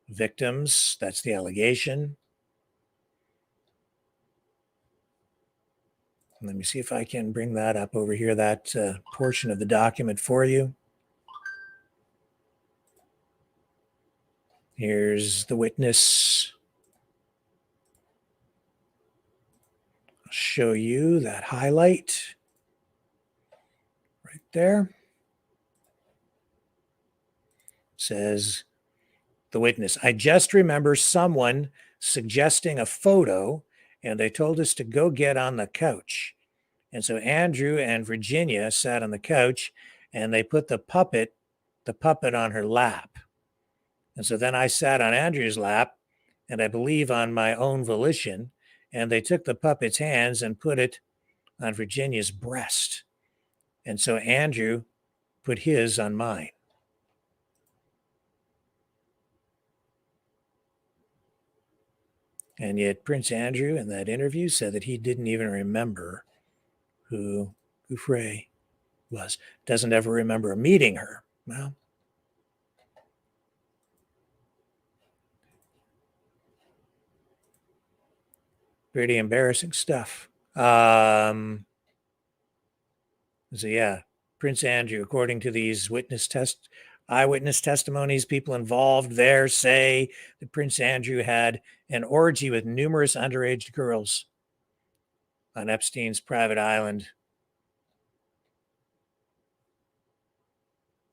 victims. That's the allegation. Let me see if I can bring that up over here, that portion of the document for you. Here's the witness. I'll show you that highlight right there. Says the witness, I just remember someone suggesting a photo and they told us to go get on the couch. And so Andrew and Virginia sat on the couch and they put the puppet on her lap. And so then I sat on Andrew's lap, and I believe on my own volition, and they took the puppet's hands and put it on Virginia's breast. And so Andrew put his on mine. And yet Prince Andrew in that interview said that he didn't even remember who Gouffre was. Doesn't ever remember meeting her. Well, pretty embarrassing stuff. So yeah, Prince Andrew, according to these eyewitness testimonies, people involved there say that Prince Andrew had an orgy with numerous underage girls on Epstein's private island.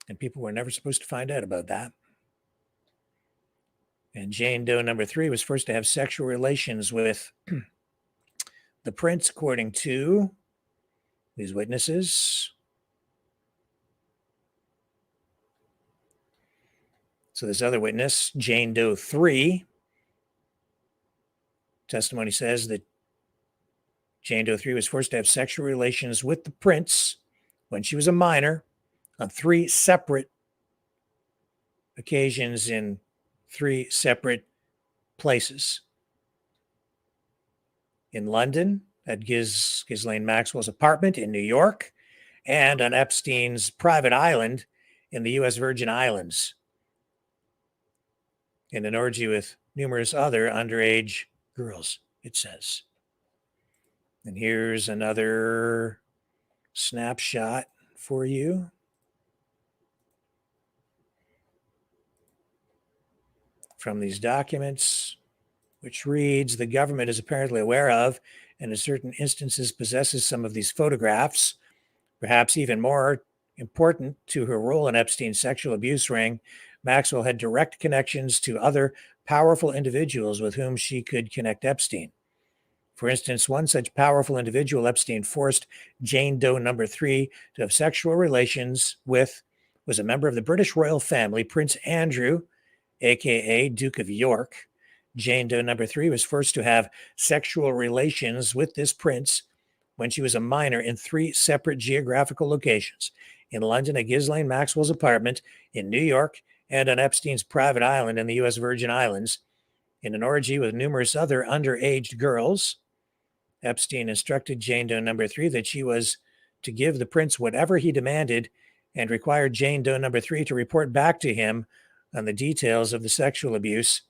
And people were never supposed to find out about that. And Jane Doe number 3 was first to have sexual relations with the prince, according to these witnesses. So this other witness, Jane Doe 3, testimony says that Jane Doe 3 was forced to have sexual relations with the prince when she was a minor on 3 separate occasions in 3 separate places. in London at Ghislaine Maxwell's apartment in New York, and on Epstein's private island in the U.S. Virgin Islands, in an orgy with numerous other underage girls, it says. And here's another snapshot for you. From these documents, which reads, the government is apparently aware of, and in certain instances possesses some of these photographs. Perhaps even more important to her role in Epstein's sexual abuse ring, Maxwell had direct connections to other powerful individuals with whom she could connect Epstein. For instance, one such powerful individual Epstein forced Jane Doe number 3 to have sexual relations with was a member of the British royal family, Prince Andrew, aka Duke of York. Jane Doe number 3 was forced to have sexual relations with this prince when she was a minor in 3 separate geographical locations: in London at Ghislaine Maxwell's apartment, in New York, and on Epstein's private island in the U.S. Virgin Islands, in an orgy with numerous other underage girls. Epstein instructed Jane Doe number 3 that she was to give the prince whatever he demanded, and required Jane Doe number 3 to report back to him on the details of the sexual abuse.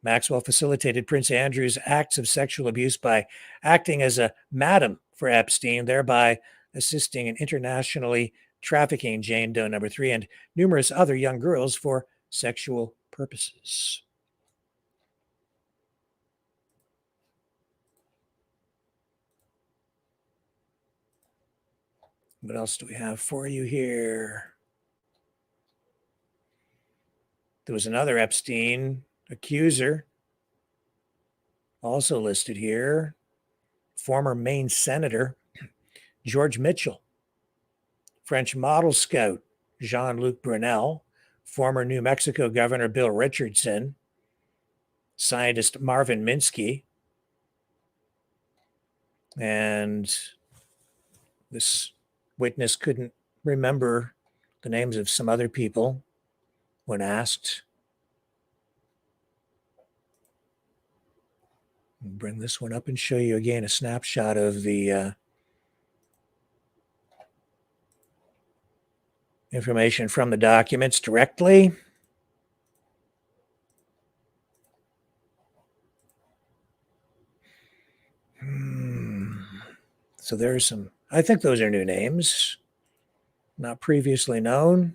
Maxwell facilitated Prince Andrew's acts of sexual abuse by acting as a madam for Epstein, thereby assisting in internationally trafficking Jane Doe number 3 and numerous other young girls for sexual purposes. What else do we have for you here? There was another Epstein accuser also listed here, former Maine Senator George Mitchell, French model scout Jean-Luc Brunel, former New Mexico Governor Bill Richardson, scientist Marvin Minsky, and this witness couldn't remember the names of some other people when asked. I'll bring this one up and show you again a snapshot of the information from the documents directly. So there's some, I think those are new names, not previously known.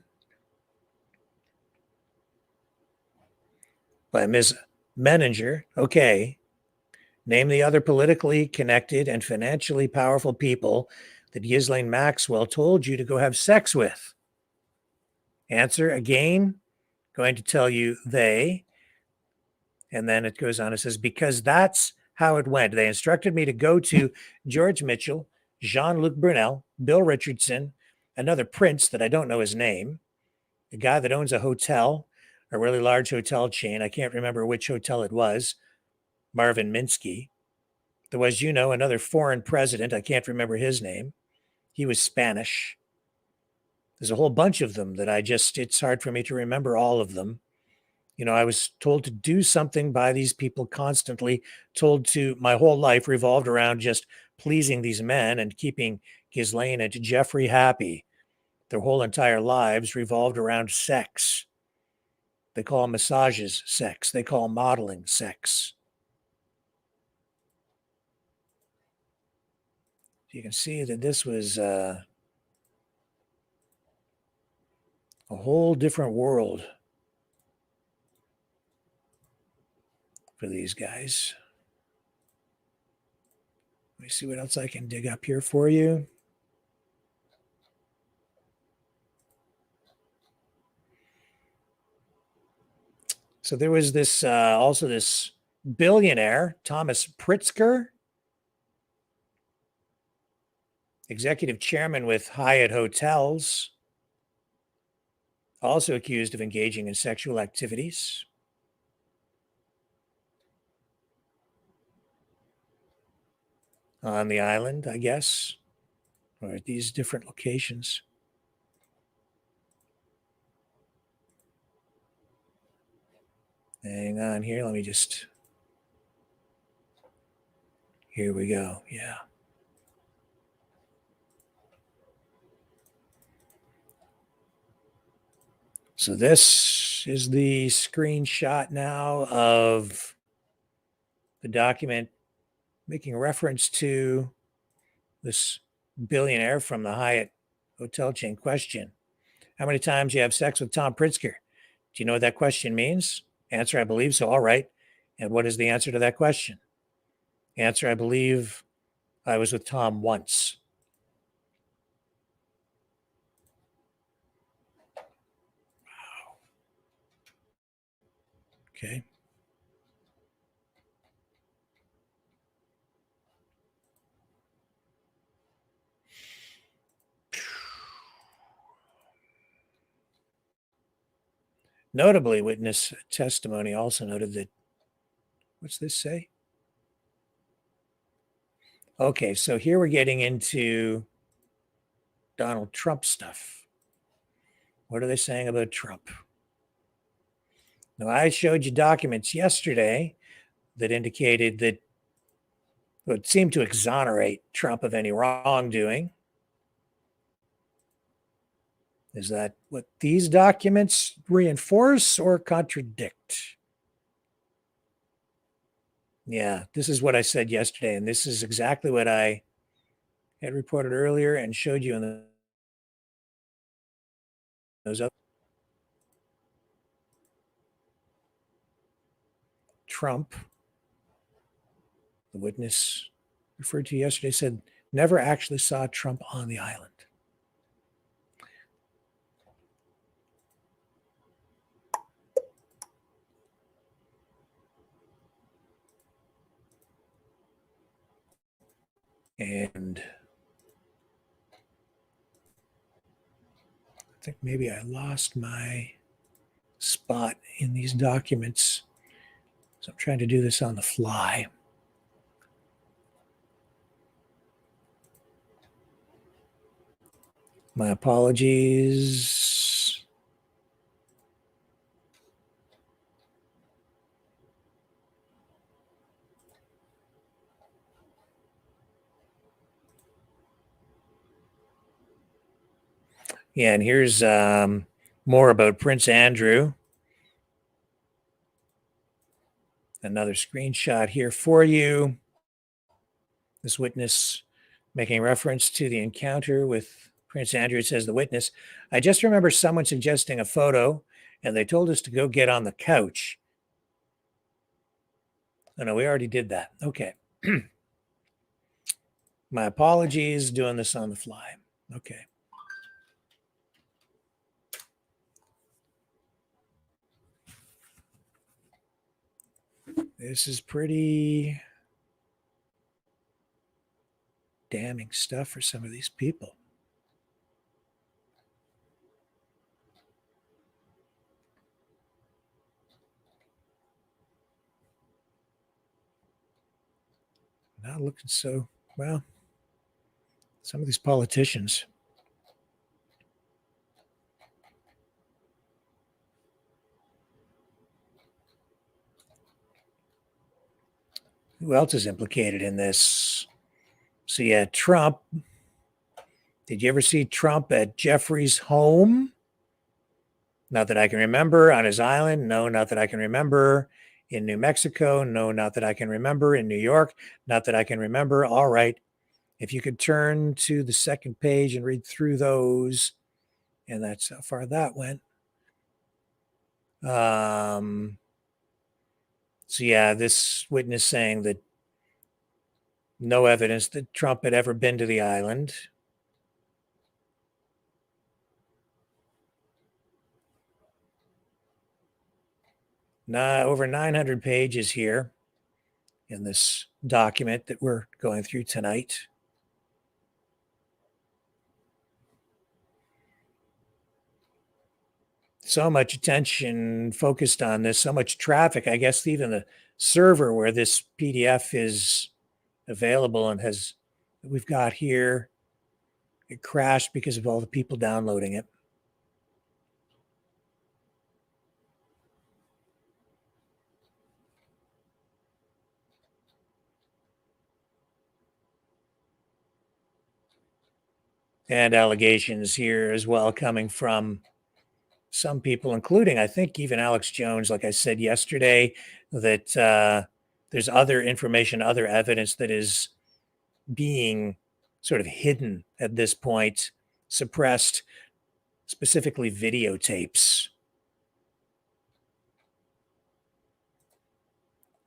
By Ms. Menninger. Okay. Name the other politically connected and financially powerful people that Ghislaine Maxwell told you to go have sex with. Answer, again, going to tell you they. And then it goes on, it says, because that's how it went. They instructed me to go to George Mitchell, Jean-Luc Brunel, Bill Richardson, another prince that I don't know his name, a guy that owns a hotel, a really large hotel chain. I can't remember which hotel it was, Marvin Minsky. There was, another foreign president. I can't remember his name. He was Spanish. There's a whole bunch of them that it's hard for me to remember all of them. I was told to do something by these people constantly, my whole life revolved around just pleasing these men and keeping Ghislaine and Jeffrey happy. Their whole entire lives revolved around sex. They call massages sex. They call modeling sex. You can see that this was a whole different world for these guys. Let me see what else I can dig up here for you. So there was this also this billionaire, Thomas Pritzker, executive chairman with Hyatt Hotels, also accused of engaging in sexual activities. On the island, I guess, or at these different locations. Hang on here, let me just Here we go. Yeah. So this is the screenshot now of the document making reference to this billionaire from the Hyatt hotel chain. Question: how many times you have sex with Tom Pritzker? Do you know what that question means? Answer: I believe so. All right. And what is the answer to that question? Answer: I believe I was with Tom once. Okay. Notably, witness testimony also noted that, what's this say? Okay, so here we're getting into Donald Trump stuff. What are they saying about Trump? Now, I showed you documents yesterday that indicated that would seem to exonerate Trump of any wrongdoing. Is that what these documents reinforce or contradict? Yeah, this is what I said yesterday, and this is exactly what I had reported earlier and showed you in those other. Trump, the witness referred to yesterday, said never actually saw Trump on the island. And I think maybe I lost my spot in these documents. So I'm trying to do this on the fly. My apologies. Yeah, and here's more about Prince Andrew. Another screenshot here for you. This witness making reference to the encounter with Prince Andrew. It says the witness, I just remember someone suggesting a photo and they told us to go get on the couch. Oh, no, we already did that. Okay. My apologies, doing this on the fly. Okay. This is pretty damning stuff for some of these people. Not looking so well. Some of these politicians. Who else is implicated in this? So yeah, Trump. Did you ever see Trump at Jeffrey's home? Not that I can remember. On his island? No, not that I can remember. In New Mexico? No, not that I can remember. In New York? Not that I can remember. All right. If you could turn to the second page and read through those, and that's how far that went. So yeah, this witness saying that no evidence that Trump had ever been to the island. Over 900 pages here in this document that we're going through tonight. So much attention focused on this, so much traffic. I guess even the server where this PDF is available and we've got here, it crashed because of all the people downloading it. and allegations here as well coming from some people, including, I think, even Alex Jones, like I said yesterday, that there's other information, other evidence that is being sort of hidden at this point, suppressed, specifically videotapes.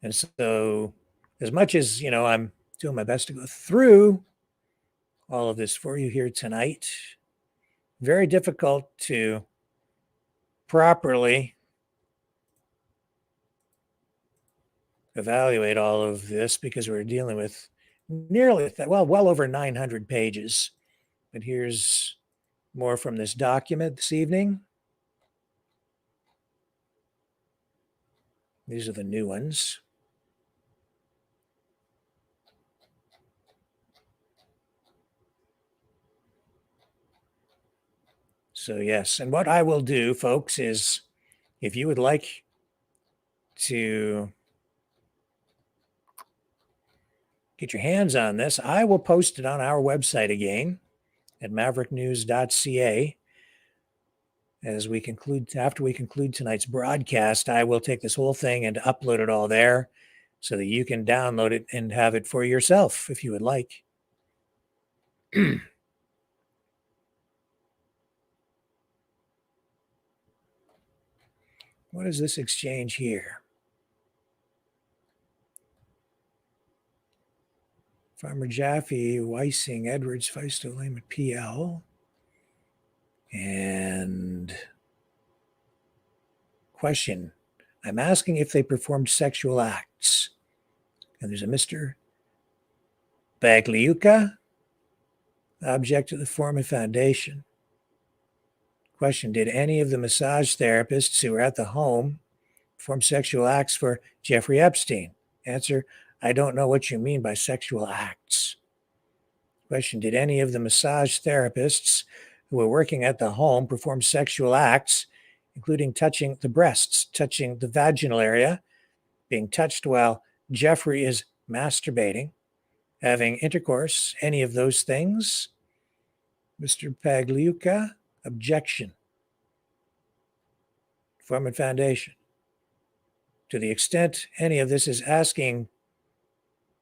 And so, as much as, I'm doing my best to go through all of this for you here tonight, very difficult to properly evaluate all of this because we're dealing with well over 900 pages. But here's more from this document this evening. These are the new ones. So yes, and what I will do, folks, is if you would like to get your hands on this, I will post it on our website again at mavericknews.ca. After we conclude tonight's broadcast, I will take this whole thing and upload it all there so that you can download it and have it for yourself if you would like. What is this exchange here? Farmer Jaffe, Weissing, Edwards, Feisto, Lehman, PL. And question. I'm asking if they performed sexual acts. And there's a Mr. Bagliuca, object of the Foreman Foundation. Question. Did any of the massage therapists who were at the home perform sexual acts for Jeffrey Epstein? Answer. I don't know what you mean by sexual acts. Question. Did any of the massage therapists who were working at the home perform sexual acts, including touching the breasts, touching the vaginal area, being touched while Jeffrey is masturbating, having intercourse, any of those things? Mr. Pagliuca, objection. Foreman Foundation. To the extent any of this is asking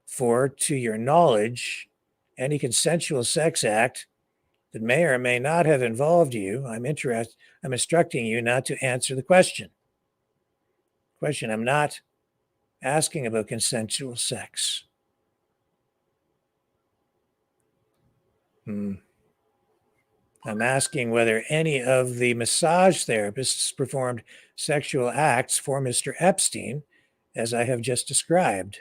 for, to your knowledge, any consensual sex act that may or may not have involved you, I'm instructing you not to answer the question. Question, I'm not asking about consensual sex. I'm asking whether any of the massage therapists performed sexual acts for Mr. Epstein, as I have just described.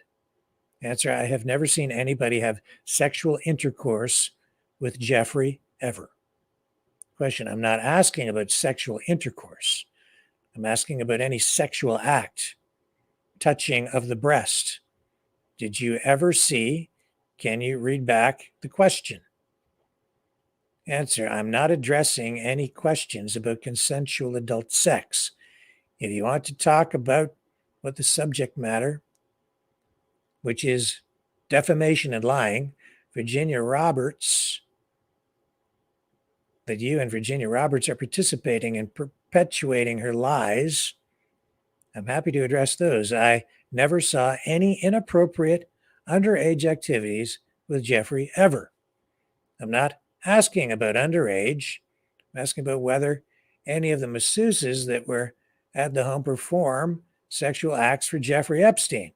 Answer, I have never seen anybody have sexual intercourse with Jeffrey ever. Question, I'm not asking about sexual intercourse. I'm asking about any sexual act, touching of the breast. Did you ever see? Can you read back the question? Answer, I'm not addressing any questions about consensual adult sex. If you want to talk about what the subject matter, which is defamation and lying, Virginia Roberts, that you and Virginia Roberts are participating in perpetuating her lies, I'm happy to address those. I never saw any inappropriate underage activities with Jeffrey ever. I'm not asking about underage. I'm asking about whether any of the masseuses that were at the home perform sexual acts for Jeffrey Epstein.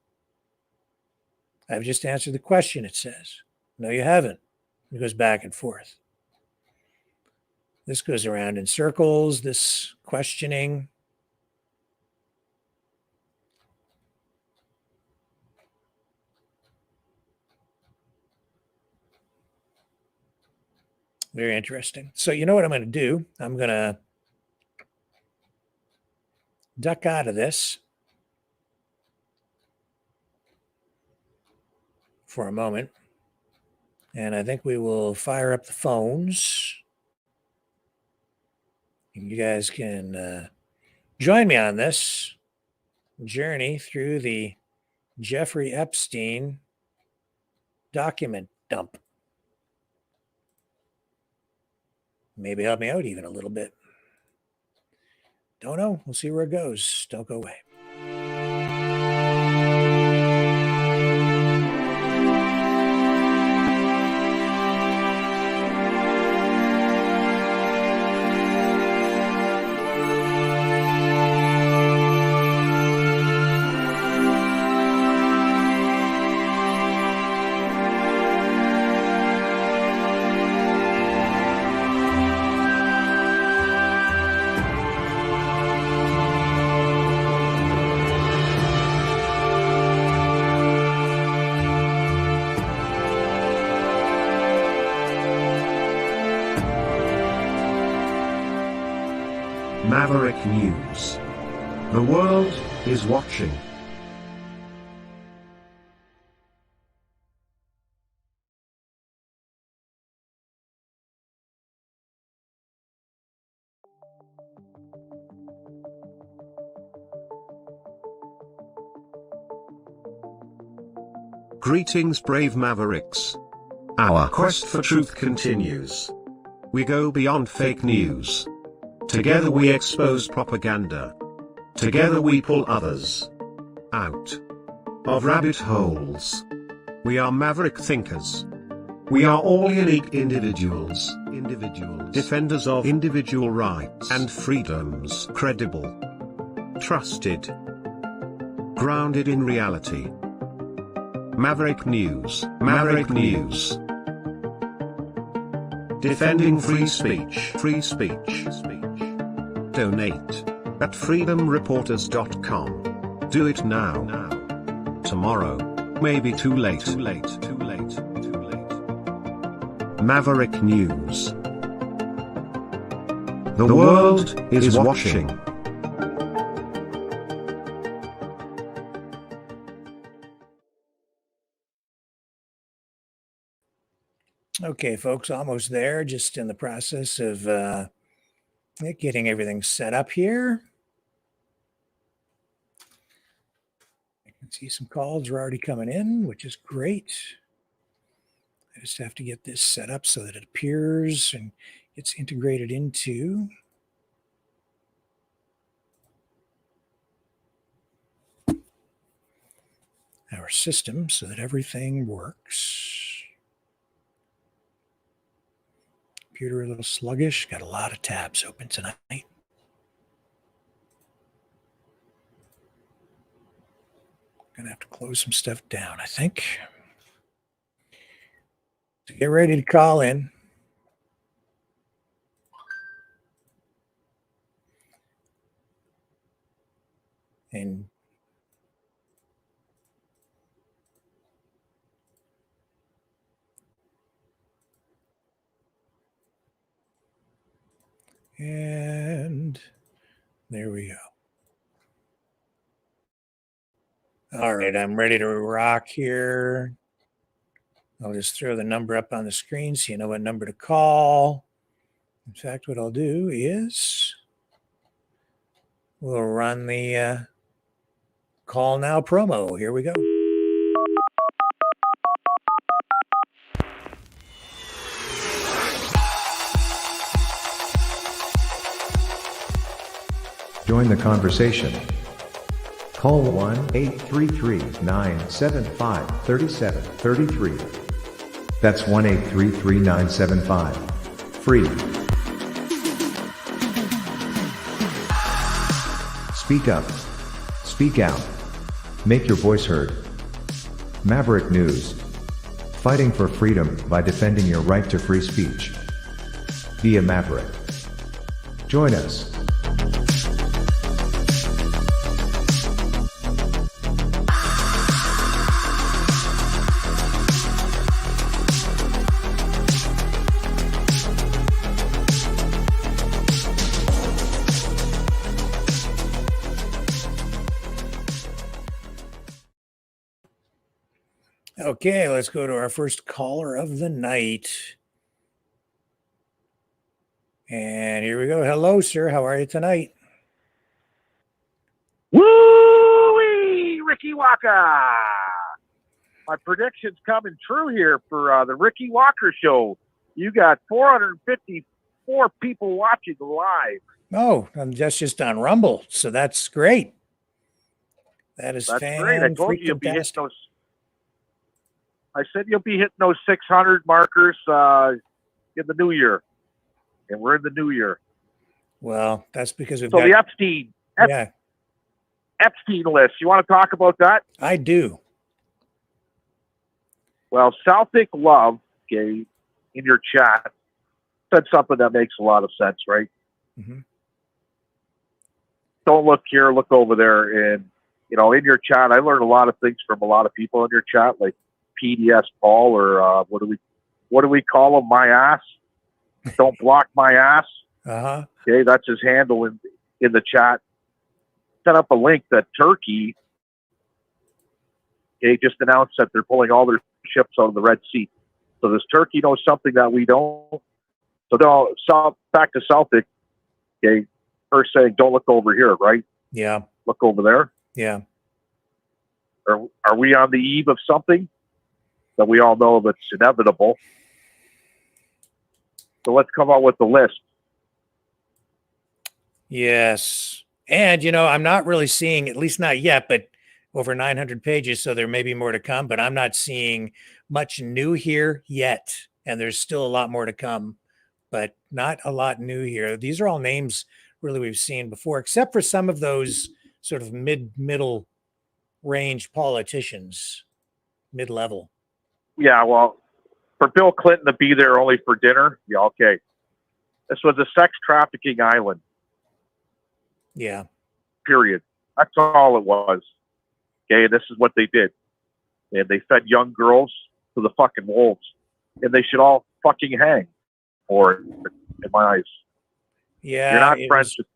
I've just answered the question, it says. No, you haven't. It goes back and forth. This goes around in circles, this questioning. Very interesting. So you know what I'm going to do? I'm going to duck out of this for a moment. And I think we will fire up the phones. You guys can join me on this journey through the Jeffrey Epstein document dump. Maybe help me out even a little bit. Don't know. We'll see where it goes. Don't go away. Maverick News. The world is watching. Greetings, brave Mavericks. Our quest for truth continues. We go beyond fake news. Together we expose propaganda. Together we pull others out of rabbit holes. We are maverick thinkers. We are all unique individuals, defenders of individual rights and freedoms, credible, trusted, grounded in reality. Maverick News, Maverick News. Defending free speech, free speech. Donate at freedomreporters.com. Do it now. Tomorrow may be too late. Maverick News. The world is watching. Okay, folks, almost there. Just in the process of getting everything set up here. I can see some calls are already coming in, which is great. I just have to get this set up so that it appears and gets integrated into our system so that everything works. Computer a little sluggish, got a lot of tabs open tonight. Gonna have to close some stuff down, I think. So get ready to call in. And there we go. All right, I'm ready to rock here. I'll just throw the number up on the screen so you know what number to call. In fact, what I'll do is we'll run the call now promo. Here we go. Join the conversation. Call 1-833-975-3733. That's 1-833-975. Free. Speak up. Speak out. Make your voice heard. Maverick News. Fighting for freedom by defending your right to free speech. Be a Maverick. Join us. Okay, let's go to our first caller of the night. And here we go. Hello, sir. How are you tonight? Woo-wee, Ricky Walker. My prediction's coming true here for the Ricky Walker show. You got 450 4 people watching live. Oh, that's just on Rumble, so that's great. That is That's great. I told you you'll be hitting those. I said you'll be hitting those 600 markers in the new year, and we're in the new year. Well, that's because we've So got the Epstein list. You want to talk about that? I do. Well, Celtic Love, okay, in your chat, said something that makes a lot of sense, right? Mm-hmm. Don't look here, look over there. And, you know, in your chat, I learned a lot of things from a lot of people in your chat, like PDS Paul, or what do we call him? My ass. Don't block my ass. Uh-huh. Okay, that's his handle in the chat. Set up a link that Turkey, okay, just announced that they're pulling all their ships out of the Red Sea. So does Turkey know something that we don't? So back to Celtic, okay, first saying don't look over here, right? Yeah. Look over there. Yeah. Are we on the eve of something that we all know that's inevitable? So let's come out with the list. Yes. And, you know, I'm not really seeing, at least not yet, but over 900 pages, so there may be more to come, but I'm not seeing much new here yet. And there's still a lot more to come, but not a lot new here. These are all names really we've seen before, except for some of those sort of middle range politicians, mid-level. Yeah, well, for Bill Clinton to be there only for dinner, yeah, okay. This was a sex trafficking island. Yeah. Period. That's all it was. Okay, this is what they did. And they fed young girls to the fucking wolves. And they should all fucking hang for it, in my eyes. Yeah. You're not friends with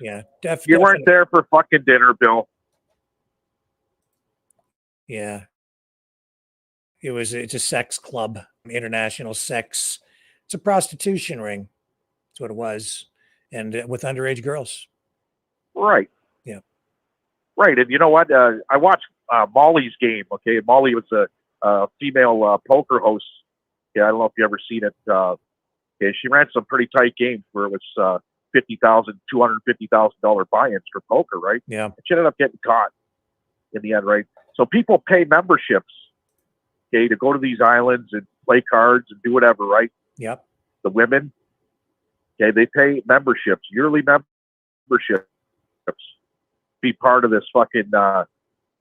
yeah, you weren't there for fucking dinner, Bill. Yeah. It's a sex club, international sex. It's a prostitution ring. That's what it was. And with underage girls. Right. Yeah. Right. And you know what? I watched Molly's game. Okay. Molly was a female poker host. Yeah. I don't know if you ever seen it. Okay. She ran some pretty tight games where it was $250,000 buy-ins for poker. Right. Yeah. And she ended up getting caught in the end. Right. So people pay memberships, okay, to go to these islands and play cards and do whatever. Right. Yep. The women, okay, they pay memberships, yearly memberships, be part of this fucking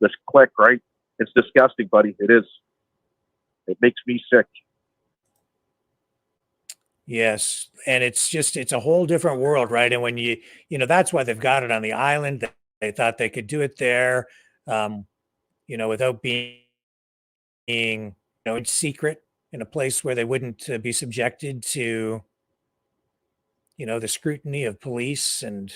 this clique, right? It's disgusting, buddy. It is. It makes me sick. Yes. And it's a whole different world, right? And when you know, that's why they've got it on the island. They thought they could do it there, you know, without being, you know, in secret in a place where they wouldn't be subjected to, you know, the scrutiny of police and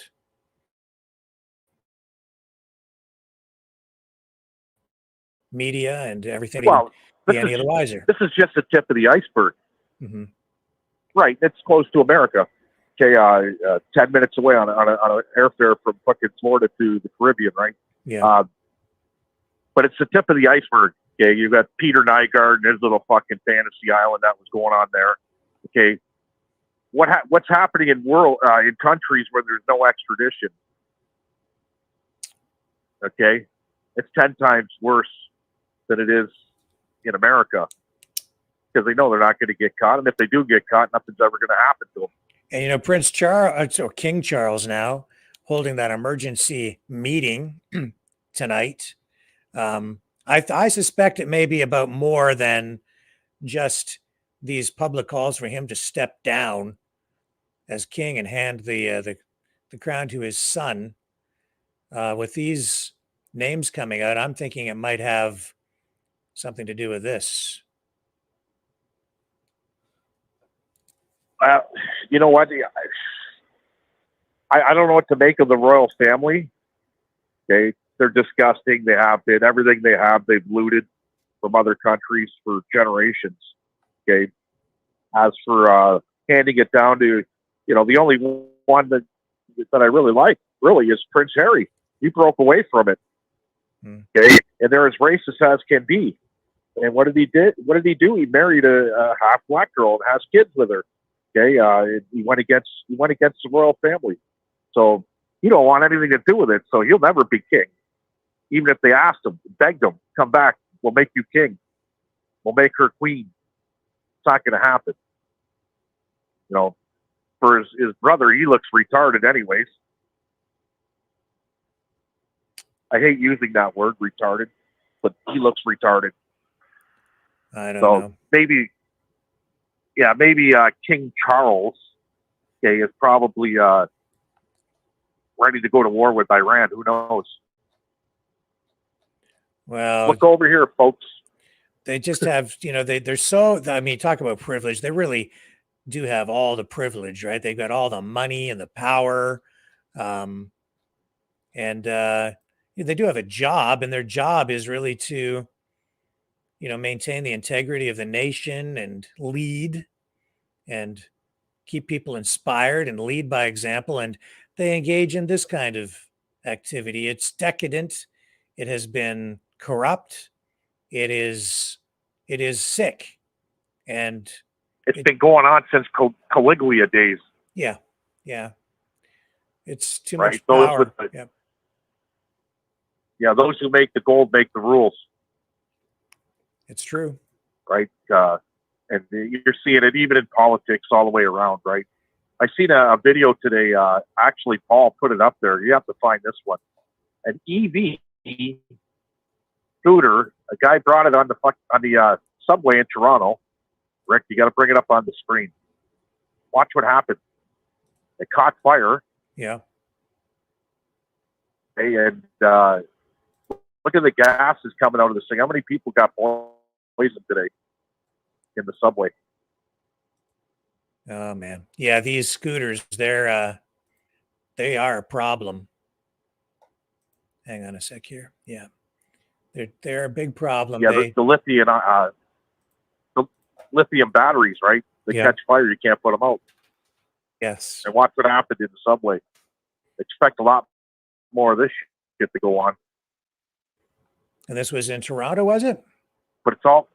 media and everything. Well, be any of the wiser. This is just the tip of the iceberg. Mm-hmm. Right. It's close to America. Okay. 10 minutes away on an airfare from fucking Florida to the Caribbean, right? Yeah. But it's the tip of the iceberg. Okay. You've got Peter Nygaard and his little fucking fantasy island that was going on there. Okay. What's happening in in countries where there's no extradition? Okay. It's 10 times worse than it is in America because they know they're not going to get caught. And if they do get caught, nothing's ever going to happen to them. And, you know, Prince Charles, or King Charles now, holding that emergency meeting tonight. I suspect it may be about more than just these public calls for him to step down as king and hand the crown to his son. With these names coming out, I'm thinking it might have something to do with this. You know what? I don't know what to make of the royal family. Okay, they're disgusting. They have been. Everything they have, they've looted from other countries for generations. Okay. As for handing it down to, you know, the only one that I really like really is Prince Harry. He broke away from it. Okay, and they're as racist as can be. And what did he do? He married a half black girl and has kids with her. Okay, he went against the royal family, so he don't want anything to do with it. So he'll never be king, even if they asked him, begged him, come back, we'll make you king, we'll make her queen. It's not going to happen. You know, for his brother, he looks retarded anyways. I hate using that word, retarded, but he looks retarded. I don't So know. maybe King Charles, okay, is probably ready to go to war with Iran. Who knows? Well, look over here, folks. They just have, they're so, I mean, talk about privilege. They really do have all the privilege, right? They've got all the money and the power. Um, and they do have a job, and their job is really to, maintain the integrity of the nation and lead and keep people inspired and lead by example. And they engage in this kind of activity. It's decadent. It has been corrupt. It is sick. And it's been going on since Caligula days. Yeah. It's too right? much Those power. with those who make the gold make the rules. It's true. Right? And you're seeing it even in politics all the way around, right? I seen a video today. Actually, Paul put it up there. You have to find this one. An EV scooter. A guy brought it on the subway in Toronto. Rick, you got to bring it up on the screen. Watch what happened. It caught fire. Yeah. Okay, and look at the gases coming out of this thing. How many people got poisoned today in the subway? Oh man. Yeah, these scooters, they are a problem. Hang on a sec here. Yeah. They're a big problem. Yeah, the lithium batteries, right? They catch fire, you can't put them out. Yes. And watch what happened in the subway. Expect a lot more of this shit to go on. And this was in Toronto, was it? But that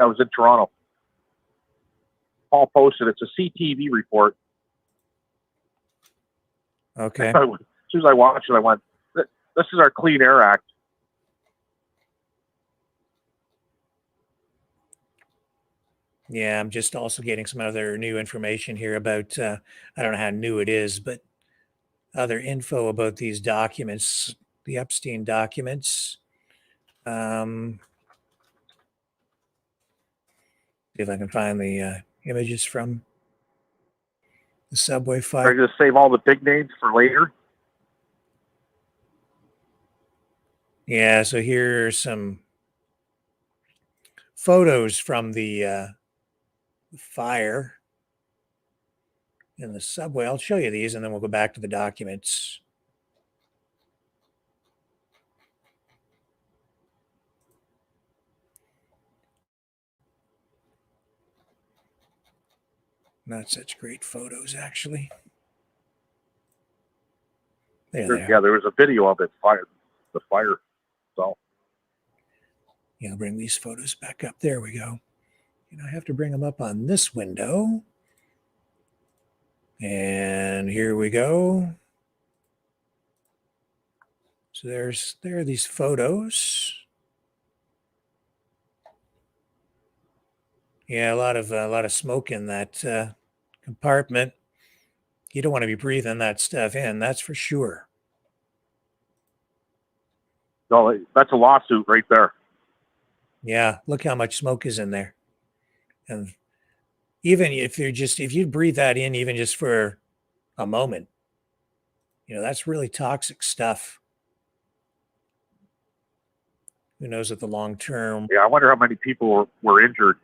was in Toronto. Paul posted it's a CTV report. Okay. As soon as I watched it, I went, this is our Clean Air Act. Yeah, I'm just also getting some other new information here about, I don't know how new it is, but other info about these documents, the Epstein documents. See if I can find the images from the subway Are fire. you going to save all the big names for later? Yeah, so here are some photos from the fire in the subway. I'll show you these and then we'll go back to the documents. Not such great photos, actually. Yeah, there was a video of it, the fire. So. Yeah, I'll bring these photos back up. There we go. And I have to bring them up on this window. And here we go. So there are these photos. Yeah, a lot of smoke in that compartment. You don't want to be breathing that stuff in, that's for sure. No, that's a lawsuit right there. Yeah, look how much smoke is in there. And even if you breathe that in, even just for a moment, that's really toxic stuff. Who knows what the long term. Yeah, I wonder how many people were injured.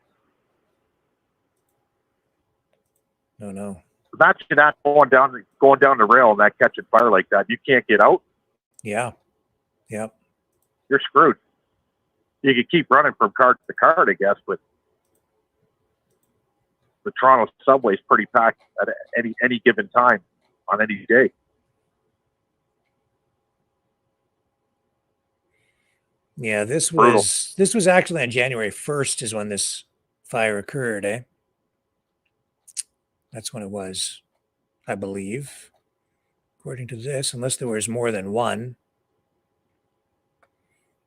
No. Imagine that going down the rail and that catching fire like that. You can't get out. Yeah. Yep. You're screwed. You could keep running from car to car, I guess, but the Toronto subway is pretty packed at any given time on any day. Yeah, this was actually on January 1st is when this fire occurred, eh? That's when it was, I believe, according to this, unless there was more than one.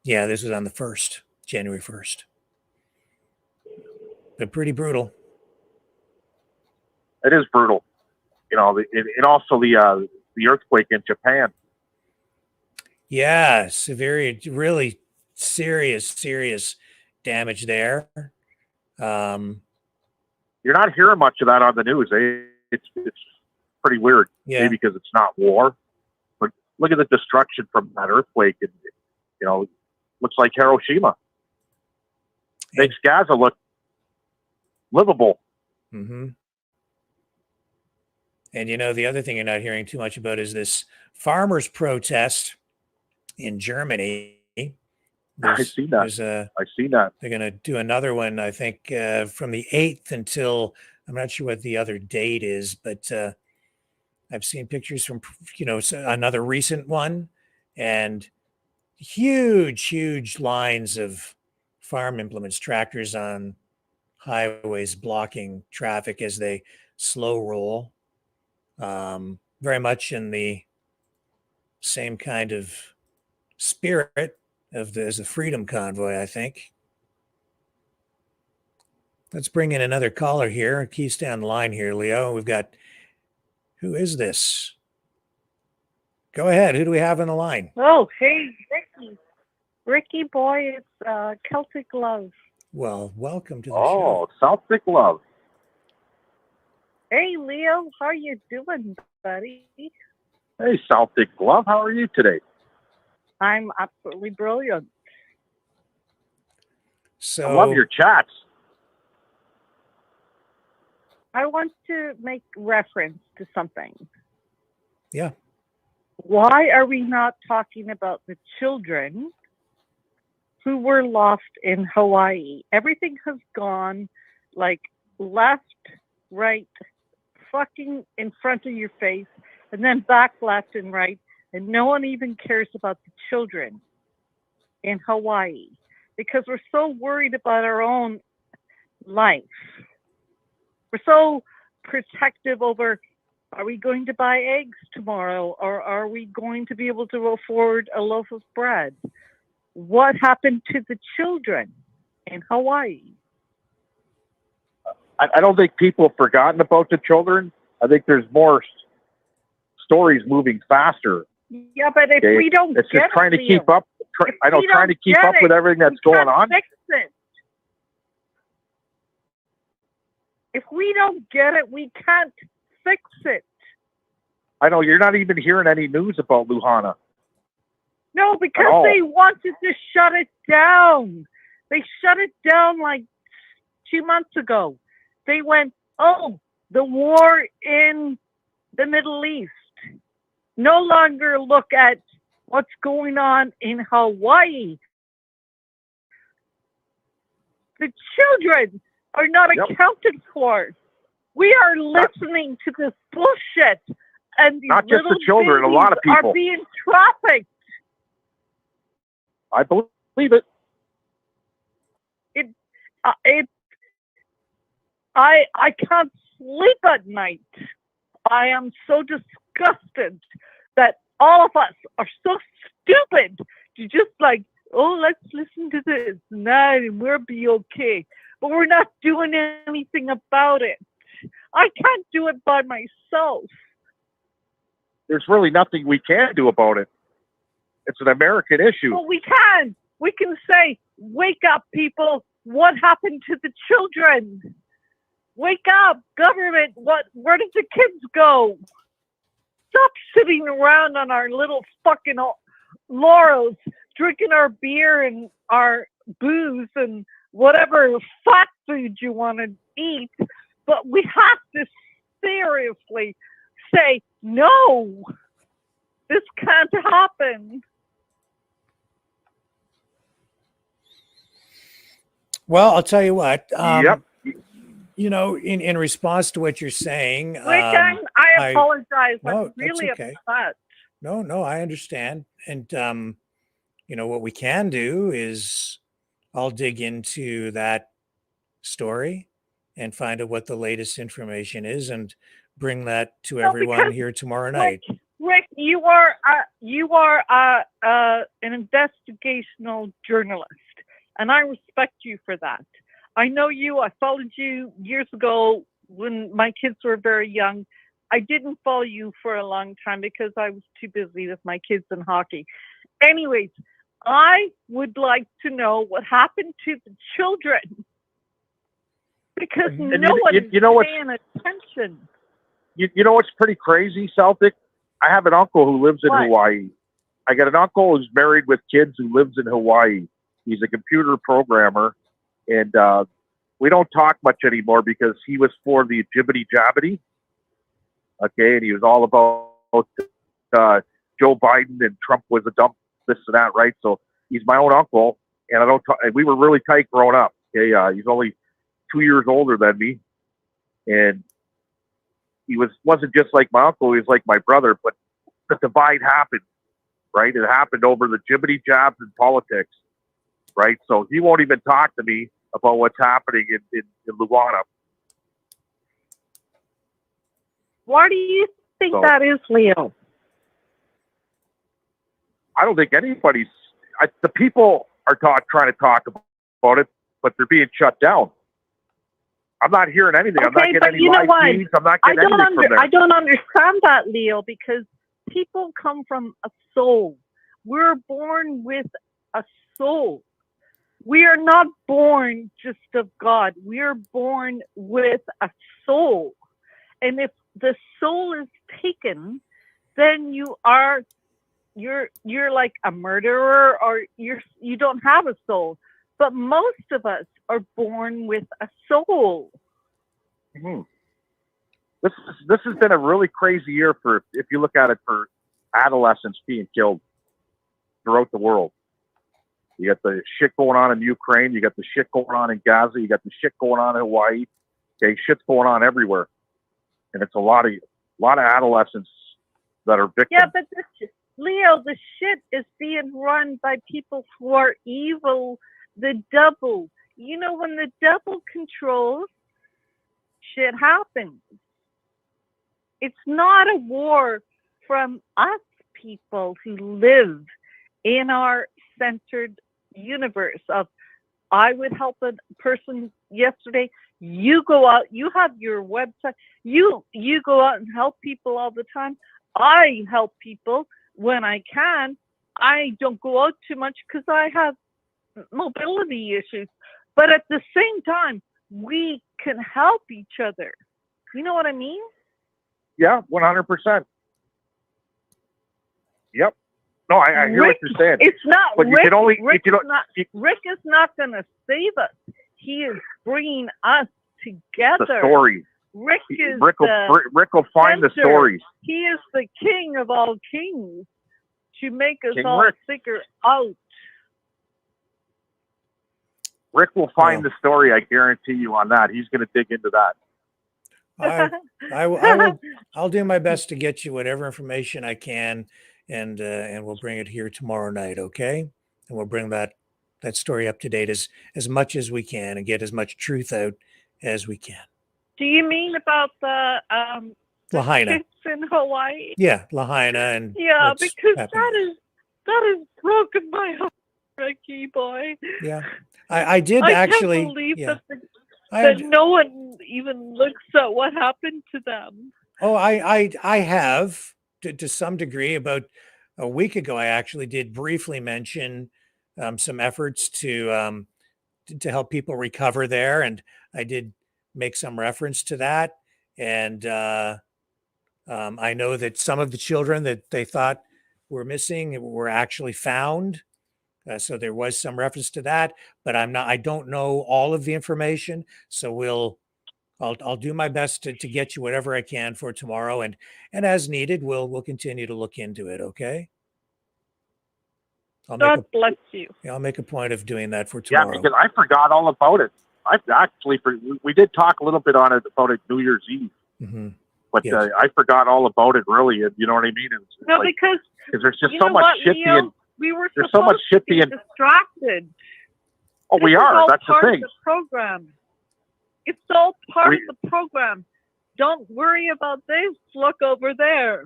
Yeah, this was on the 1st, January 1st. But pretty brutal. It is brutal. You know, and also the earthquake in Japan. Yeah, severe, really serious damage there. You're not hearing much of that on the news. It's pretty weird. Yeah. Maybe because it's not war. But look at the destruction from that earthquake. And, you know, looks like Hiroshima. Makes Gaza look livable. Mm-hmm. And, you know, the other thing you're not hearing too much about is this farmers' protest in Germany. I've seen that. I've seen that. They're going to do another one, I think, from the 8th until, I'm not sure what the other date is, but I've seen pictures from, you know, another recent one, and huge lines of farm implements, tractors on highways blocking traffic as they slow roll. Very much in the same kind of spirit as the Freedom Convoy, I think. Let's bring in another caller here. Keys down the line here, Leo. We've got, who is this? Go ahead. Who do we have on the line? Oh, hey, Ricky. Ricky boy, it's Celtic Love. Well, welcome to the show. Oh, Celtic Love. Hey, Leo, how you doing, buddy? Hey, Celtic Love. How are you today? I'm absolutely brilliant. So I love your chats. I want to make reference to something. Yeah. Why are we not talking about the children who were lost in Hawaii? Everything has gone like left, right, fucking in front of your face, and then back, left, and right, and no one even cares about the children in Hawaii because we're so worried about our own life. We're so protective over, are we going to buy eggs tomorrow, or are we going to be able to afford a loaf of bread? What happened to the children in Hawaii? I don't think people have forgotten about the children. I think there's more stories moving faster. Yeah, but if we don't it's get just trying it, to keep up. Trying to keep up with everything that's going on. Fix it. If we don't get it, we can't fix it. I know you're not even hearing any news about Luhana. No, because they wanted to shut it down. They shut it down like 2 months ago. They went, oh, the war in the Middle East. No longer look at what's going on in Hawaii. The children are not accounted for. We are listening to this bullshit, and these not just the little children, a lot of babies people are being trafficked. I believe it. I can't sleep at night. I am so disgusted that all of us are so stupid to just like, oh, let's listen to this and we'll be okay. But we're not doing anything about it. I can't do it by myself. There's really nothing we can do about it. It's an American issue. Well, we can. We can say, wake up, people. What happened to the children? Wake up, government. Where did the kids go? Stop sitting around on our little fucking laurels, drinking our beer and our booze and whatever fat food you want to eat. But we have to seriously say, no, this can't happen. Well, I'll tell you what. Yep. You know, in response to what you're saying, Rick, I apologize. No, I'm really that's okay. upset. No, I understand. And you know what we can do is I'll dig into that story and find out what the latest information is and bring that to No, everyone because here tomorrow night. Rick, you are an investigational journalist, and I respect you for that. I know you. I followed you years ago when my kids were very young. I didn't follow you for a long time because I was too busy with my kids and hockey. Anyways, I would like to know what happened to the children because And no one you know is what's paying attention. you know what's pretty crazy, Celtic? I have an uncle who lives in What? Hawaii. I got an uncle who's married with kids who lives in Hawaii. He's a computer programmer, and we don't talk much anymore because he was for the jibbity jabbity. Okay, and he was all about Joe Biden and Trump was a dump, this and that, right? So he's my own uncle, and I don't. And we were really tight growing up. Okay, he's only 2 years older than me, and he wasn't just like my uncle. He was like my brother. But the divide happened, right? It happened over the jibbity jabs in politics, right? So he won't even talk to me about what's happening in Luana. Why do you think that is, Leo? I don't think anybody's. The people are trying to talk about it, but they're being shut down. I'm not hearing anything. I'm not Okay, getting but any you know live what? feeds. I'm not getting anything from them. I don't understand that, Leo, because people come from a soul. We're born with a soul. We are not born just of God. We are born with a soul. And if the soul is taken, then you're like a murderer, or you don't have a soul. But most of us are born with a soul. Mm-hmm. This has been a really crazy year for, if you look at it, for adolescents being killed throughout the world. You got the shit going on in Ukraine. You got the shit going on in Gaza. You got the shit going on in Hawaii. Okay, shit's going on everywhere, and it's a lot of adolescents that are victims. Yeah, but Leo, the shit is being run by people who are evil. The devil. You know, when the devil controls, shit happens. It's not a war from us people who live in our centered universe of, I would help a person yesterday. You go out, you have your website, you go out and help people all the time. I help people when I can. I don't go out too much because I have mobility issues. But at the same time, we can help each other. You know what I mean? Yeah, 100%. Yep. No, I hear what you're saying. It's not but Rick. You can only, Rick is not going to save us. He is bringing us together. The story. Rick will find the stories. He is the king of all kings to make us King all Rick. figure out. Rick will find the story. I guarantee you on that. He's going to dig into that. I'll do my best to get you whatever information I can, and we'll bring it here tomorrow night. Okay, and we'll bring that story up to date as much as we can and get as much truth out as we can. Do you mean about the Lahaina? kids in Hawaii? Yeah, Lahaina, and yeah, what's because happening. that is broken my heart, Ricky boy. Yeah, I did I actually. can't believe yeah. that no one even looks at what happened to them. Oh, I have to some degree. About a week ago, I actually did briefly mention some efforts to help people recover there, and I did make some reference to that. And I know that some of the children that they thought were missing were actually found. So there was some reference to that, but I don't know all of the information. So I'll do my best to get you whatever I can for tomorrow, and as needed, we'll continue to look into it. Okay. God bless you. I'll make a point of doing that for tomorrow. Yeah, because I forgot all about it. We did talk a little bit on it about it New Year's Eve, but yes. I forgot all about it. Really, you know what I mean? No, because there's just so much shit being. We were there's so much shit being distracted. Oh, we are. That's the thing. The program. It's all part of the program. Don't worry about this. Look over there.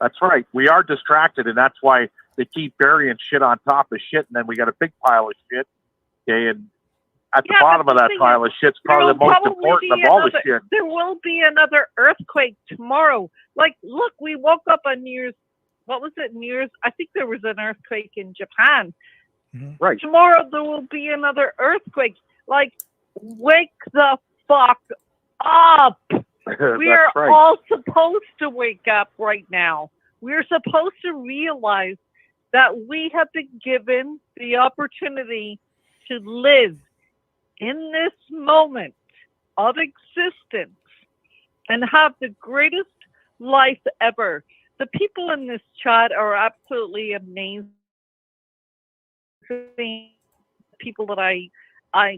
That's right. We are distracted, and that's why they keep burying shit on top of shit, and then we got a big pile of shit. Okay, and at the bottom of that pile of shit's probably the most important of all the shit. There will be another earthquake tomorrow. Like, look, we woke up on New Year's. What was it? New Year's? I think there was an earthquake in Japan. Right. Tomorrow there will be another earthquake. Like, wake the fuck up. We are all supposed to wake up right now. We're supposed to realize that we have been given the opportunity to live in this moment of existence and have the greatest life ever. The people in this chat are absolutely amazing. People that I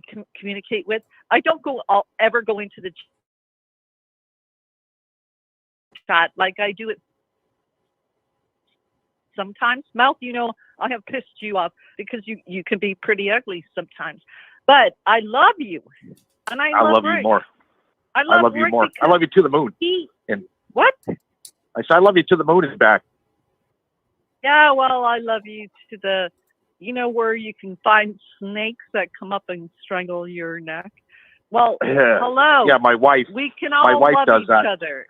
can communicate with. I don't ever go into the chat like I do it sometimes. Mouth, you know, I have pissed you off because you can be pretty ugly sometimes. But I love you. And I love you Rick. more. I love you Rick more. I love you to the moon. What? I said I love you to the moon and back. Yeah, well, I love you to the, you know, where you can find snakes that come up and strangle your neck. Well, hello. Yeah, my wife. We can all wife love does each that. other.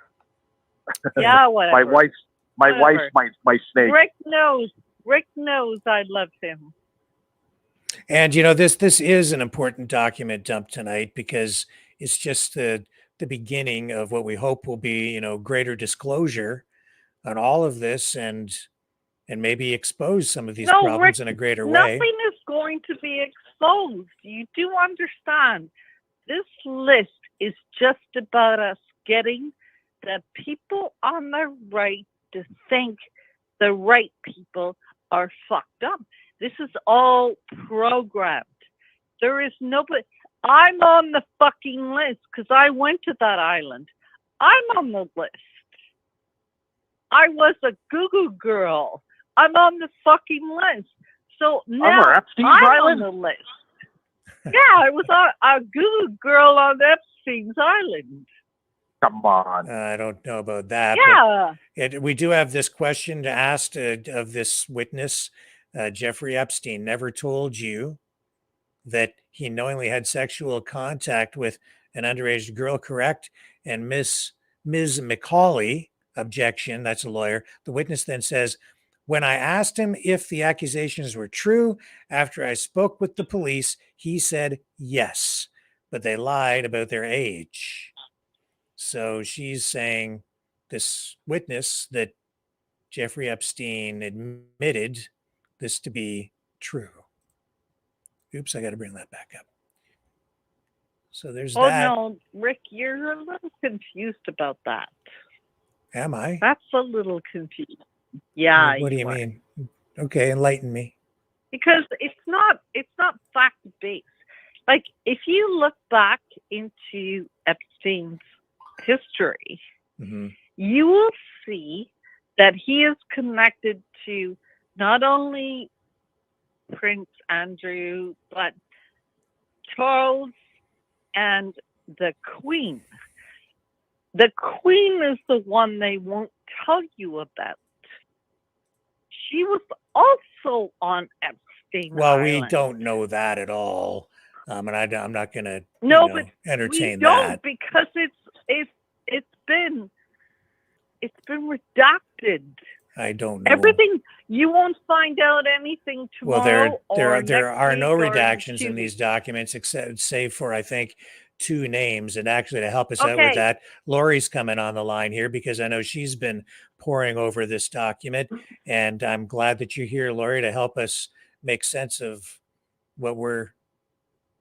Yeah, whatever. my wife's my snake. Rick knows I love him. And you know, this is an important document dump tonight because it's just the beginning of what we hope will be, you know, greater disclosure on all of this and maybe expose some of these problems Rick, in a greater way. Nothing is going to be exposed. You do understand. This list is just about us getting the people on the right to think the right people are fucked up. This is all programmed. There is nobody. I'm on the fucking list because I went to that island. I'm on the list. I was a Google girl. I'm on the fucking list. So now I'm on the list. Yeah, I was a Google girl on Epstein's island. Come on. I don't know about that. Yeah. But we do have this question asked of this witness. Jeffrey Epstein never told you that he knowingly had sexual contact with an underage girl, correct? And Ms. McCauley, objection, that's a lawyer. The witness then says, when I asked him if the accusations were true, after I spoke with the police, he said yes, but they lied about their age. So she's saying, this witness, that Jeffrey Epstein admitted this to be true. Oops, I got to bring that back up. So there's that. Oh, no, Rick, you're a little confused about that. Am I? That's a little confused. Yeah. What do you mean? Okay, enlighten me. Because it's not fact-based. Like, if you look back into Epstein's history, you will see that he is connected to not only Prince Andrew, but Charles and the Queen. The Queen is the one they won't tell you about. She was also on Epstein Well, Island. we don't know that at all. And I'm not going to but entertain we don't that. because it's been redacted. I don't know. Everything, you won't find out anything tomorrow. Well, there are no redactions in these documents except save for, I think, 2 names. And actually, to help us out with that, Lori's coming on the line here because I know she's been poring over this document, and I'm glad that you're here, Lori, to help us make sense of what we're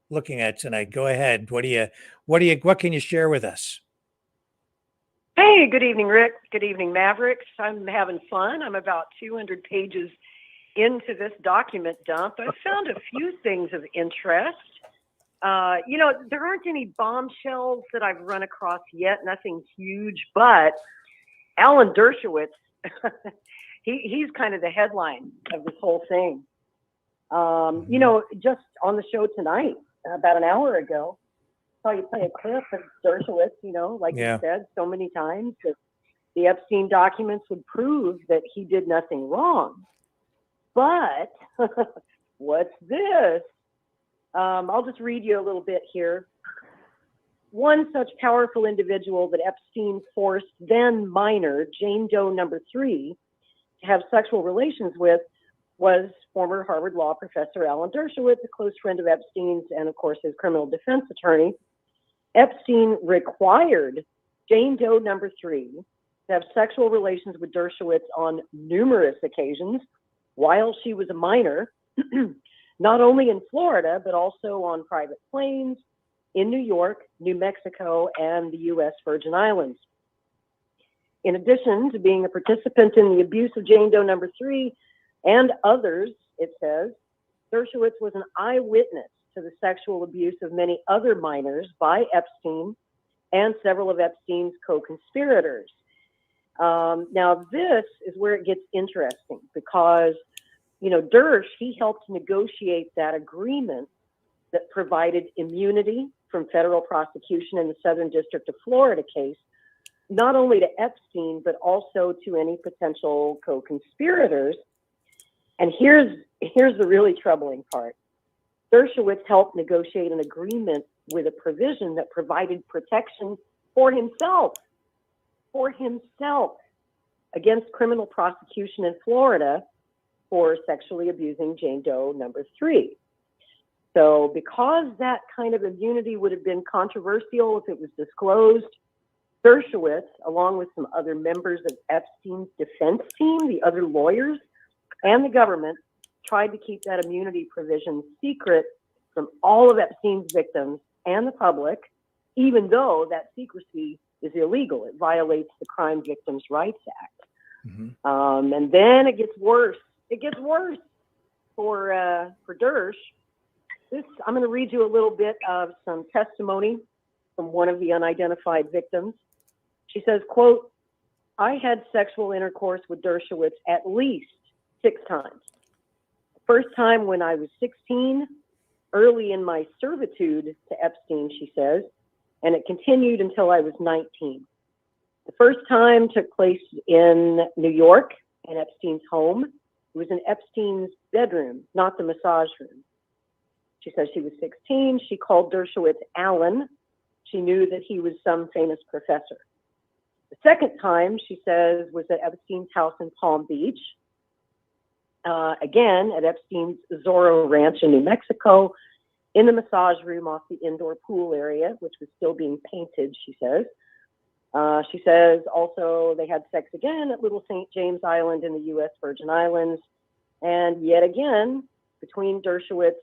looking at tonight. Go ahead. What can you share with us? Hey, good evening, Rick. Good evening, Maverick. I'm having fun. I'm about 200 pages into this document dump. I found a few things of interest. You know, there aren't any bombshells that I've run across yet, nothing huge, but Alan Dershowitz, he's kind of the headline of this whole thing. You know, just on the show tonight, about an hour ago, saw you play a clip of Dershowitz, like Yeah. you said so many times, that the Epstein documents would prove that he did nothing wrong. But what's this? I'll just read you a little bit here. One such powerful individual that Epstein forced then minor Jane Doe number 3 to have sexual relations with was former Harvard Law professor Alan Dershowitz, a close friend of Epstein's and, of course, his criminal defense attorney. Epstein required Jane Doe number 3 to have sexual relations with Dershowitz on numerous occasions while she was a minor, not only in Florida, but also on private planes in New York, New Mexico, and the U.S. Virgin Islands. In addition to being a participant in the abuse of Jane Doe number 3 and others, it says, Dershowitz was an eyewitness to the sexual abuse of many other minors by Epstein and several of Epstein's co-conspirators. Now, this is where it gets interesting because, Dersh, he helped negotiate that agreement that provided immunity from federal prosecution in the Southern District of Florida case, not only to Epstein, but also to any potential co-conspirators. And here's the really troubling part. Dershowitz helped negotiate an agreement with a provision that provided protection for himself against criminal prosecution in Florida for sexually abusing Jane Doe number 3. So because that kind of immunity would have been controversial if it was disclosed, Dershowitz, along with some other members of Epstein's defense team, the other lawyers, and the government, tried to keep that immunity provision secret from all of Epstein's victims and the public, even though that secrecy is illegal. It violates the Crime Victims' Rights Act. Mm-hmm. And then it gets worse. It gets worse for Dersh. I'm going to read you a little bit of some testimony from one of the unidentified victims. She says, quote, I had sexual intercourse with Dershowitz at least 6 times. The first time when I was 16, early in my servitude to Epstein, she says, and it continued until I was 19. The first time took place in New York, in Epstein's home. It was in Epstein's bedroom, not the massage room. She says she was 16. She called Dershowitz Alan. She knew that he was some famous professor. The second time, she says, was at Epstein's house in Palm Beach. Again, at Epstein's Zorro Ranch in New Mexico, in the massage room off the indoor pool area, which was still being painted, she says. She says also they had sex again at Little St. James Island in the U.S. Virgin Islands. And yet again, between Dershowitz,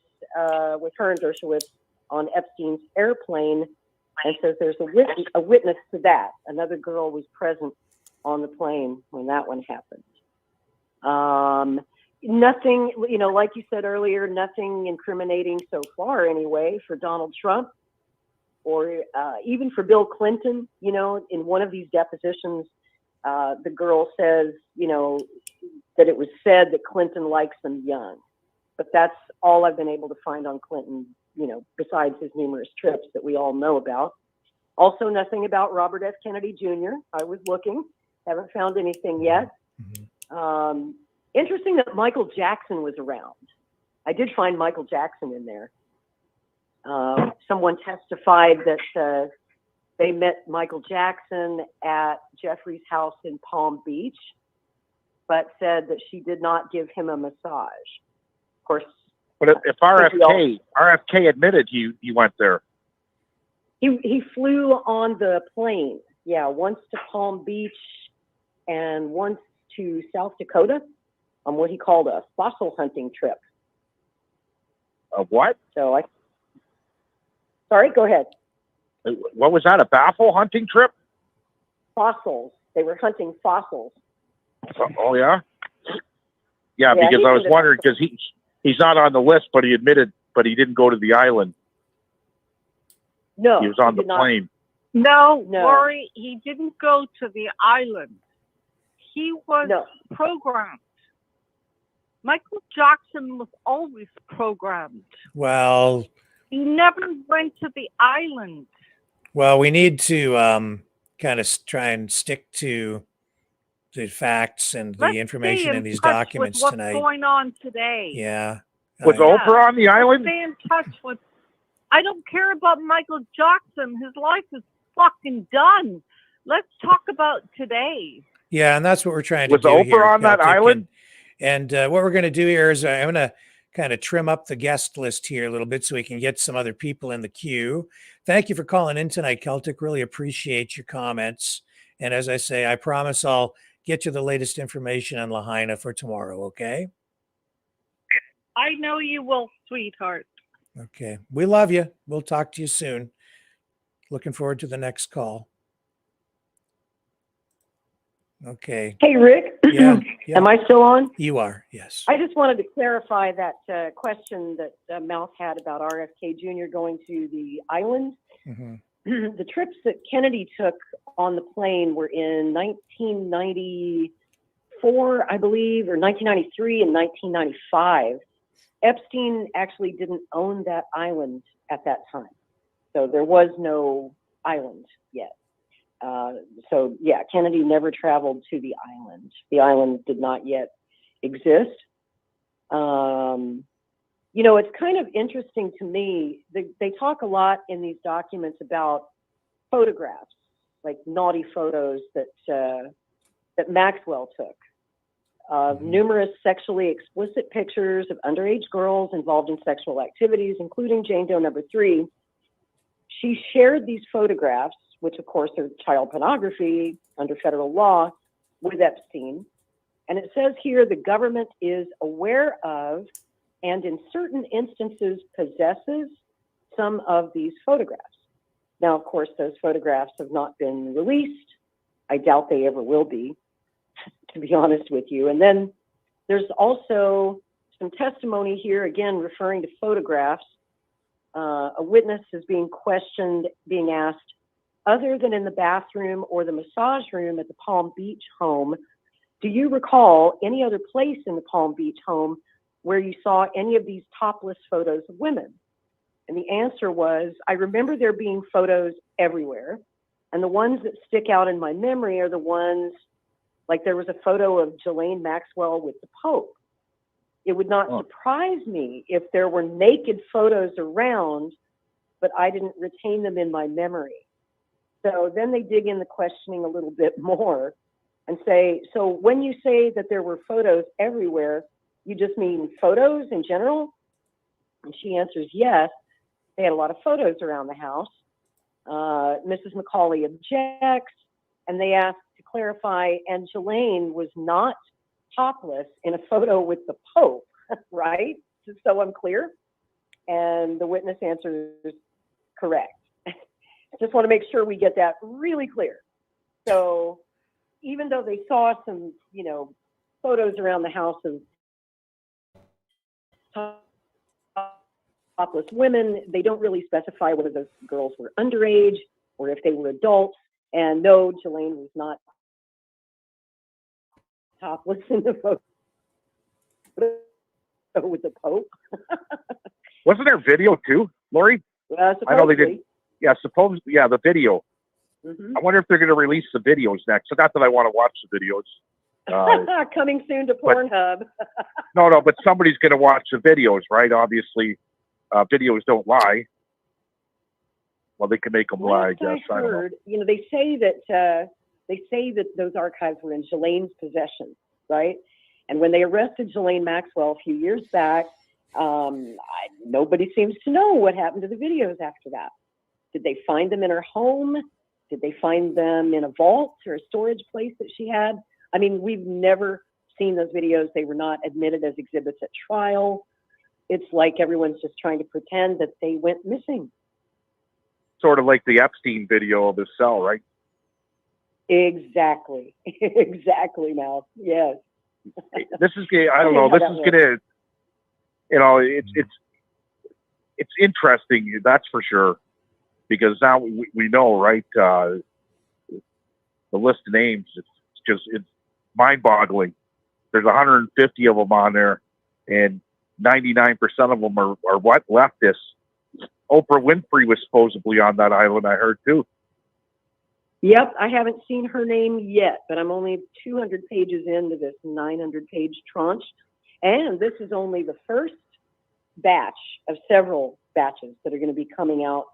with her and Dershowitz on Epstein's airplane, and says there's a witness to that. Another girl was present on the plane when that one happened. Nothing, like you said earlier, nothing incriminating so far anyway for Donald Trump or even for Bill Clinton. In one of these depositions, the girl says, that it was said that Clinton likes them young. But that's all I've been able to find on Clinton, besides his numerous trips that we all know about. Also, nothing about Robert F. Kennedy Jr. I was looking, haven't found anything yet. Mm-hmm. Interesting that Michael Jackson was around. I did find Michael Jackson in there. Someone testified that they met Michael Jackson at Jeffrey's house in Palm Beach, but said that she did not give him a massage. Of course. But if RFK admitted he went there. He flew on the plane. Yeah, once to Palm Beach and once to South Dakota on what he called a fossil hunting trip. Of what? Sorry, go ahead. What was that? A baffle hunting trip? Fossils. They were hunting fossils. Oh yeah. Yeah, because I was wondering because he's not on the list, but he admitted, but he didn't go to the island. No, he was on the plane. No, Lori, he didn't go to the island. He was programmed. Michael Jackson was always programmed. Well, He never went to the island. Well, we need to kind of try and stick to the facts and the Let's information stay in in these touch documents with what's tonight. going on today. Yeah. Was Oprah on the island? Stay in touch with. I don't care about Michael Jackson. His life is fucking done. Let's talk about today. Yeah, and that's what we're trying Was to do Oprah here. on that Celtic. island? And what we're going to do here is I'm going to kind of trim up the guest list here a little bit so we can get some other people in the queue. Thank you for calling in tonight, Celtic. Really appreciate your comments. And as I say, I promise I'll get you the latest information on Lahaina for tomorrow, okay? I know you will, sweetheart. Okay. We love you. We'll talk to you soon. Looking forward to the next call. Okay. Hey, Rick. Yeah. Am I still on? You are, yes. I just wanted to clarify that question that Mouth had about RFK Jr. going to the island. Mhm. The trips that Kennedy took on the plane were in 1994, I believe, or 1993 and 1995. Epstein actually didn't own that island at that time. So there was no island yet. So yeah, Kennedy never traveled to the island. The island did not yet exist. You know, it's kind of interesting to me. They talk a lot in these documents about photographs, like naughty photos that Maxwell took of numerous sexually explicit pictures of underage girls involved in sexual activities, including Jane Doe number 3. She shared these photographs, which of course are child pornography under federal law, with Epstein. And it says here the government is aware of and in certain instances possesses some of these photographs. Now, of course, those photographs have not been released. I doubt they ever will be, to be honest with you. And then there's also some testimony here, again, referring to photographs. A witness is being questioned, being asked, other than in the bathroom or the massage room at the Palm Beach home, do you recall any other place in the Palm Beach home where you saw any of these topless photos of women? And the answer was, I remember there being photos everywhere. And the ones that stick out in my memory are the ones, like there was a photo of Ghislaine Maxwell with the Pope. It would not surprise me if there were naked photos around, but I didn't retain them in my memory. So then they dig in the questioning a little bit more and say, so when you say that there were photos everywhere, you just mean photos in general? And she answers, yes. They had a lot of photos around the house. Mrs. McCauley objects, and they ask to clarify, and Ghislaine was not topless in a photo with the Pope, right? Just so I'm clear. And the witness answers, correct. Just want to make sure we get that really clear. So even though they saw some, you know, photos around the house of topless women, they don't really specify whether those girls were underage or if they were adults. And no, Ghislaine was not topless in the photo with the Pope. Wasn't there video too, Lori? I know they didn't. Yeah, yeah, the video. I wonder if they're going to release the videos next. So not that I want to watch the videos. Coming soon to Pornhub. No, but somebody's going to watch the videos, right? Obviously, videos don't lie. Well, they can make them lie, I guess. I don't know. You know, they say that those archives were in Ghislaine's possession, right? And when they arrested Ghislaine Maxwell a few years back, nobody seems to know what happened to the videos after that. Did they find them in her home? Did they find them in a vault or a storage place that she had? I mean, we've never seen those videos. They were not admitted as exhibits at trial. It's like everyone's just trying to pretend that they went missing. Sort of like the Epstein video of his cell, right? Exactly. Exactly, Mal. Yes. This is, I don't know, this is going to, you know, it's interesting, that's for sure. Because now we know, right? The list of names, it's mind-boggling. There's 150 of them on there, and 99% of them are what? Leftists. Oprah Winfrey was supposedly on that island, I heard too. Yep, I haven't seen her name yet, but I'm only 200 pages into this 900-page tranche. And this is only the first batch of several batches that are going to be coming out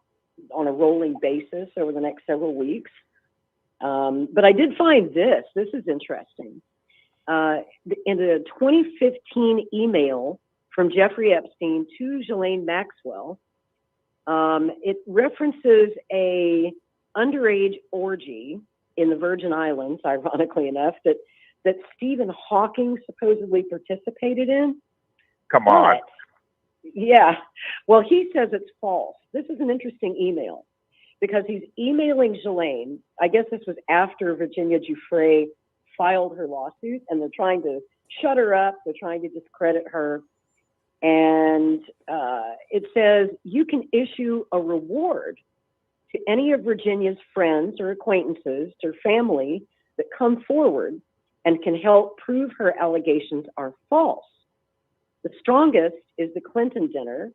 on a rolling basis over the next several weeks. But I did find this. This is interesting. In a 2015 email from Jeffrey Epstein to Ghislaine Maxwell, it references a underage orgy in the Virgin Islands, ironically enough, that Stephen Hawking supposedly participated in. Come on. Yeah. Well, he says it's false. This is an interesting email because he's emailing Ghislaine. I guess this was after Virginia Giuffre filed her lawsuit, and they're trying to shut her up. They're trying to discredit her. And it says you can issue a reward to any of Virginia's friends or acquaintances or family that come forward and can help prove her allegations are false. The strongest is the Clinton dinner,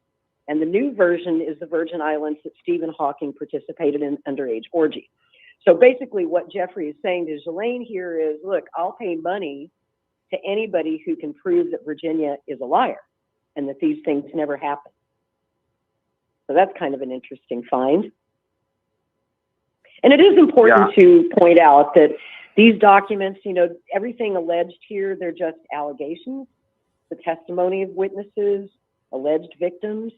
and the new version is the Virgin Islands that Stephen Hawking participated in underage orgy. So basically what Jeffrey is saying to Ghislaine here is, look, I'll pay money to anybody who can prove that Virginia is a liar and that these things never happened. So that's kind of an interesting find. And it is important to point out that these documents, you know, everything alleged here, they're just allegations, the testimony of witnesses, alleged victims.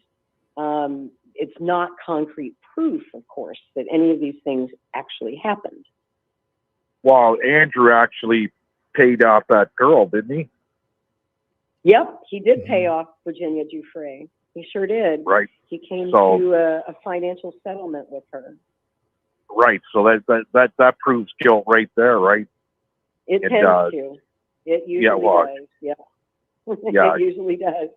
It's not concrete proof, of course, that any of these things actually happened. Well, Andrew actually paid off that girl, didn't he? Yep, he did pay off Virginia Giuffre. He sure did. Right. He came So- to a financial settlement with her. Right. So that proves guilt right there, right? It It tends does. to. It usually well, does. Yeah. Yeah. It usually does.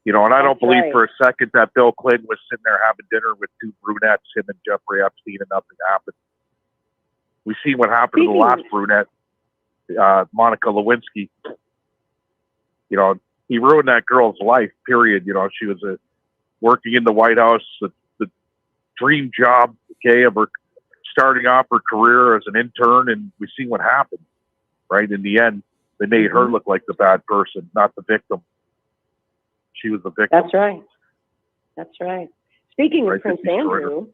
You know, and I don't That's believe right. for a second that Bill Clinton was sitting there having dinner with two brunettes, him and Jeffrey Epstein, and nothing happened. We've seen what happened to the last brunette, Monica Lewinsky. You know, he ruined that girl's life, period. You know, she was working in the White House, the dream job, okay, of her starting off her career as an intern, and we've seen what happened, right? In the end, they made her look like the bad person, not the victim. She was the victim. That's right. That's right. Speaking Right, of Prince that he destroyed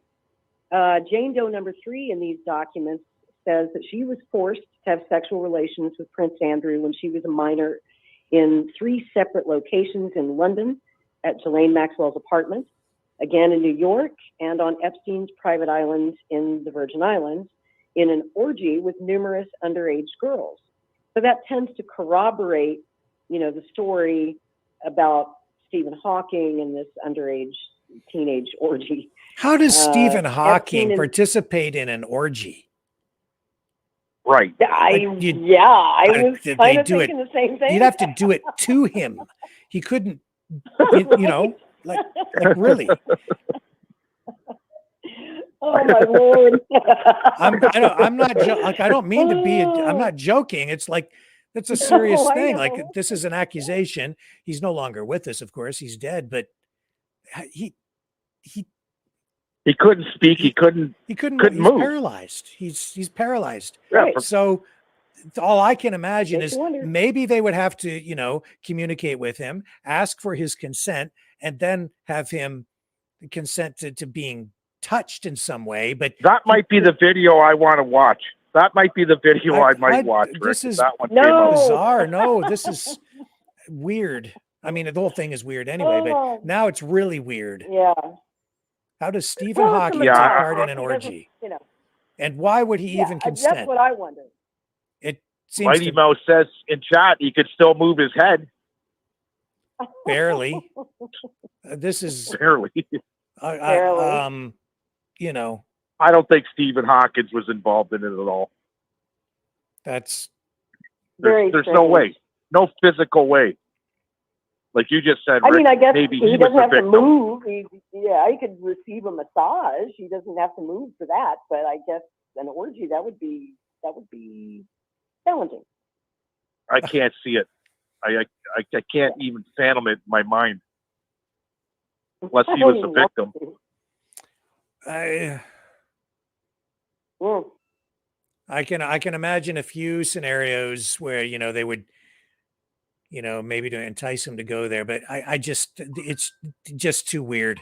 Andrew, Jane Doe number 3 in these documents says that she was forced to have sexual relations with Prince Andrew when she was a minor in 3 separate locations in London, at Ghislaine Maxwell's apartment, again in New York, and on Epstein's private island in the Virgin Islands, in an orgy with numerous underage girls. So that tends to corroborate, you know, the story about Stephen Hawking and this underage teenage orgy. How does Stephen Epstein Hawking and- participate in an orgy? Right. I Like, was did kind they of do it- thinking the same thing. You'd have to do it to him. He couldn't, you know, like really. Oh my Lord! I'm not. I don't mean to be. I'm not joking. It's like that's a serious I thing. know. Like this is an accusation. He's no longer with us, of course. He's dead. But he couldn't speak. He couldn't. He couldn't Couldn't he's move. paralyzed. He's paralyzed. Yeah, for- So all I can imagine Makes is you wonder. maybe they would have to, you know, communicate with him, ask for his consent, and then have him consent to being touched in some way. But That might be the video I want to watch. That might be the video I might watch. Rick, this if is that one came out. bizarre. No, this is weird. I mean, the whole thing is weird anyway, Oh. but now it's really weird. Yeah. How does Stephen Well, Hawking some take of part that, in an he doesn't, orgy? You know, And why would he even that's consent? what I wonder. It seems Mighty to Mouse says in chat he could still move his head. barely. This is Barely. Barely. you know, I don't think Stephen Hawkins was involved in it at all. that's Very There's no strange. way. No physical way. Like you just said, I Rick, mean, I guess maybe he he was doesn't the have to victim. move. He could receive a massage. He doesn't have to move for that. But I guess an orgy that would be challenging. I can't see it. I can't even fathom it in my mind. unless he was the victim. I can imagine a few scenarios where they would maybe to entice him to go there, but I just it's just too weird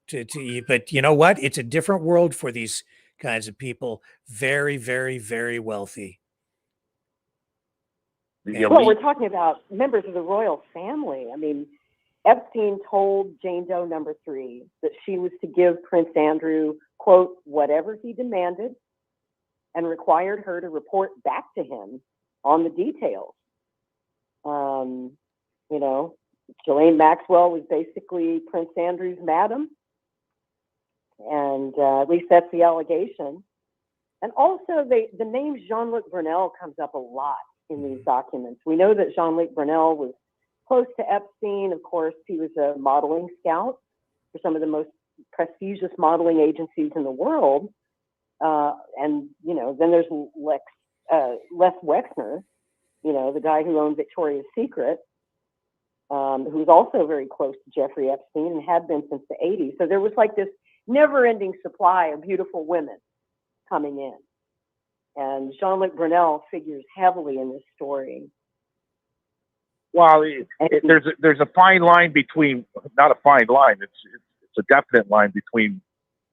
to but you know what? It's a different world for these kinds of people. Very, very, very wealthy. Well, we're talking about members of the royal family. I mean, Epstein told Jane Doe number 3 that she was to give Prince Andrew, quote, whatever he demanded, and required her to report back to him on the details. Ghislaine Maxwell was basically Prince Andrew's madam. And at least that's the allegation. And also the name Jean-Luc Brunel comes up a lot in these documents. We know that Jean-Luc Brunel was close to Epstein. Of course, he was a modeling scout for some of the most prestigious modeling agencies in the world. And then there's Les Wexner, the guy who owned Victoria's Secret, who's also very close to Jeffrey Epstein and had been since the 80s. So there was like this never-ending supply of beautiful women coming in. And Jean-Luc Brunel figures heavily in this story. Well, there's a fine line between, not a fine line, it's a definite line between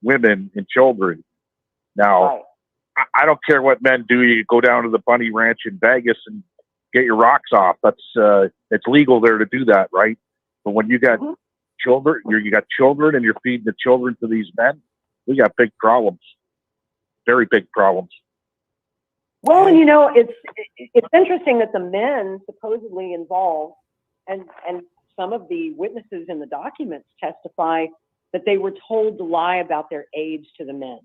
women and children. Now, I don't care what men do. You go down to the Bunny Ranch in Vegas and get your rocks off. It's legal there to do that, right? But when you got children, you got children, and you're feeding the children to these men, we got big problems, very big problems. Well, and it's interesting that the men supposedly involved, and some of the witnesses in the documents testify that they were told to lie about their age to the men,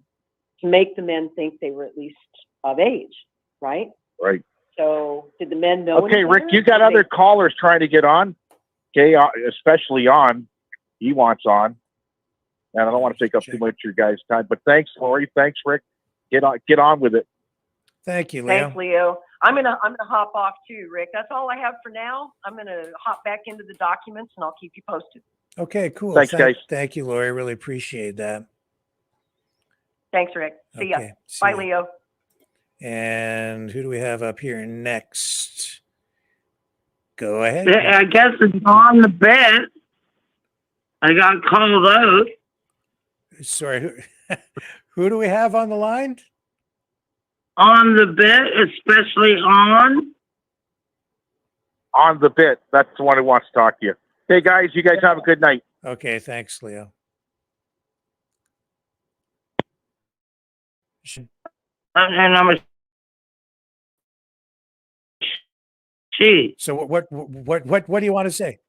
to make the men think they were at least of age, right? Right. So did the men know? Okay, Rick, you got other callers trying to get on. Okay, especially he wants on, and I don't want to take up too much of your guys' time. But thanks, Lori. Thanks, Rick. Get on with it. Thank you, Leo. Thanks, Leo. I'm gonna hop off too, Rick. That's all I have for now. I'm gonna hop back into the documents, and I'll keep you posted. Okay, cool. Thanks, guys. Thank you, Lori. Really appreciate that. Thanks, Rick. See ya. Okay, see Bye, ya. Leo. And who do we have up here next? Go ahead. I guess it's on the bed. I got called out. Sorry, who do we have on the line? On the bit, especially on the bit. That's the one who wants to talk to you. Hey, guys, you guys have a good night. Okay, thanks, Leo. And I'm a she. So what do you want to say?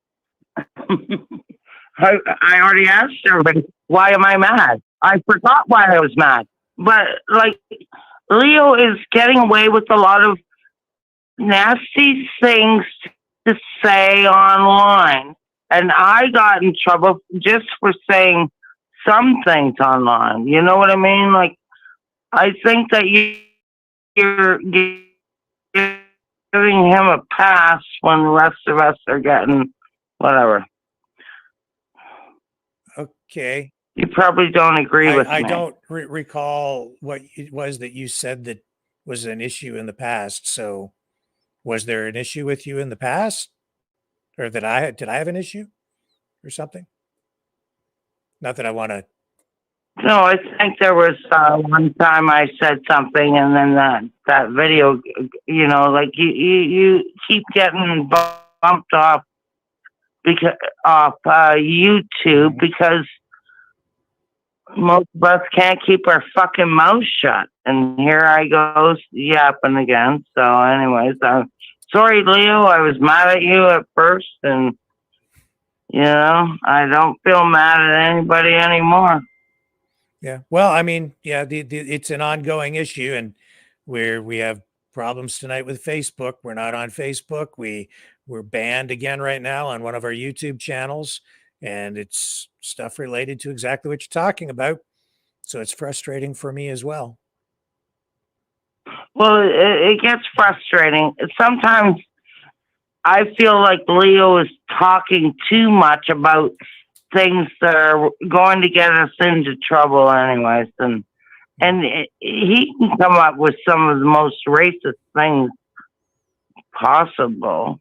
I already asked everybody, why am I mad? I forgot why I was mad. But Leo is getting away with a lot of nasty things to say online. And I got in trouble just for saying some things online. You know what I mean? I think that you're giving him a pass when the rest of us are getting whatever. Okay. You probably don't agree with me. I don't recall what it was that you said that was an issue in the past. So was there an issue with you in the past? Or did I have an issue or something? Not that I want to. No, I think there was one time I said something, and then that video, you keep getting bumped off YouTube because most of us can't keep our fucking mouth shut. And here I go yapping again. So, anyways, sorry, Leo. I was mad at you at first, and I don't feel mad at anybody anymore. Yeah. Well, I mean, yeah, it's an ongoing issue, and we have problems tonight with Facebook. We're not on Facebook. We're banned again right now on one of our YouTube channels, and it's stuff related to exactly what you're talking about. So it's frustrating for me as well. Well, it gets frustrating. Sometimes I feel like Leo is talking too much about things that are going to get us into trouble anyways. And he can come up with some of the most racist things possible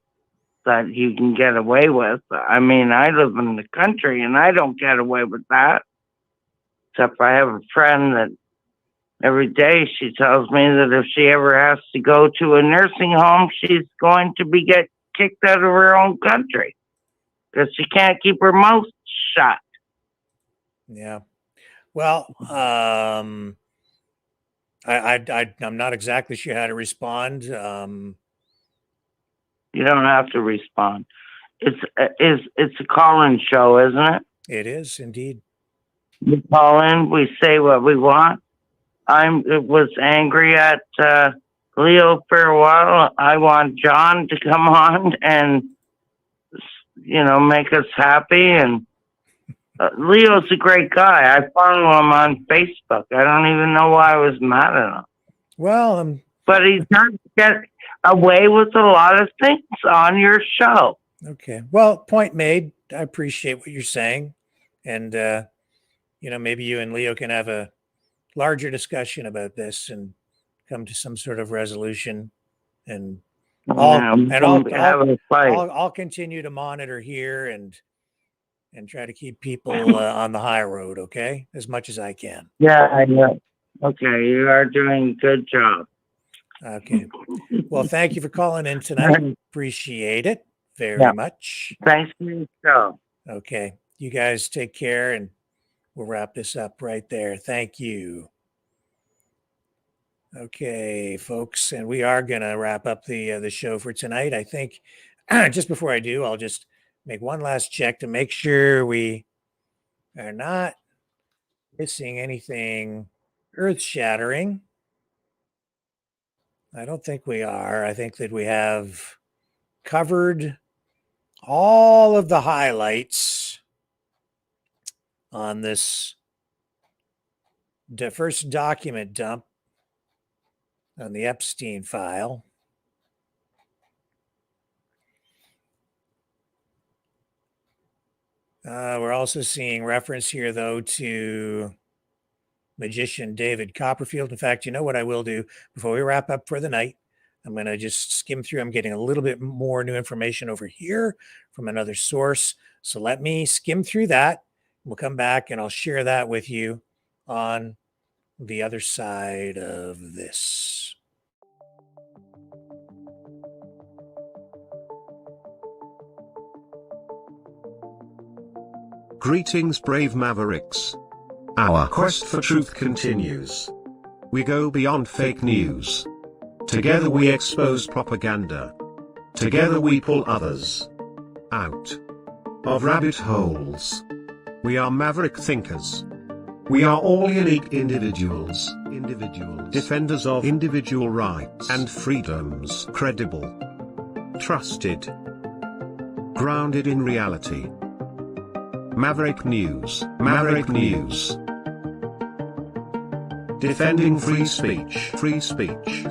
that you can get away with. I mean, I live in the country and I don't get away with that. Except I have a friend that every day she tells me that if she ever has to go to a nursing home, she's going to get kicked out of her own country because she can't keep her mouth shut. Yeah. Well, I'm not exactly sure how to respond. You don't have to respond. It's a call-in show, isn't it? It is indeed. We call in, we say what we want. Was angry at Leo for a while. I want John to come on and make us happy. And Leo's a great guy. I follow him on Facebook. I don't even know why I was mad at him. Well, but he does get away with a lot of things on your show. Okay. Well, point made. I appreciate what you're saying. And, maybe you and Leo can have a larger discussion about this and come to some sort of resolution. And I'll continue to monitor here and try to keep people on the high road, okay? As much as I can. Yeah, I know. Okay, you are doing a good job. Okay. Well, thank you for calling in tonight. Appreciate it very much. Thanks for the show. Okay. You guys take care and we'll wrap this up right there. Thank you. Okay, folks, and we are going to wrap up the show for tonight. I think just before I do, I'll just make one last check to make sure we are not missing anything earth-shattering. I don't think we are. I think that we have covered all of the highlights on this first document dump on the Epstein file. We're also seeing reference here, though, to magician David Copperfield. In fact, you know what I will do before we wrap up for the night? I'm going to just skim through. I'm getting a little bit more new information over here from another source. So let me skim through that. We'll come back and I'll share that with you on the other side of this. Greetings, brave Mavericks. Our quest for truth continues. We go beyond fake news. Together we expose propaganda. Together we pull others out of rabbit holes. We are maverick thinkers. We are all unique individuals. Defenders of individual rights and freedoms. Credible. Trusted. Grounded in reality. Maverick News. Maverick News. Defending free speech. Free speech.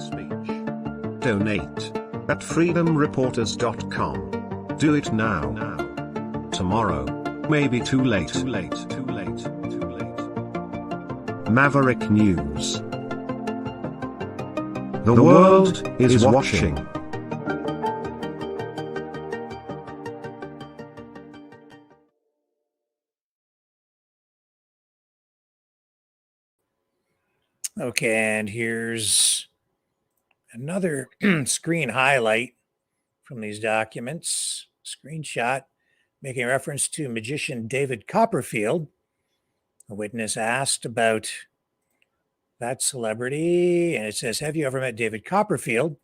Donate at freedomreporters.com. Do it now. Tomorrow. Maybe too late. Maverick News. The world is watching. Okay, and here's another screen highlight from these documents. Screenshot making reference to magician David Copperfield. A witness asked about that celebrity, and it says, have you ever met David Copperfield?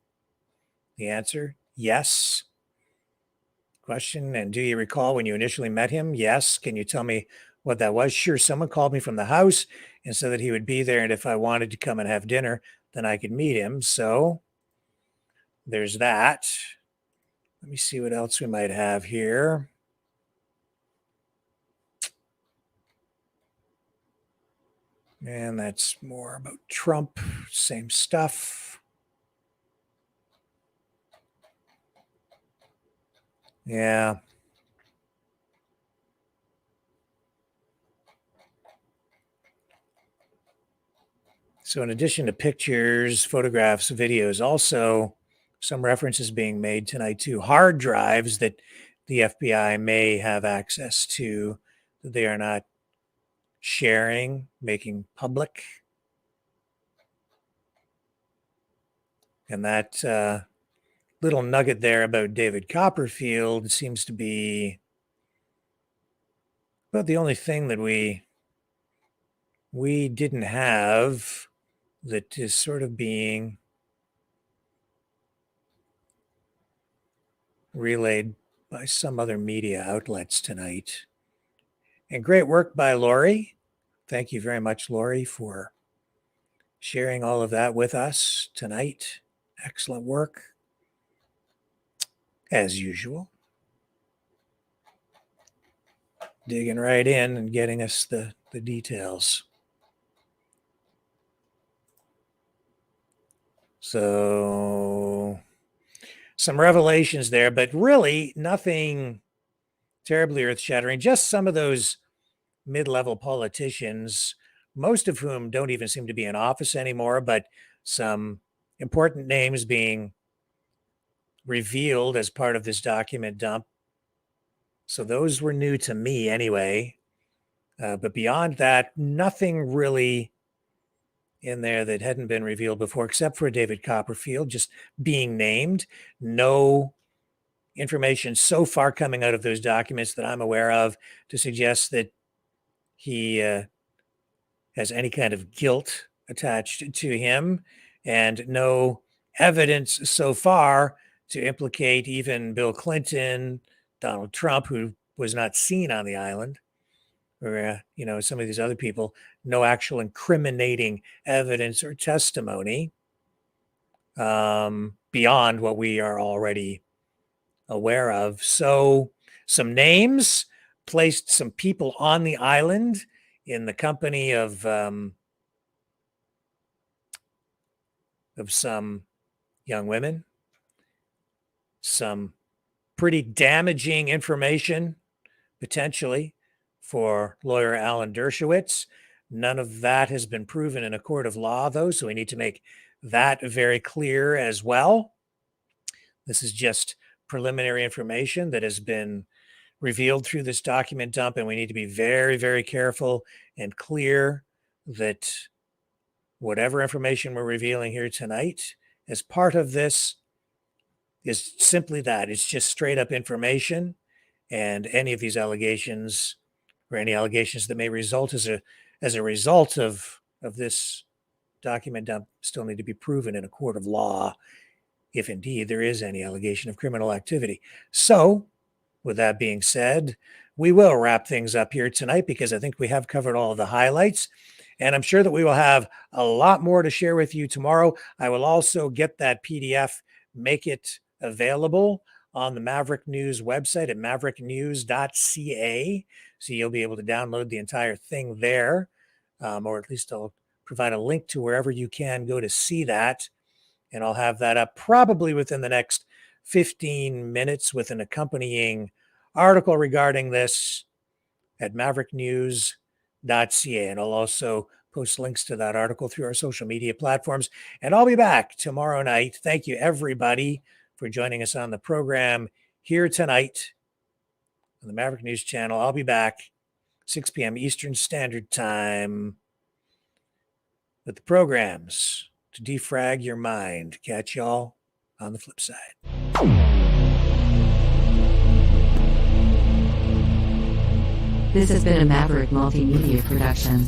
The answer, yes. Question, and do you recall when you initially met him? Yes. Can you tell me what that was? Sure. Someone called me from the house and said that he would be there, and if I wanted to come and have dinner, then I could meet him. So there's that. Let me see what else we might have here. And that's more about Trump, same stuff. Yeah. So in addition to pictures, photographs, videos, also some references being made tonight to hard drives that the FBI may have access to that they are not sharing, making public. And that little nugget there about David Copperfield seems to be about the only thing that we didn't have that is sort of being relayed by some other media outlets tonight. And great work by Lori. Thank you very much, Lori, for sharing all of that with us tonight. Excellent work, as usual. Digging right in and getting us the details. So some revelations there, but really nothing terribly earth-shattering. Just some of those mid-level politicians, most of whom don't even seem to be in office anymore, but some important names being revealed as part of this document dump. So those were new to me anyway. But beyond that, nothing really in there that hadn't been revealed before, except for David Copperfield just being named. No information so far coming out of those documents that I'm aware of to suggest that he has any kind of guilt attached to him, and no evidence so far to implicate even Bill Clinton, Donald Trump, who was not seen on the island, or some of these other people. No actual incriminating evidence or testimony beyond what we are already aware of. So some names placed some people on the island in the company of some young women, some pretty damaging information potentially for lawyer Alan Dershowitz. None of that has been proven in a court of law, though, so we need to make that very clear as well. This is just preliminary information that has been revealed through this document dump, and we need to be very, very careful and clear that whatever information we're revealing here tonight as part of this is simply that. It's just straight up information, and any of these allegations or any allegations that may result as a result of this document dump still need to be proven in a court of law, if indeed there is any allegation of criminal activity. So, with that being said, we will wrap things up here tonight because I think we have covered all of the highlights. And I'm sure that we will have a lot more to share with you tomorrow. I will also get that PDF, make it available on the Maverick News website at mavericknews.ca. So you'll be able to download the entire thing there, or at least I'll provide a link to wherever you can go to see that. And I'll have that up probably within the next 15 minutes with an accompanying article regarding this at mavericknews.ca. And I'll also post links to that article through our social media platforms. And I'll be back tomorrow night. Thank you, everybody, for joining us on the program here tonight on the Maverick News Channel. I'll be back 6 p.m. Eastern Standard Time with the programs to defrag your mind. Catch y'all on the flip side. This has been a Maverick Multimedia production.